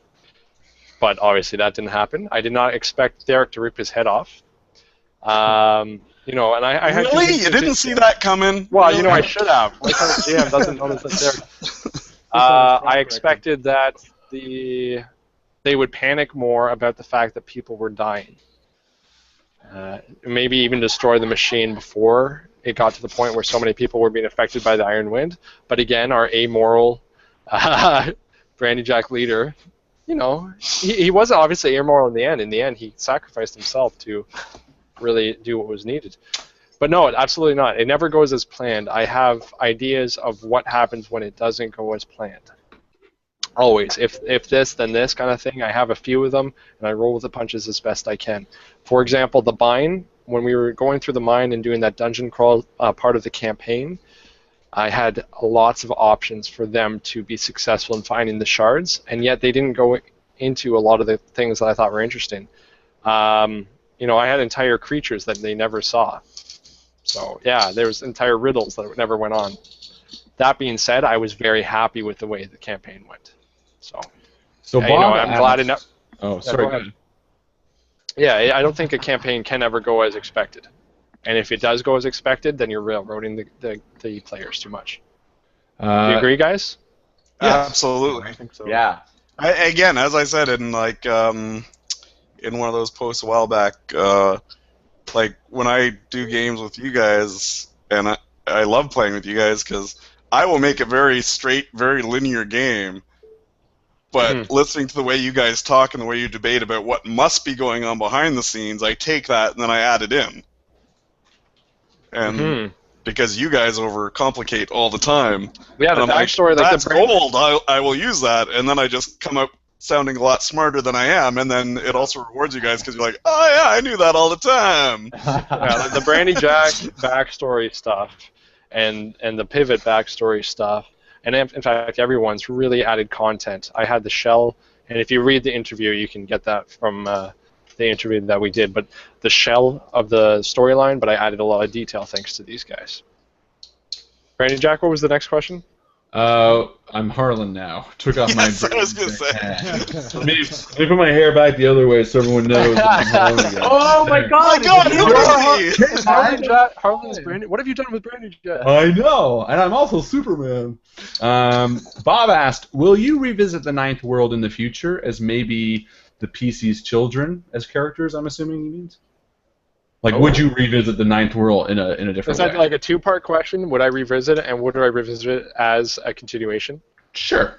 C: But obviously that didn't happen. I did not expect Derek to rip his head off. You know, and I had
D: really? You didn't see that coming?
C: Well, you know, I should have. What kind of GM doesn't notice that Derek? I expected that they would panic more about the fact that people were dying. Maybe even destroy the machine before it got to the point where so many people were being affected by the Iron Wind. But again, our amoral Brandy Jack leader, you know, he was obviously amoral in the end. In the end, he sacrificed himself to really do what was needed. But no, absolutely not. It never goes as planned. I have ideas of what happens when it doesn't go as planned. Always. If this, then this kind of thing. I have a few of them, and I roll with the punches as best I can. For example, the Bind, when we were going through the mine and doing that dungeon crawl part of the campaign, I had lots of options for them to be successful in finding the shards, and yet they didn't go into a lot of the things that I thought were interesting. You know, I had entire creatures that they never saw. So, yeah, there was entire riddles that never went on. That being said, I was very happy with the way the campaign went. So
A: Bob,
C: you know, I'm glad enough.
A: Oh, sorry. Go ahead.
C: Yeah, I don't think a campaign can ever go as expected. And if it does go as expected, then you're railroading the players too much. Do you agree, guys?
D: Yeah, absolutely.
C: I think so.
G: Yeah.
D: Again, as I said in like in one of those posts a while back, like when I do games with you guys, and I love playing with you guys because I will make a very straight, very linear game. But listening to the way you guys talk and the way you debate about what must be going on behind the scenes, I take that and then I add it in. And because you guys overcomplicate all the time,
C: yeah, the backstory,
D: like,
C: like
D: that's gold. I will use that, and then I just come up sounding a lot smarter than I am, and then it also rewards you guys because you're like, oh yeah, I knew that all the time.
C: Yeah, like the Brandy Jack backstory stuff, and the Pivot backstory stuff. And in fact, everyone's really added content. I had the shell, and if you read the interview, you can get that from the interview that we did. But the shell of the storyline, but I added a lot of detail thanks to these guys. Brandy Jack, what was the next question?
A: I'm Harlan now. Took off my.
D: Yes, I was gonna say.
A: Let me put my hair back the other way so everyone knows that I'm Harlan again.
C: Oh my God!
D: God,
C: Harlan's Brandy. What have you done with Brandy Jack?
A: I know, and I'm also Superman. Bob asked, will you revisit the Ninth World in the future as maybe the PC's children as characters, I'm assuming he means? Like, would you revisit the Ninth World in a different way?
C: Is that like a two-part question? Would I revisit it, and would I revisit it as a continuation?
A: Sure.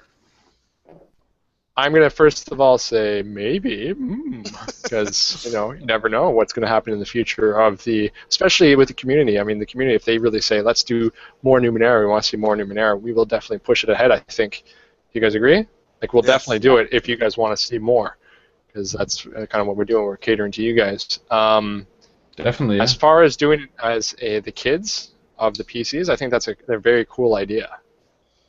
C: I'm going to first of all say maybe, because, you know, you never know what's going to happen in the future of especially with the community. I mean, the community, if they really say, let's do more Numenera, we want to see more Numenera, we will definitely push it ahead, I think. You guys agree? Like, we'll definitely do it if you guys want to see more, because that's kind of what we're doing. We're catering to you guys.
A: Definitely. Yeah.
C: As far as doing it as the kids of the PCs, I think that's a very cool idea.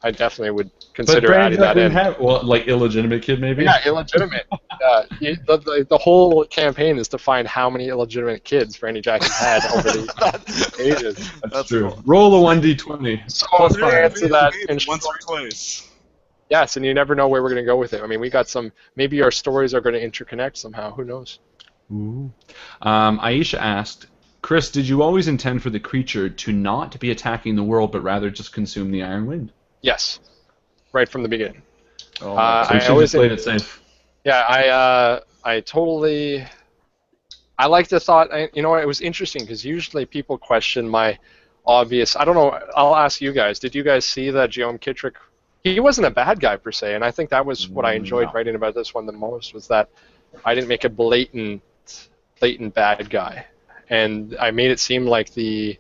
C: I definitely would consider adding that in.
A: Like illegitimate kid, maybe?
C: Yeah, illegitimate. The whole campaign is to find how many illegitimate kids Brandy Jack has had over the ages.
A: That's true. Cool. Roll a 1d20.
C: So to answer that in
D: once or twice.
C: Yes, and you never know where we're going to go with it. I mean, we got some. Maybe our stories are going to interconnect somehow. Who knows?
A: Ooh. Aisha asked, Chris, did you always intend for the creature to not be attacking the world, but rather just consume the Iron Wind?
C: Yes, right from the beginning.
A: So I always played it safe.
C: Yeah, I totally. I like the thought. You know, it was interesting because usually people question my obvious. I don't know. I'll ask you guys. Did you guys see that Giom Kittrick? He wasn't a bad guy per se, and I think that was what I enjoyed writing about this one the most, was that I didn't make a blatant bad guy, and I made it seem like this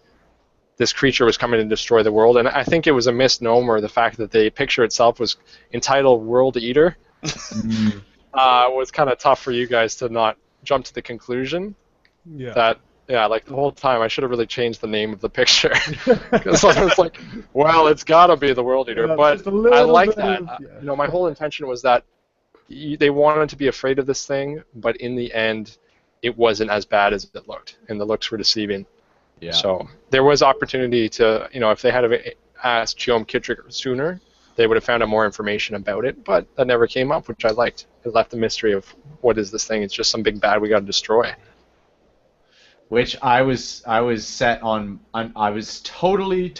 C: creature was coming to destroy the world. And I think it was a misnomer, the fact that the picture itself was entitled World Eater. Was kind of tough for you guys to not jump to the conclusion that Yeah, like the whole time, I should have really changed the name of the picture. Because I was like, well, it's got to be the World Eater.
B: Yeah,
C: but
B: just a little
C: I like
B: bit
C: that.
B: of- yeah.
C: You know, my whole intention was that they wanted to be afraid of this thing, but in the end, it wasn't as bad as it looked, and the looks were deceiving.
G: Yeah.
C: So there was opportunity to, you know, if they had asked Giom Kittrick sooner, they would have found out more information about it, but that never came up, which I liked. It left the mystery of what is this thing? It's just some big bad we got to destroy.
G: Which I was set on. I was totally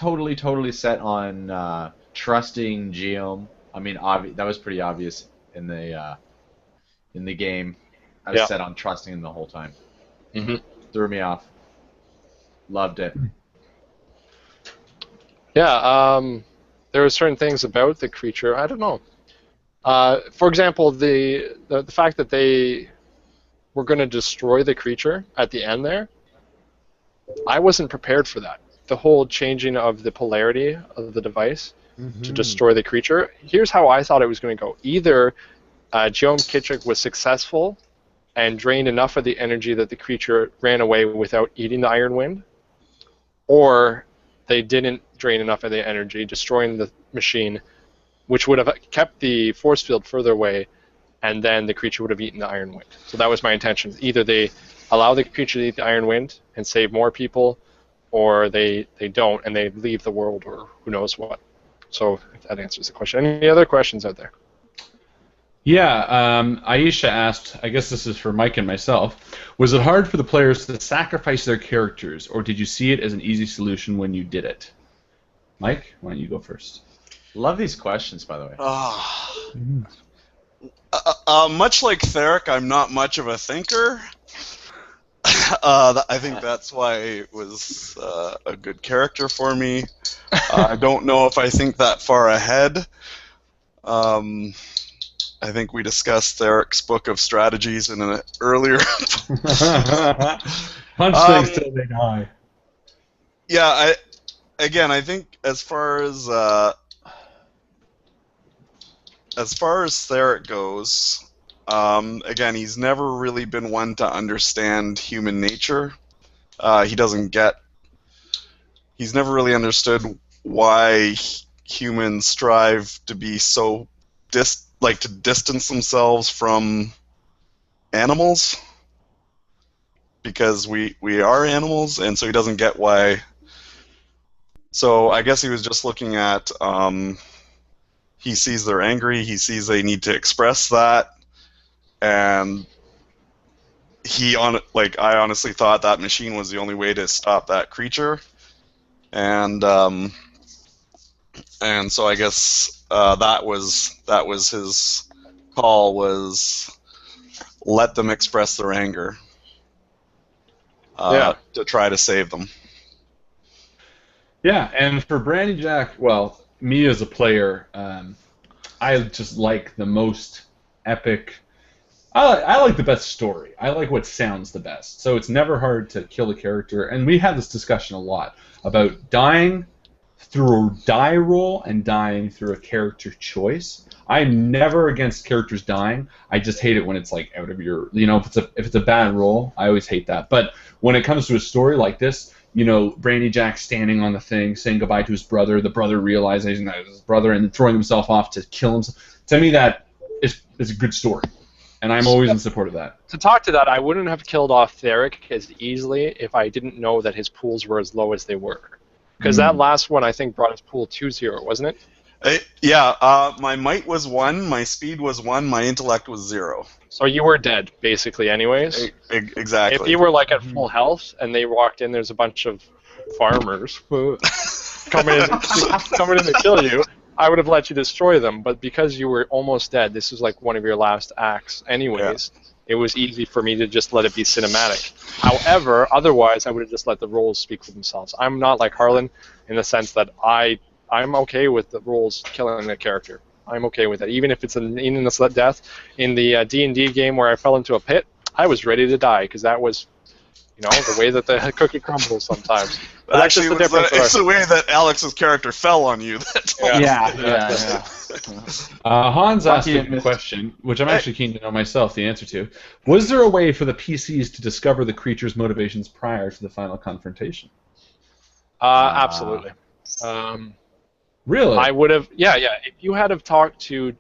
G: set on trusting Giom. I mean, that was pretty obvious in the game. I was set on trusting him the whole time.
C: Mm-hmm.
G: Threw me off. Loved it.
C: Yeah, there were certain things about the creature. I don't know. For example, the fact that they were going to destroy the creature at the end there, I wasn't prepared for that. The whole changing of the polarity of the device to destroy the creature. Here's how I thought it was going to go. Either Giom Kittrick was successful and drained enough of the energy that the creature ran away without eating the Iron Wind, or they didn't drain enough of the energy, destroying the machine, which would have kept the force field further away, and then the creature would have eaten the Iron Wind. So that was my intention. Either they allow the creature to eat the Iron Wind and save more people, or they don't and they leave the world, or who knows what. So if that answers the question. Any other questions out there?
A: Yeah, Aisha asked, I guess this is for Mike and myself, was it hard for the players to sacrifice their characters, or did you see it as an easy solution when you did it? Mike, why don't you go first?
G: Love these questions, by the way.
D: Much like Theric, I'm not much of a thinker. I think that's why it was a good character for me. I don't know if I think that far ahead. I think we discussed Theric's book of strategies in an earlier.
A: Punch things till they die.
D: Yeah, I think as far as Theric goes, again, he's never really been one to understand human nature. He's never really understood why humans strive to be so to distance themselves from animals, because we are animals, and so he doesn't get why. So I guess he was just looking at, he sees they're angry, he sees they need to express that, and I honestly thought that machine was the only way to stop that creature, and so I guess that was his call, was let them express their anger to try to save them.
A: Yeah, and for Brandy Jack, well, me as a player, I just like the most epic. I like the best story. I like what sounds the best. So it's never hard to kill a character, and we had this discussion a lot about dying through a die roll and dying through a character choice. I'm never against characters dying. I just hate it when it's like out of your, if it's a bad roll, I always hate that. But when it comes to a story like this, Brandy Jack standing on the thing, saying goodbye to his brother, the brother realizing that it was his brother and throwing himself off to kill himself. To me, that is a good story, and I'm always in support of that.
C: To talk to that, I wouldn't have killed off Theric as easily if I didn't know that his pools were as low as they were. Because that last one, I think, brought his pool 2-0, wasn't it?
D: My might was 1, my speed was 1, my intellect was 0.
C: So you were dead, basically, anyways.
D: Exactly.
C: If you were like at full health and they walked in, there's a bunch of farmers coming in to kill you, I would have let you destroy them. But because you were almost dead, this was like one of your last acts, anyways. Yeah. It was easy for me to just let it be cinematic. However, otherwise, I would have just let the roles speak for themselves. I'm not like Harlan in the sense that I'm okay with the roles killing a character. I'm okay with that. Even if it's an meaningless death. In the D&D game where I fell into a pit, I was ready to die, because that was, the way that the cookie crumbles sometimes. That's just
D: Actually,
C: the difference.
D: it's the way that Alex's character fell on you. That
G: Yeah.
A: Hans asked
G: Lucky
A: a
G: it
A: good
G: missed.
A: question, which I'm actually keen to know myself the answer to. Was there a way for the PCs to discover the creature's motivations prior to the final confrontation?
C: Absolutely.
A: Really?
C: I would have. Yeah. If you had have talked to,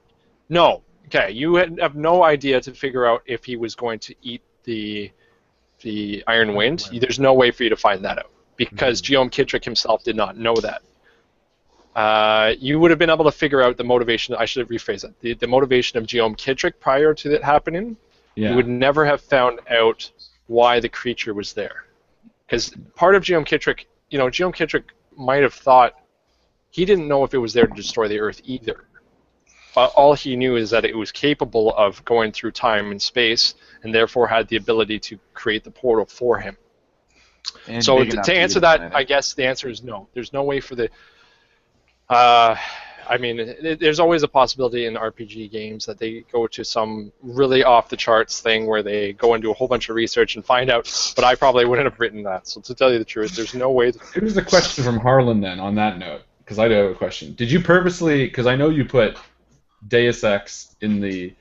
C: no. Okay, you have no idea to figure out if he was going to eat the Iron Wind. There's no way for you to find that out because Giom Kittrick himself did not know that. You would have been able to figure out the motivation. I should have rephrased that. The motivation of Giom Kittrick prior to it happening.
A: Yeah.
C: You would never have found out why the creature was there, because part of Giom Kittrick, Giom Kittrick might have thought he didn't know if it was there to destroy the Earth either. All he knew is that it was capable of going through time and space, and therefore had the ability to create the portal for him.
G: And
C: So
G: big enough
C: to
G: eat
C: answer
G: a
C: that,
G: planet.
C: I guess the answer is no. There's no way for the. There's always a possibility in RPG games that they go to some really off-the-charts thing where they go and do a whole bunch of research and find out, but I probably wouldn't have written that. So to tell you the truth, there's no way.
A: Here's a question from Harlan then, on that note, because I do have a question. Did you purposely, because I know you put Deus Ex in the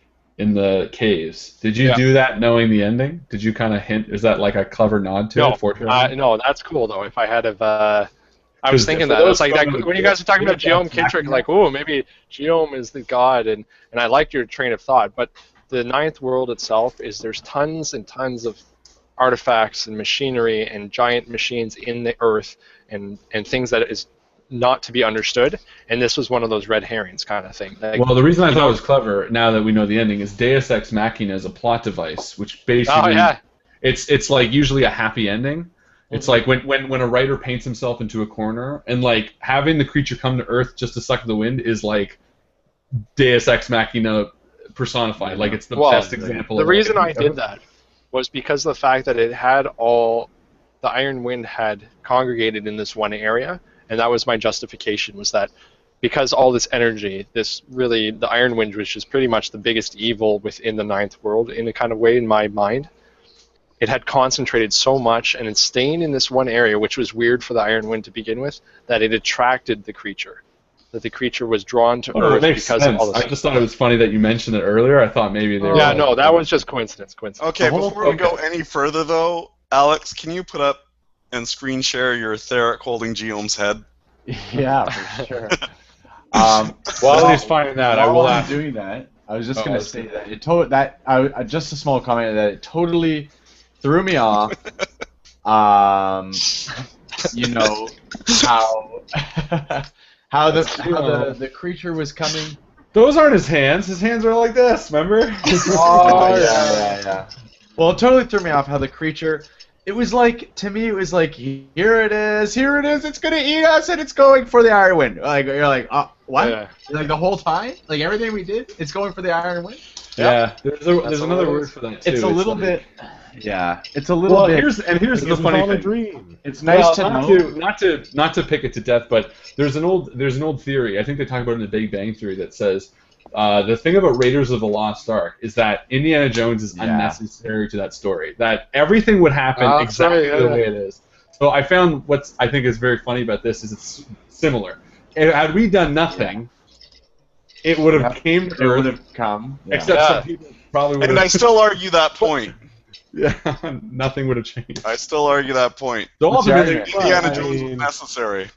A: caves, did you do that knowing the ending? Did you kind of hint, is that like a clever nod to it?
C: No, that's cool though. If I had have, I was thinking
A: for
C: that.
A: those
C: It's like that,
A: from-
C: when you guys are talking about Giom
A: that's
C: Kittrick,
A: Machina.
C: like, oh, maybe Giom is the god, and I liked your train of thought. But the ninth world itself there's tons and tons of artifacts and machinery and giant machines in the earth and things that is not to be understood. And this was one of those red herrings kind of thing. Like,
A: Well, the reason I thought it was clever, now that we know the ending, is Deus Ex Machina is a plot device, which basically it's like usually a happy ending. It's like when a writer paints himself into a corner, and like having the creature come to Earth just to suck the wind is like Deus Ex Machina personified. Like it's the best example.
C: The
A: of
C: reason
A: like,
C: I did that was because of the fact that it had the Iron Wind had congregated in this one area, and that was my justification, was that because all this energy, the Iron Wind, which is pretty much the biggest evil within the ninth world in a kind of way in my mind, it had concentrated so much and it's staying in this one area, which was weird for the Iron Wind to begin with, that it attracted the creature. That the creature was drawn to Earth because of all this.
A: I just thought it was funny that you mentioned it earlier. I thought maybe they were.
C: Yeah, no, that was just coincidence.
D: Okay, before we go any further, though, Alex, can you put up and screen share your Theric holding Giom's head?
G: Yeah, for sure.
A: While he's finding that, I will
G: while I'm
A: ask.
G: doing that, I was just
A: Oh,
G: going
A: I
G: to
A: see.
G: say that just a small comment that it totally threw me off. You know how the creature was coming.
A: Those aren't his hands. His hands are like this. Remember?
G: Oh yeah. Well, it totally threw me off how the creature. It was like, to me, it was like, here it is, it's gonna eat us, and it's going for the Iron Wind. Like you're like, what?
C: Yeah.
G: Like the whole time, like everything we did, it's going for the Iron Wind.
A: Yeah. There's another
G: all it
A: word
G: is.
A: for that too.
G: It's a little
A: like-
G: bit. Yeah, it's a little
A: Well,
G: bit.
A: here's the funny
B: all a
A: thing.
B: dream.
G: It's nice to know.
A: Not to pick it to death, but there's an old theory. I think they talk about it in the Big Bang Theory that says the thing about Raiders of the Lost Ark is that Indiana Jones is unnecessary to that story. That everything would happen exactly the way it is. So I found what I think is very funny about this is it's similar. Had we done nothing, it would have came to
G: It would
A: Earth.
G: have come. Yeah.
A: Except some people probably would
D: And I
A: have.
D: still argue that point.
A: Yeah, nothing would have changed.
D: I still argue that point.
A: So ultimately,
D: Indiana
B: I
D: Jones was
B: mean-
D: necessary.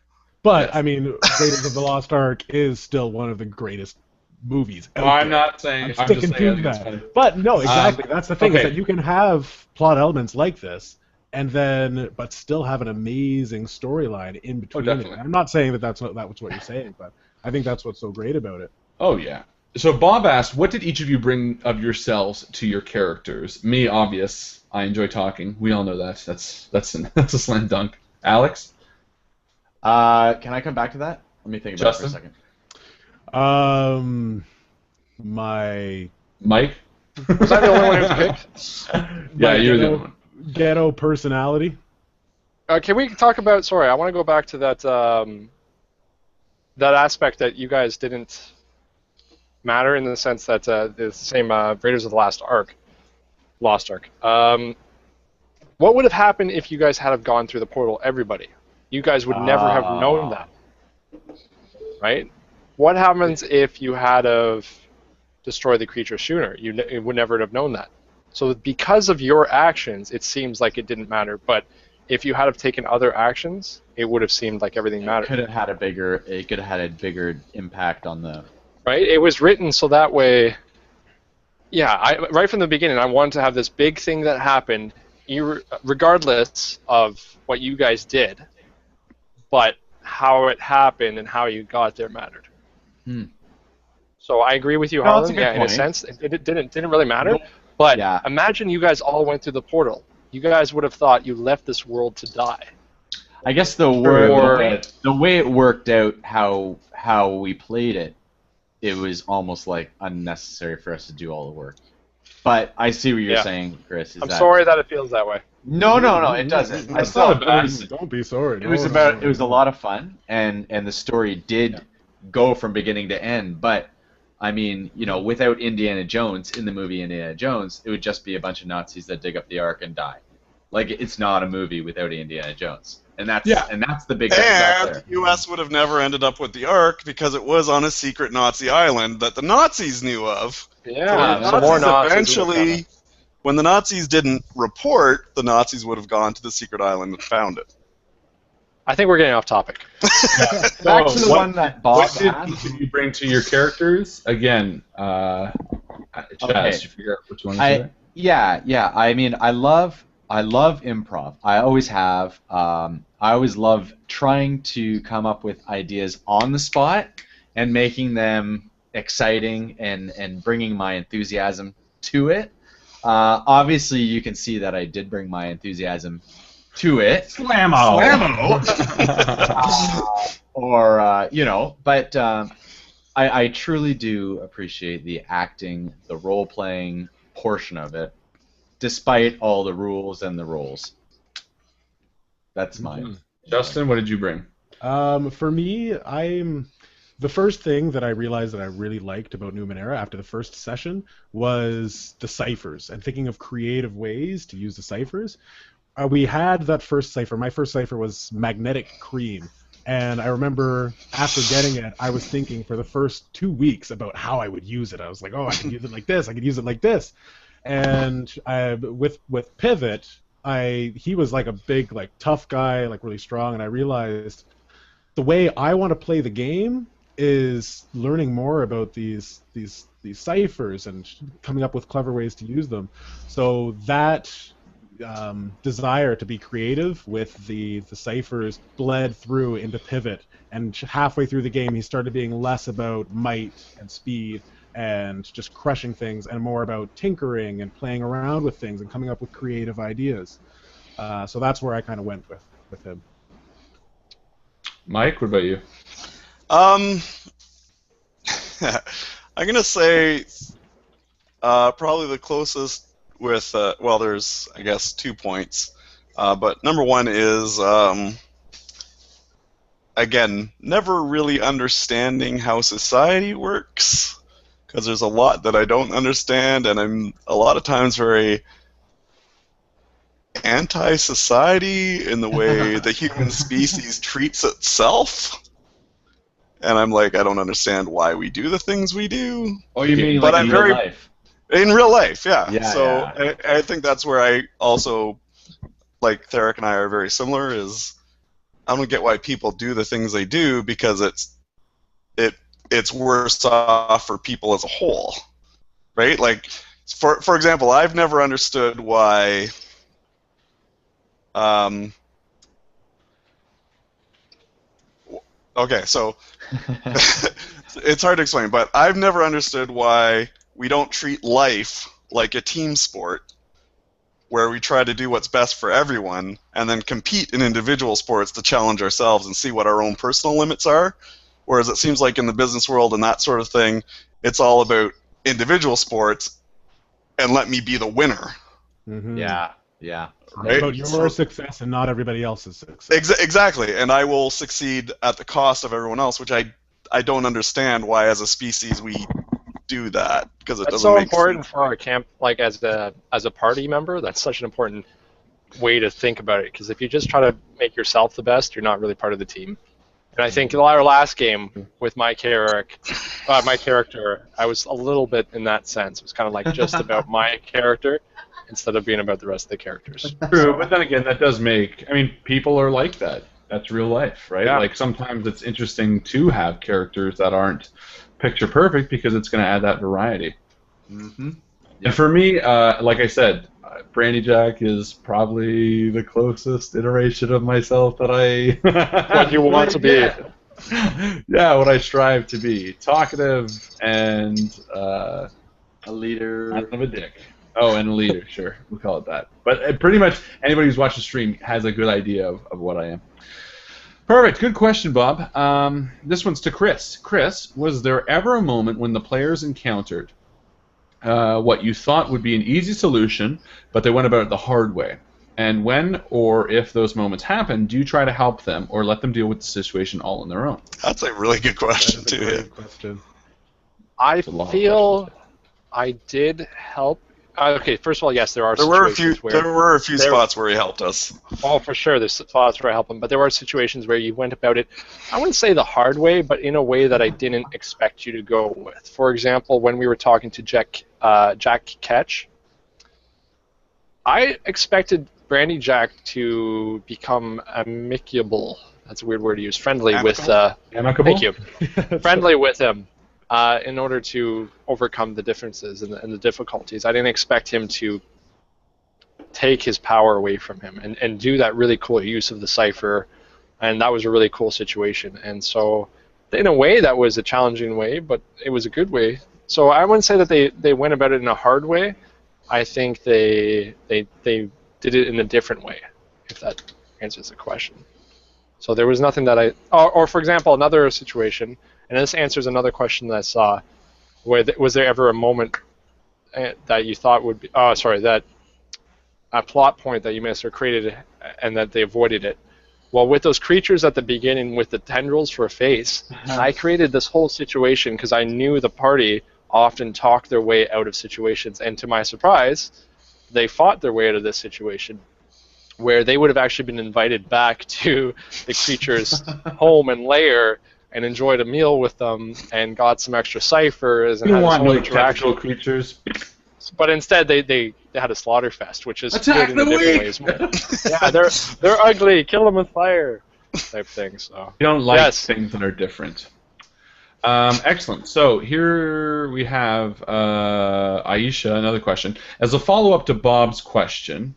B: But
A: Yes.
B: I mean, Raiders of the Lost Ark is still one of the greatest movies. out
A: I'm
B: there.
A: not saying.
B: I'm
A: I'm
B: sticking
A: just saying.
B: to
A: I think it's
B: that.
A: funny.
B: But no, exactly. That's the thing, is
A: okay.
B: that you can have plot elements like this, but still have an amazing storyline in between.
A: definitely.
B: I'm not saying that's what you're saying, but I think that's what's so great about it.
A: Oh yeah. So Bob asked, "What did each of you bring of yourselves to your characters?" Me, obvious. I enjoy talking. We all know that. That's a slam dunk. Alex,
G: Can I come back to that? Let me think about it for a
A: Justin?
G: second.
B: My
A: Mike.
C: Was I the only one who picked?
A: Yeah, you were the
B: ghetto,
A: other one.
B: ghetto personality.
C: Can we talk about? Sorry, I want to go back to that that aspect that you guys didn't matter in the sense that the same Raiders of the Lost Ark. What would have happened if you guys had have gone through the portal? Everybody, You guys would never have known that, right? What happens if you had of destroyed the creature sooner? You would never have known that. So because of your actions, it seems like it didn't matter. But if you had have taken other actions, it would have seemed like everything mattered.
G: It could have had a bigger impact on the.
C: Right? It was written so that way. Yeah, right from the beginning, I wanted to have this big thing that happened, regardless of what you guys did, but how it happened and how you got there mattered. So I agree with you, Harlan. Yeah, in a sense, it didn't really matter. But imagine you guys all went through the portal. You guys would have thought you left this world to die.
G: I guess the way it worked out, how we played it, it was almost like unnecessary for us to do all the work. But I see what you're saying, Chris.
C: I'm sorry that it feels that way.
G: No, it doesn't.
B: That's not bad. Don't be sorry.
G: It was it was a lot of fun, and the story did go from beginning to end. But I mean, without Indiana Jones in the movie Indiana Jones, it would just be a bunch of Nazis that dig up the Ark and die. Like, it's not a movie without Indiana Jones. And that's the big difference out there.
D: The U.S. would have never ended up with the Ark because it was on a secret Nazi island that the Nazis knew of.
C: Yeah,
D: so more Nazis eventually, when the Nazis didn't report, the Nazis would have gone to the secret island and found it.
C: I think we're getting off topic.
G: Back to the one that Bob
A: asked. Did you bring to your characters? Again, Chaz, did you figure out which one to say?
G: Yeah. I mean, I love improv. I always have. I always love trying to come up with ideas on the spot and making them exciting and bringing my enthusiasm to it. Obviously, you can see that I did bring my enthusiasm to it.
A: Slammo!
G: But I truly do appreciate the acting, the role-playing portion of it, despite all the rules and the roles. That's mine.
A: Justin, what did you bring?
B: For me, the first thing that I realized that I really liked about Numenera after the first session was the ciphers and thinking of creative ways to use the ciphers. We had that first cipher. My first cipher was magnetic cream. And I remember after getting it, I was thinking for the first 2 weeks about how I would use it. I was like, I could use it like this. I could use it like this. And with Pivot, he was like a big, tough guy, really strong. And I realized the way I want to play the game is learning more about these ciphers and coming up with clever ways to use them. So that desire to be creative with the ciphers bled through into Pivot, and halfway through the game he started being less about might and speed and just crushing things and more about tinkering and playing around with things and coming up with creative ideas. So that's where I kind of went with him.
A: Mike, what about you?
D: I'm gonna say probably the closest with there's I guess 2 points, but number one is again, never really understanding how society works, because there's a lot that I don't understand, and I'm a lot of times very anti-society in the way the human species treats itself. And I'm like, I don't understand why we do the things we do.
G: Oh, you mean like in real life?
D: In real life, yeah.
G: So
D: I think that's where I also, like Theric and I are very similar, is I don't get why people do the things they do, because it's worse off for people as a whole, right? Like, for example, I've never understood why okay, so it's hard to explain, but I've never understood why we don't treat life like a team sport, where we try to do what's best for everyone and then compete in individual sports to challenge ourselves and see what our own personal limits are. Whereas it seems like in the business world and that sort of thing, it's all about individual sports and let me be the winner.
B: Mm-hmm.
G: Yeah.
B: Right? About your success and not everybody else's success.
D: Exactly, and I will succeed at the cost of everyone else, which I don't understand why as a species we do that, because it doesn't make sense.
C: That's so important for our camp, like as a party member. That's such an important way to think about it, because if you just try to make yourself the best, you're not really part of the team. And I think in our last game with my character, I was a little bit in that sense. It was kind of like just about my character instead of being about the rest of the characters.
A: True, but then again, that does make. I mean, people are like that. That's real life, right?
C: Yeah.
A: Like sometimes it's interesting to have characters that aren't picture perfect because it's going to add that variety.
F: Mm-hmm.
A: And for me, like I said, Brandy Jack is probably the closest iteration of myself that I.
C: What you want to be.
A: Yeah, what I strive to be. Talkative and
F: A leader.
A: kind of a dick. Oh, and a leader, sure. We'll call it that. But pretty much anybody who's watched the stream has a good idea of what I am. Perfect. Good question, Bob. This one's to Chris. Chris, was there ever a moment when the players encountered what you thought would be an easy solution, but they went about it the hard way? And when or if those moments happen, do you try to help them or let them deal with the situation all on their own?
D: That's a really good question,
B: That's a
D: too.
B: great question.
C: I
A: a lot of
C: feel
A: questions.
C: I did help. Okay, first of all, yes, there are
D: There were a
C: situations
D: few.
C: where.
D: There were a few
C: there-
D: spots where he helped us.
C: Oh, for sure, there's spots where I help him, but there were situations where you went about it, I wouldn't say the hard way, but in a way that I didn't expect you to go with. For example, when we were talking to Jack Ketch, I expected Brandy Jack to become amicable. That's a weird word to use. Friendly with.
A: Amicable?
C: Thank you. Friendly with him. In order to overcome the differences and the difficulties. I didn't expect him to take his power away from him and do that really cool use of the cipher, and that was a really cool situation. And so, in a way, that was a challenging way, but it was a good way. So I wouldn't say that they went about it in a hard way. I think they did it in a different way, if that answers the question. So there was nothing that or for example, another situation, and this answers another question that I saw, where was there ever a moment that you thought would be, that a plot point that you missed or created and that they avoided it? Well, with those creatures at the beginning with the tendrils for a face, I created this whole situation because I knew the party often talked their way out of situations, and to my surprise, they fought their way out of this situation, where they would have actually been invited back to the creature's home and lair and enjoyed a meal with them and got some extra ciphers and
A: You
C: had this
A: want
C: whole
A: no
C: interaction.
A: tactical creatures.
C: But instead, they had a slaughter fest, which is
A: Attack
C: good in
A: the
C: different ways. Yeah, they're ugly. Kill them with fire, type thing. So
A: You don't like
C: Yes.
A: things that are different. Excellent. So here we have Aisha, another question. As a follow-up to Bob's question,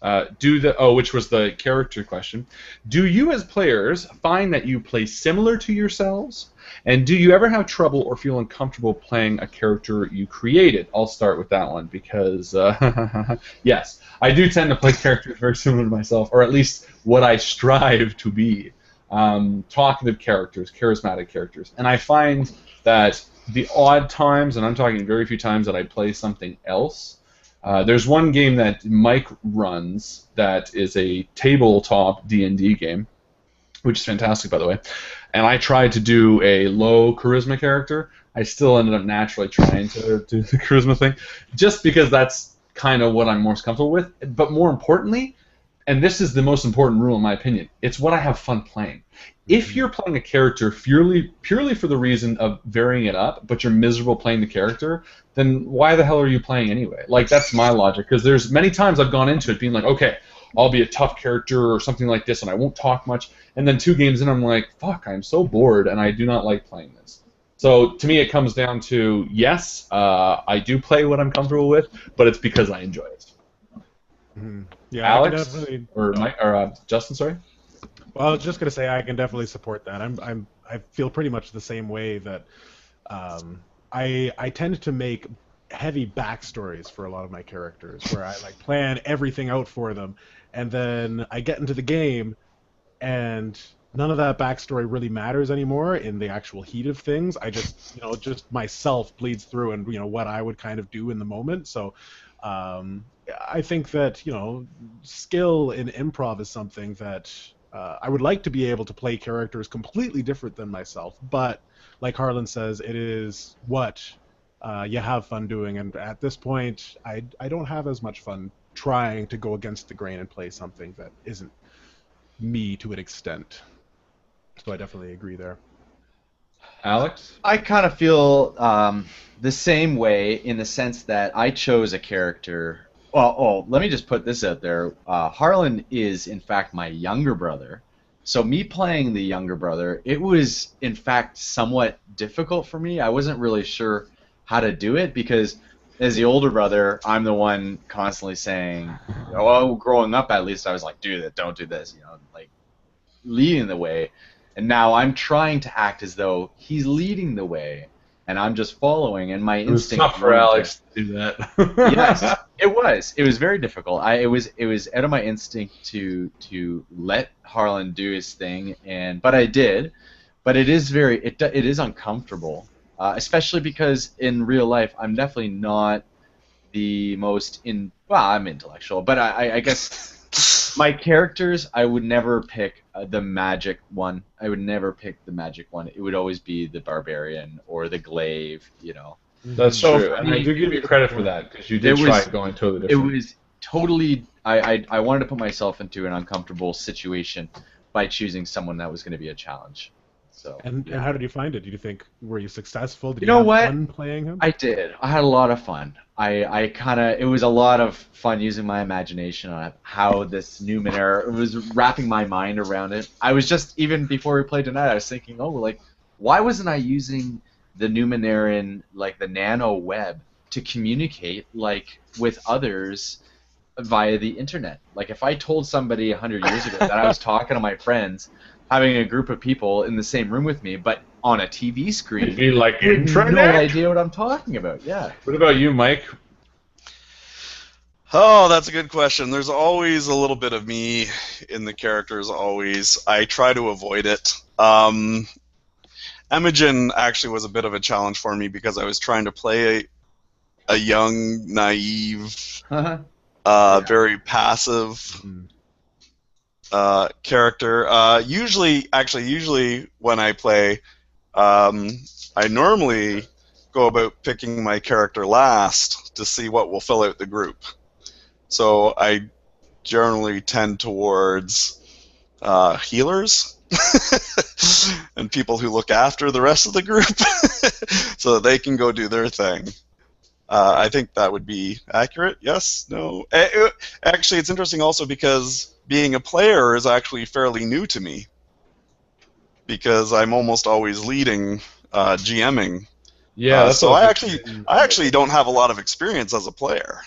A: which was the character question, do you as players find that you play similar to yourselves? And do you ever have trouble or feel uncomfortable playing a character you created? I'll start with that one because, yes, I do tend to play characters very similar to myself, or at least what I strive to be. Talkative characters, charismatic characters. And I find that the odd times, and I'm talking very few times, that I play something else. There's one game that Mike runs that is a tabletop D&D game, which is fantastic, by the way. And I tried to do a low charisma character. I still ended up naturally trying to do the charisma thing, just because that's kind of what I'm most comfortable with. But more importantly, and this is the most important rule in my opinion, it's what I have fun playing. If you're playing a character purely for the reason of varying it up, but you're miserable playing the character, then why the hell are you playing anyway? Like, that's my logic, because there's many times I've gone into it being like, okay, I'll be a tough character or something like this, and I won't talk much, and then 2 games in, I'm like, fuck, I'm so bored, and I do not like playing this. So to me, it comes down to, yes, I do play what I'm comfortable with, but it's because I enjoy it.
B: Mhm. Yeah, I can
A: Alex
B: definitely.
A: or Mike or Justin, sorry.
B: Well, I was just gonna say I can definitely support that. I feel pretty much the same way that I tend to make heavy backstories for a lot of my characters, where I like plan everything out for them, and then I get into the game, and none of that backstory really matters anymore in the actual heat of things. I just just myself bleeds through, and what I would kind of do in the moment. So. I think that skill in improv is something that I would like to be able to play characters completely different than myself, but like Harlan says, it is what you have fun doing, and at this point, I don't have as much fun trying to go against the grain and play something that isn't me to an extent. So I definitely agree there.
A: Alex?
G: I kind of feel the same way in the sense that I chose a character. Well, let me just put this out there. Harlan is, in fact, my younger brother. So me playing the younger brother, it was, in fact, somewhat difficult for me. I wasn't really sure how to do it because as the older brother, I'm the one constantly saying, well, growing up at least, I was like, do that, don't do this, like leading the way. And now I'm trying to act as though he's leading the way, and I'm just following. And my instinct.
A: It was tough for Alex to do that.
G: Yes, it was. It was very difficult. It was out of my instinct to let Harlan do his thing, but I did. But it is it is uncomfortable, especially because in real life I'm definitely not the most I'm intellectual, but I guess. My characters, I would never pick the magic one. I would never pick the magic one. It would always be the barbarian or the glaive,
A: That's true, and I do give you credit for that because you did try going totally different.
G: It was totally. I wanted to put myself into an uncomfortable situation by choosing someone that was going to be a challenge. So.
B: And how did you find it? Were you successful? Did
G: you have
B: what? Fun playing him?
G: I did. I had a lot of fun. It was a lot of fun using my imagination on how this Numenera, it was wrapping my mind around it. I was just, even before we played tonight, I was thinking, why wasn't I using the Numeneran, the nano web to communicate, with others via the internet? If I told somebody 100 years ago that I was talking to my friends, having a group of people in the same room with me, but on a TV screen,
A: it'd be like intranet.
G: No idea what I'm talking about. Yeah.
A: What about you, Mike?
D: Oh, that's a good question. There's always a little bit of me in the characters, always. I try to avoid it. Imogen actually was a bit of a challenge for me because I was trying to play a young, naive, very passive character. Usually when I play, I normally go about picking my character last to see what will fill out the group. So I generally tend towards healers and people who look after the rest of the group so that they can go do their thing. I think that would be accurate. Yes? No? Actually, it's interesting also because being a player is actually fairly new to me because I'm almost always leading GMing.
A: Yeah,
D: so I actually don't have a lot of experience as a player.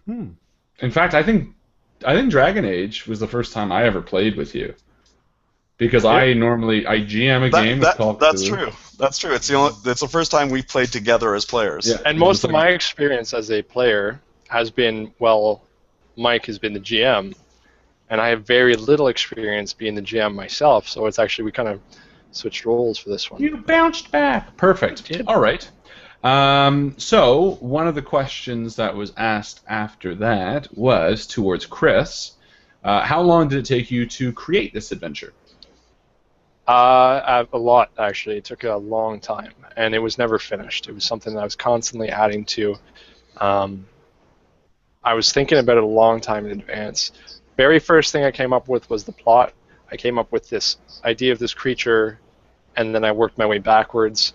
A: In fact, I think Dragon Age was the first time I ever played with you. Because I GM a game with Call of Cthulhu.
D: That's true. That's true. It's the first time we've played together as players.
A: Yeah.
C: And most of my experience as a player has been, Mike has been the GM, and I have very little experience being the GM myself, so it's actually, we kind of switched roles for this one.
A: You bounced back. Perfect. All right. So one of the questions that was asked after that was towards Chris. How long did it take you to create this adventure?
C: A lot, actually. It took a long time, and it was never finished. It was something that I was constantly adding to. I was thinking about it a long time in advance. Very first thing I came up with was the plot. I came up with this idea of this creature, and then I worked my way backwards.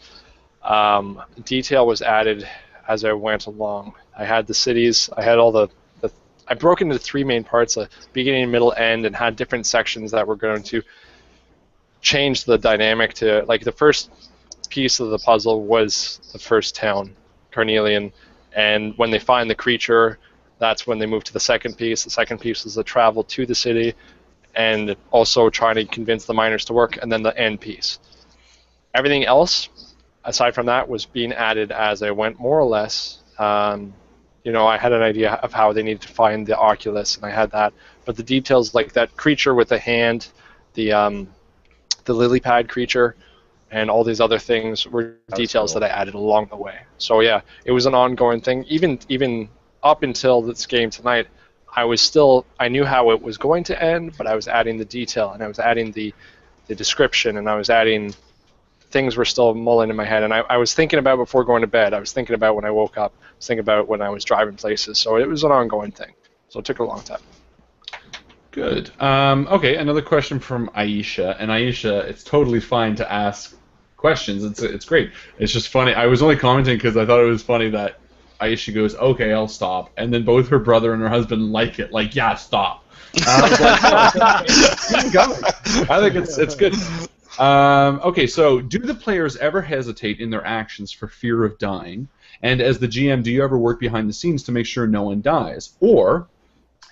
C: Detail was added as I went along. I had the cities. I had all I broke into 3 main parts: a beginning, middle, end, and had different sections that were going to change the dynamic to, the first piece of the puzzle was the first town, Carnelian, and when they find the creature, that's when they move to the second piece. The second piece is the travel to the city, and also trying to convince the miners to work, and then the end piece. Everything else, aside from that, was being added as I went, more or less. I had an idea of how they needed to find the Oculus, and I had that, but the details, like that creature with the hand, the lily pad creature, and all these other things were details that I added along the way. So yeah, it was an ongoing thing. Even up until this game tonight, I knew how it was going to end, but I was adding the detail, and I was adding the description, and I was adding things were still mulling in my head, and I was thinking about before going to bed. I was thinking about when I woke up. I was thinking about when I was driving places. So it was an ongoing thing. So it took a long time.
A: Good. Okay, another question from Aisha. And Aisha, it's totally fine to ask questions. It's great. It's just funny. I was only commenting because I thought it was funny that Aisha goes, okay, I'll stop. And then both her brother and her husband like it. Like, yeah, stop. I was like, keep going. I think it's good. Okay, so do the players ever hesitate in their actions for fear of dying? And as the GM, do you ever work behind the scenes to make sure no one dies? Or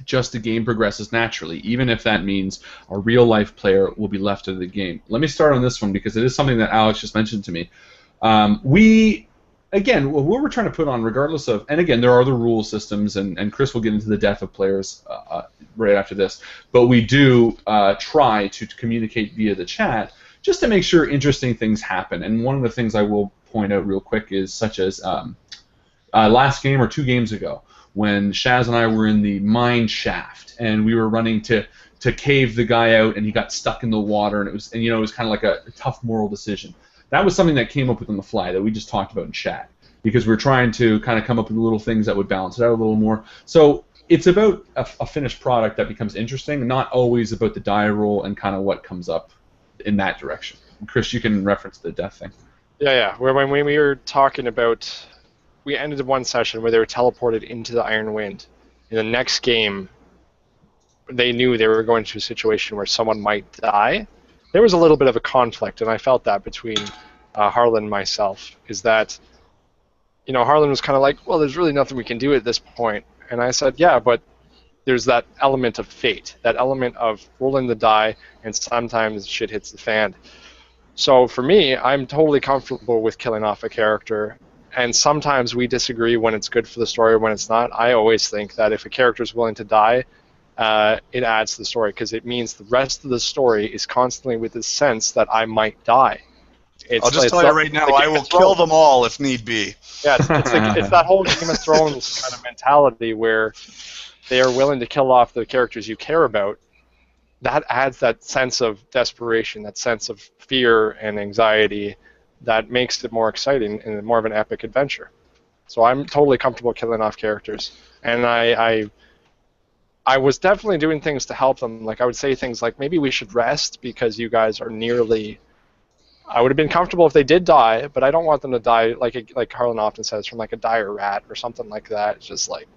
A: just the game progresses naturally, even if that means a real-life player will be left out of the game? Let me start on this one because it is something that Alex just mentioned to me. Again, what we're trying to put on, regardless of, and again, there are the rule systems, and Chris will get into the death of players right after this, but we do try to communicate via the chat just to make sure interesting things happen. And one of the things I will point out real quick is such as last game or 2 games ago, when Shaz and I were in the mine shaft, and we were running to cave the guy out, and he got stuck in the water, and it was kind of like a tough moral decision. That was something that came up with on the fly that we just talked about in chat, because we're trying to kind of come up with little things that would balance it out a little more. So it's about a finished product that becomes interesting, not always about the die roll and kind of what comes up in that direction. Chris, you can reference the death thing.
C: Yeah. When we were talking about, we ended one session where they were teleported into the Iron Wind. In the next game, they knew they were going to a situation where someone might die. There was a little bit of a conflict, and I felt that between Harlan and myself, is that, Harlan was kind of like, well, there's really nothing we can do at this point. And I said, yeah, but there's that element of fate, that element of rolling the die, and sometimes shit hits the fan. So for me, I'm totally comfortable with killing off a character, and sometimes we disagree when it's good for the story or when it's not. I always think that if a character is willing to die, it adds to the story, because it means the rest of the story is constantly with this sense that I might die.
D: I'll just tell you right now, I will kill them all if need be.
C: Yeah, it's that whole Game of Thrones kind of mentality where they are willing to kill off the characters you care about. That adds that sense of desperation, that sense of fear and anxiety that makes it more exciting and more of an epic adventure. So I'm totally comfortable killing off characters. And I was definitely doing things to help them. Like, I would say things like, maybe we should rest because you guys are nearly... I would have been comfortable if they did die, but I don't want them to die, like Harlan often says, from like a dire rat or something like that. It's just like,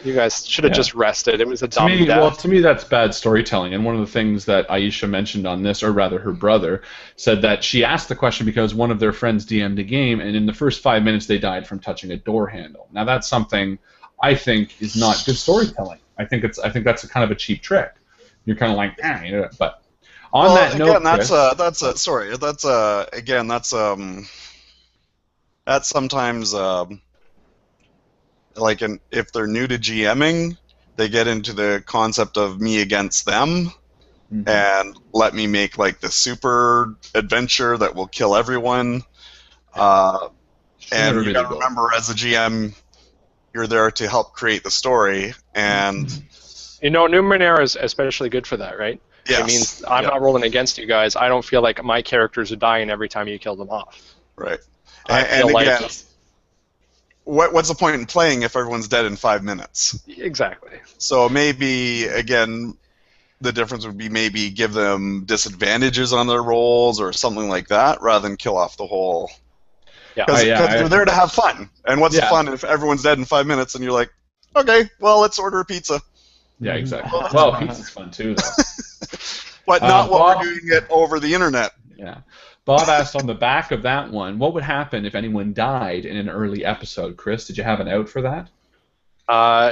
C: you guys should have just rested. It was a dumb death.
A: Well, to me, that's bad storytelling. And one of the things that Aisha mentioned on this, or rather her brother, said that she asked the question because one of their friends DM'd a game, and in the first 5 minutes they died from touching a door handle. Now, that's something I think is not good storytelling. I think that's a kind of a cheap trick. You're kind of like, but on that note,
D: again, that's sometimes if they're new to GMing, they get into the concept of me against them, and let me make like the super adventure that will kill everyone. And you got to remember, as a GM, you're there to help create the story, and
C: Numenera is especially good for that, right?
D: Yes.
C: It means I'm not rolling against you guys. I don't feel like my characters are dying every time you kill them off.
D: Right. And again, what's the point in playing if everyone's dead in 5 minutes?
C: Exactly.
D: So maybe, again, the difference would be maybe give them disadvantages on their rolls or something like that, rather than kill off the whole... Because they're there to have fun. And what's the fun if everyone's dead in 5 minutes and you're like, okay, well, let's order a pizza.
A: Yeah, exactly. Well, pizza's fun too, though.
D: But not what we're doing it over the internet.
A: Yeah. Bob asked on the back of that one, what would happen if anyone died in an early episode? Chris, did you have an out for that?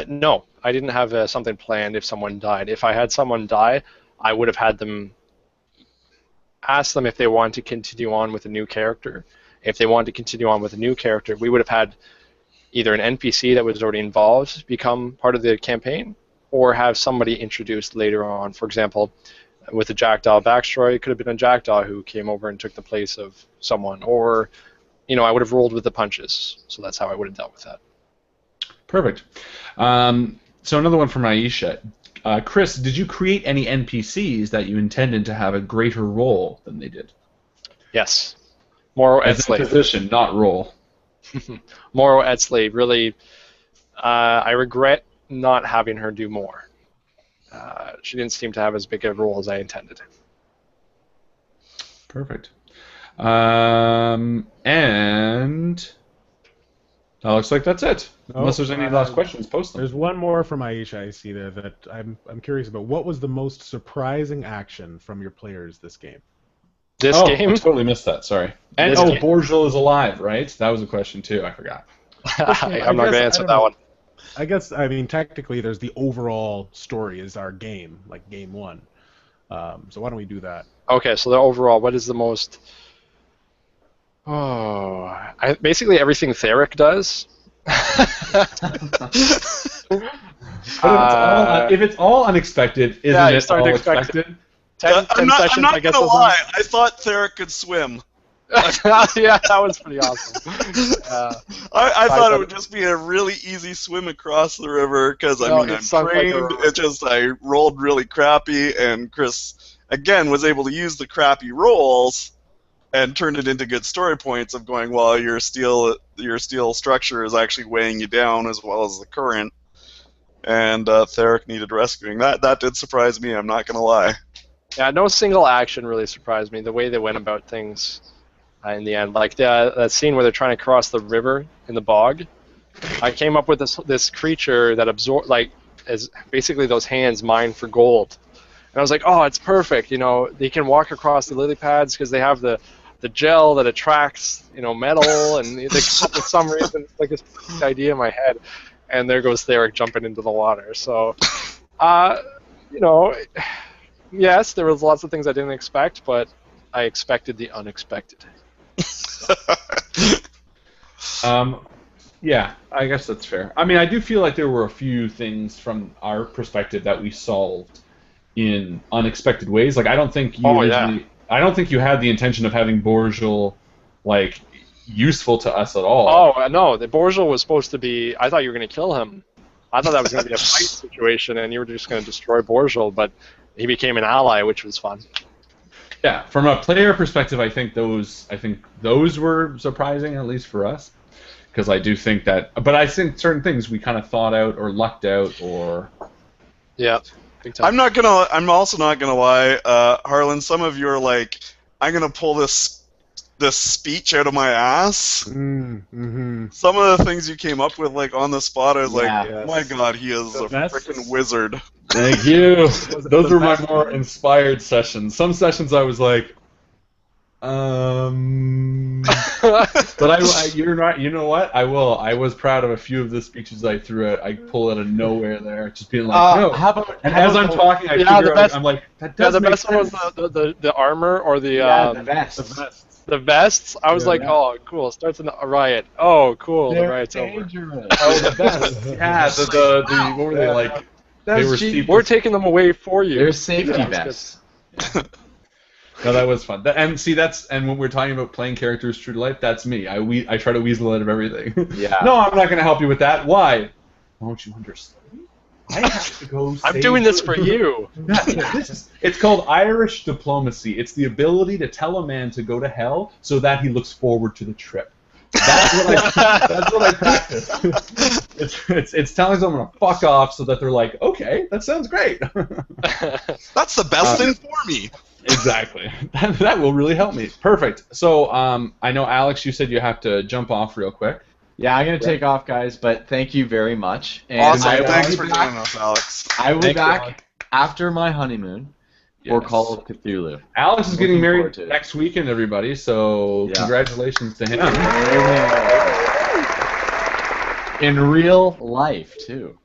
C: No, I didn't have something planned if someone died. If I had someone die, I would have had them ask them if they want to continue on with a new character. If they wanted to continue on with a new character, we would have had either an NPC that was already involved become part of the campaign, or have somebody introduced later on. For example, with the Jackdaw backstory, it could have been a Jackdaw who came over and took the place of someone, or, I would have rolled with the punches. So that's how I would have dealt with that.
A: Perfect. So another one from Aisha. Chris, did you create any NPCs that you intended to have a greater role than they did?
C: Yes. Moro
A: As a position, not role.
C: Moro Etzley, really, I regret not having her do more. She didn't seem to have as big a role as I intended.
A: Perfect. And that looks like that's it. Unless there's any last questions, post them.
B: There's one more from Aisha I see there that I'm curious about. What was the most surprising action from your players this game?
C: This game?
A: I totally missed that. Sorry. And Borgel is alive, right? That was a question too. I forgot.
C: I'm not going to answer that one.
B: I guess, I mean, technically, there's the overall story is our game, like game one. So why don't we do that?
C: Okay, so the overall, what is the most... basically everything Theric does.
A: But if it's all unexpected, isn't it all expected?
D: I'm not going to lie. I thought Theric could swim.
C: Yeah, that was pretty awesome.
D: I thought it would just be a really easy swim across the river because I'm trained. I rolled really crappy, and Chris again was able to use the crappy rolls and turn it into good story points of going, well, your steel structure is actually weighing you down as well as the current, and Theric needed rescuing. That did surprise me. I'm not gonna lie.
C: Yeah, no single action really surprised me. The way they went about things. In the end, like that scene where they're trying to cross the river in the bog, I came up with this creature that as basically those hands mine for gold, and I was like, oh, it's perfect. You know, they can walk across the lily pads because they have the gel that attracts metal, and they come up with some reason. It's like this idea in my head, and there goes Theric jumping into the water. So, yes, there was lots of things I didn't expect, but I expected the unexpected.
A: Yeah, I guess that's fair. I mean, I do feel like there were a few things from our perspective that we solved in unexpected ways. Like, I don't think you I don't think you had the intention of having Borgel useful to us at all.
C: Oh no, the Borgel was supposed to be. I thought you were going to kill him. I thought that was going to be a fight situation, and you were just going to destroy Borgel. But he became an ally, which was fun.
A: Yeah, from a player perspective, I think those were surprising, at least for us, because I do think that. But I think certain things we kind of thought out or lucked out or.
C: Yeah, big time.
D: I'm also not gonna lie, Harlan. Some of you are like, I'm gonna pull this speech out of my ass.
B: Mm-hmm.
D: Some of the things you came up with, like on the spot, I was oh my god, he is a freaking wizard.
A: Thank you. Those were my more inspired sessions. Some sessions I was like, but you're right. You know what? I will. I was proud of a few of the speeches I threw out. I pulled out of nowhere there, just being like, no. As I'm talking, I figure out. I'm like, that does make sense.
C: The best one was the armor or the
G: vest.
C: The vests. I was like, oh, cool. It starts in a riot. Oh, cool. The riot's over.
A: Oh, the vests. Yeah. The what were they like?
C: We're taking them away for you.
F: They're safety vests.
A: No, that was fun. And when we're talking about playing characters true to life, that's me. I try to weasel out of everything.
F: Yeah.
A: No, I'm not going to help you with that. Why? Won't you understand? I have to go.
C: I'm doing this for you.
A: It's called Irish diplomacy. It's the ability to tell a man to go to hell so that he looks forward to the trip. That's what I practice. It's telling someone to fuck off so that they're like, okay, that sounds great.
D: That's the best thing for me.
A: Exactly. That will really help me. Perfect. So I know, Alex, you said you have to jump off real quick.
G: Yeah, I'm going to take off, guys, but thank you very much. And
D: awesome. Thanks for joining us, Alex.
G: I will be back after my honeymoon for Call of Cthulhu.
A: Alex is getting married next weekend, everybody, so congratulations to him.
G: In real life, too.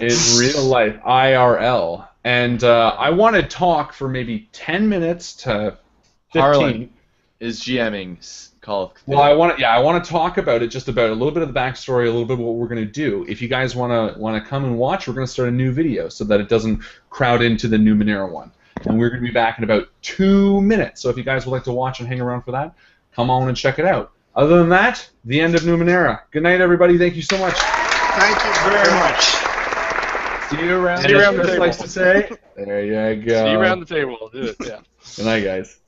A: In real life, IRL. And I want to talk for maybe 10 minutes to 15.
G: Harlan is GMing Call of Cthulhu.
A: Well, I want to talk about it, just about a little bit of the backstory, a little bit of what we're going to do. If you guys want to come and watch, we're going to start a new video so that it doesn't crowd into the Numenera one. And we're going to be back in about 2 minutes. So if you guys would like to watch and hang around for that, come on and check it out. Other than that, the end of Numenera. Good night, everybody. Thank you so much.
D: Thank you very much.
A: See you around
C: the table.
A: Likes to say. There you go.
C: See you around the table. Do it, yeah.
A: Good night, guys.